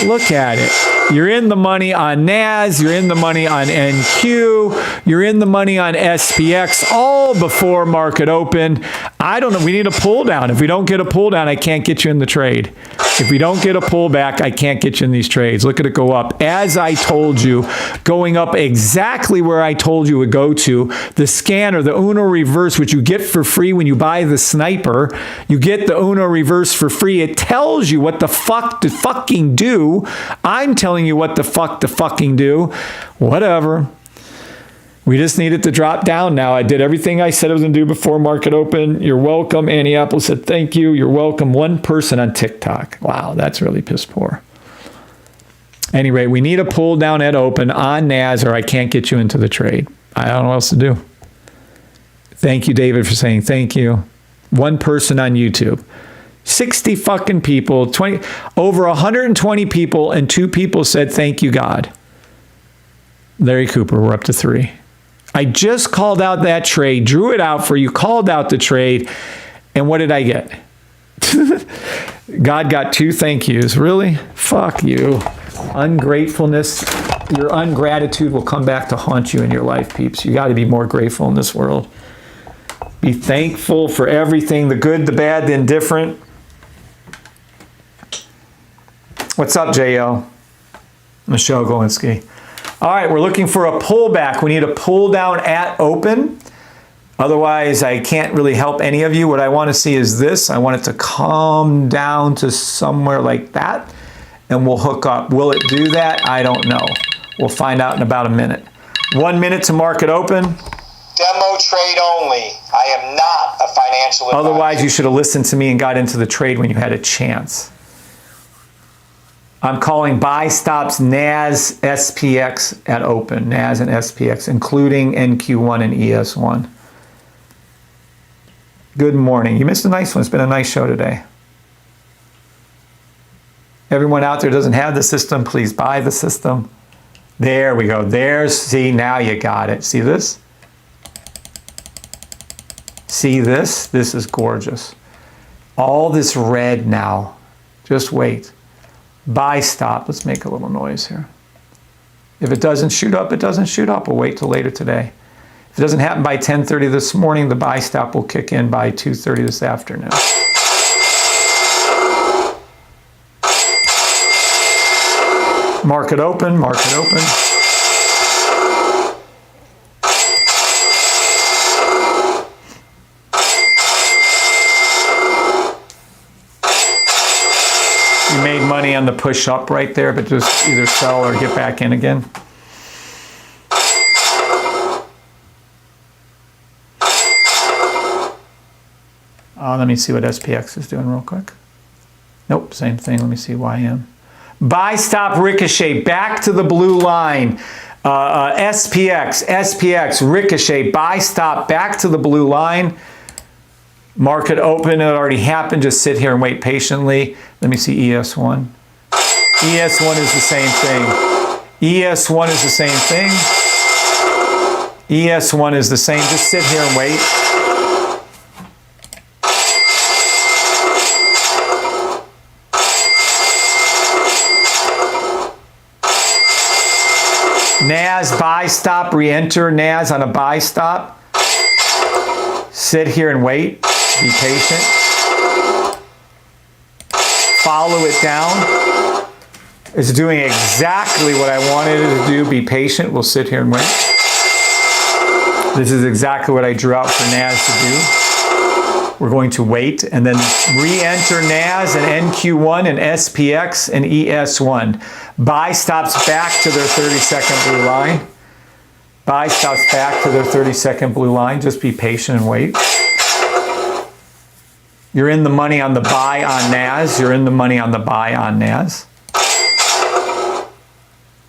Look at it. You're in the money on NAS. You're in the money on NQ. You're in the money on SPX all before market open. I don't know. We need a pull down. If we don't get a pull down, I can't get you in the trade. If we don't get a pullback, I can't get you in these trades. Look at it go up. As I told you, going up exactly where I told you it would go to. The scanner, the Uno reverse, which you get for free when you buy the sniper. You get the Uno reverse for free. It tells you what the fuck to fucking do. I'm telling you what the fuck to fucking do. Whatever. We just need it to drop down now. I did everything I said I was going to do before market open. You're welcome. Annie Apple said, thank you. You're welcome. One person on TikTok. Wow, that's really piss poor. Anyway, we need a pull down at open on NAS or I can't get you into the trade. I don't know what else to do. Thank you, David, for saying thank you. One person on YouTube. 60 fucking people, over 120 people, and 2 people said, thank you, God. Larry Cooper, we're up to 3. I just called out that trade, drew it out for you, called out the trade, and what did I get? God got 2 thank yous. Really? Fuck you. Ungratefulness, your ungratitude will come back to haunt you in your life, peeps. You got to be more grateful in this world. Be thankful for everything, the good, the bad, the indifferent. What's up, JL? Michelle Golinsky. All right, we're looking for a pullback. We need a pull down at open. Otherwise, I can't really help any of you. What I want to see is this. I want it to come down to somewhere like that, and we'll hook up. Will it do that? I don't know. We'll find out in about a minute. 1 minute to market open. Demo trade only. I am not a financial advisor. Otherwise, you should have listened to me and got into the trade when you had a chance. I'm calling buy stops NAS, SPX at open. NAS and SPX, including NQ1 and ES1. Good morning. You missed a nice one. It's been a nice show today. Everyone out there doesn't have the system, please buy the system. There we go. There's, see, now you got it. See this? See this? This is gorgeous. All this red now. Just wait. Buy stop. Let's make a little noise here. If it doesn't shoot up, it doesn't shoot up. We'll wait till later today. If it doesn't happen by 10:30 this morning, the buy stop will kick in by 2:30 this afternoon. Market open, market open. You made money on the push up right there, but just either sell or get back in again. Let me see what SPX is doing real quick. Nope, same thing. Let me see YM. Buy stop ricochet back to the blue line. SPX, ricochet, buy stop back to the blue line. Market open, it already happened. Just sit here and wait patiently. Let me see ES1. ES1 is the same thing. ES1 is the same thing. ES1 is the same. Just sit here and wait. NAS buy stop, re-enter NAS on a buy stop. Sit here and wait. Be patient. Follow it down. It's doing exactly what I wanted it to do. Be patient. We'll sit here and wait. This is exactly what I drew out for NAS to do. We're going to wait and then re-enter NAS and NQ1 and SPX and ES1. Buy stops back to their 30-second blue line. Buy stops back to their 30-second blue line. Just be patient and wait. You're in the money on the buy on NAS. You're in the money on the buy on NAS.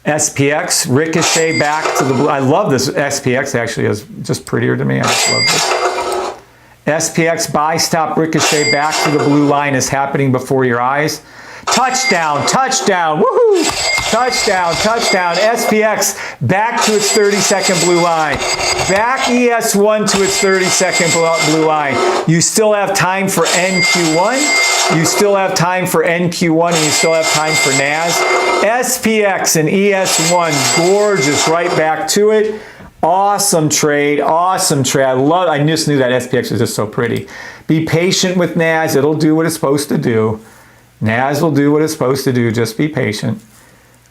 SPX, ricochet back to the blue. I love this. SPX actually is just prettier to me. I just love this. SPX, buy, stop, ricochet back to the blue line is happening before your eyes. Touchdown, touchdown, woohoo! Touchdown, touchdown. SPX back to its 30-second blue line. Back ES1 to its 30-second blue line. You still have time for NQ1. You still have time for NQ1, and you still have time for NAS. SPX and ES1, gorgeous, right back to it. Awesome trade, awesome trade. I just knew that SPX was just so pretty. Be patient with NAS. It'll do what it's supposed to do. NAS will do what it's supposed to do. Just be patient.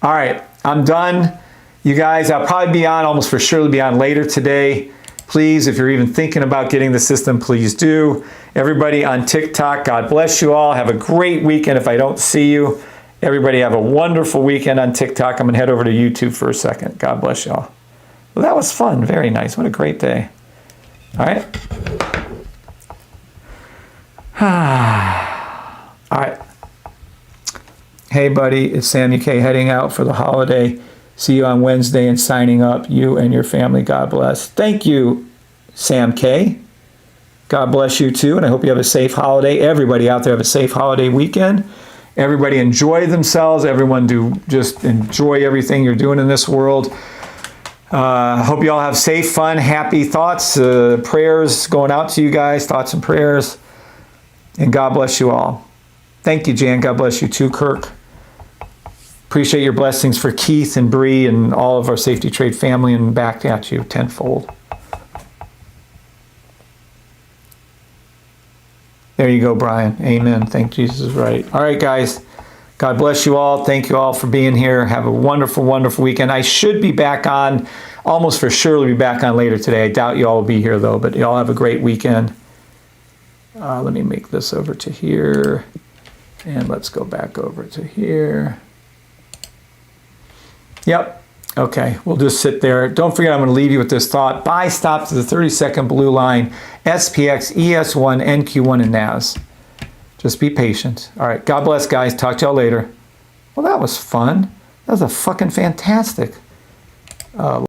All right, I'm done. You guys, I'll probably be on, almost for sure be on later today. Please, if you're even thinking about getting the system, please do. Everybody on TikTok, God bless you all. Have a great weekend if I don't see you. Everybody have a wonderful weekend on TikTok. I'm going to head over to YouTube for a second. God bless you all. Well, that was fun. Very nice. What a great day. All right. All right. Hey, buddy. It's Sam UK heading out for the holiday. See you on Wednesday and signing up. You and your family. God bless. Thank you, Sam K. God bless you too. And I hope you have a safe holiday. Everybody out there have a safe holiday weekend. Everybody enjoy themselves. Everyone do just enjoy everything you're doing in this world. Hope you all have safe, fun, happy thoughts, prayers going out to you guys, thoughts and prayers. And God bless you all. Thank you, Jan. God bless you too, Kirk. Appreciate your blessings for Keith and Bree and all of our Safety Trade family, and back at you tenfold. There you go, Brian. Amen. Thank Jesus is right. All right, guys. God bless you all. Thank you all for being here. Have a wonderful, wonderful weekend. I should be back on, almost for sure be back on later today. I doubt you all will be here, though, but you all have a great weekend. Let me make this over to here. And let's go back over to here. Yep. Okay. We'll just sit there. Don't forget, I'm going to leave you with this thought. Buy stop to the 30-second blue line. SPX, ES1, NQ1, and NAS. Just be patient. All right. God bless, guys. Talk to y'all later. Well, that was fun. That was a fucking fantastic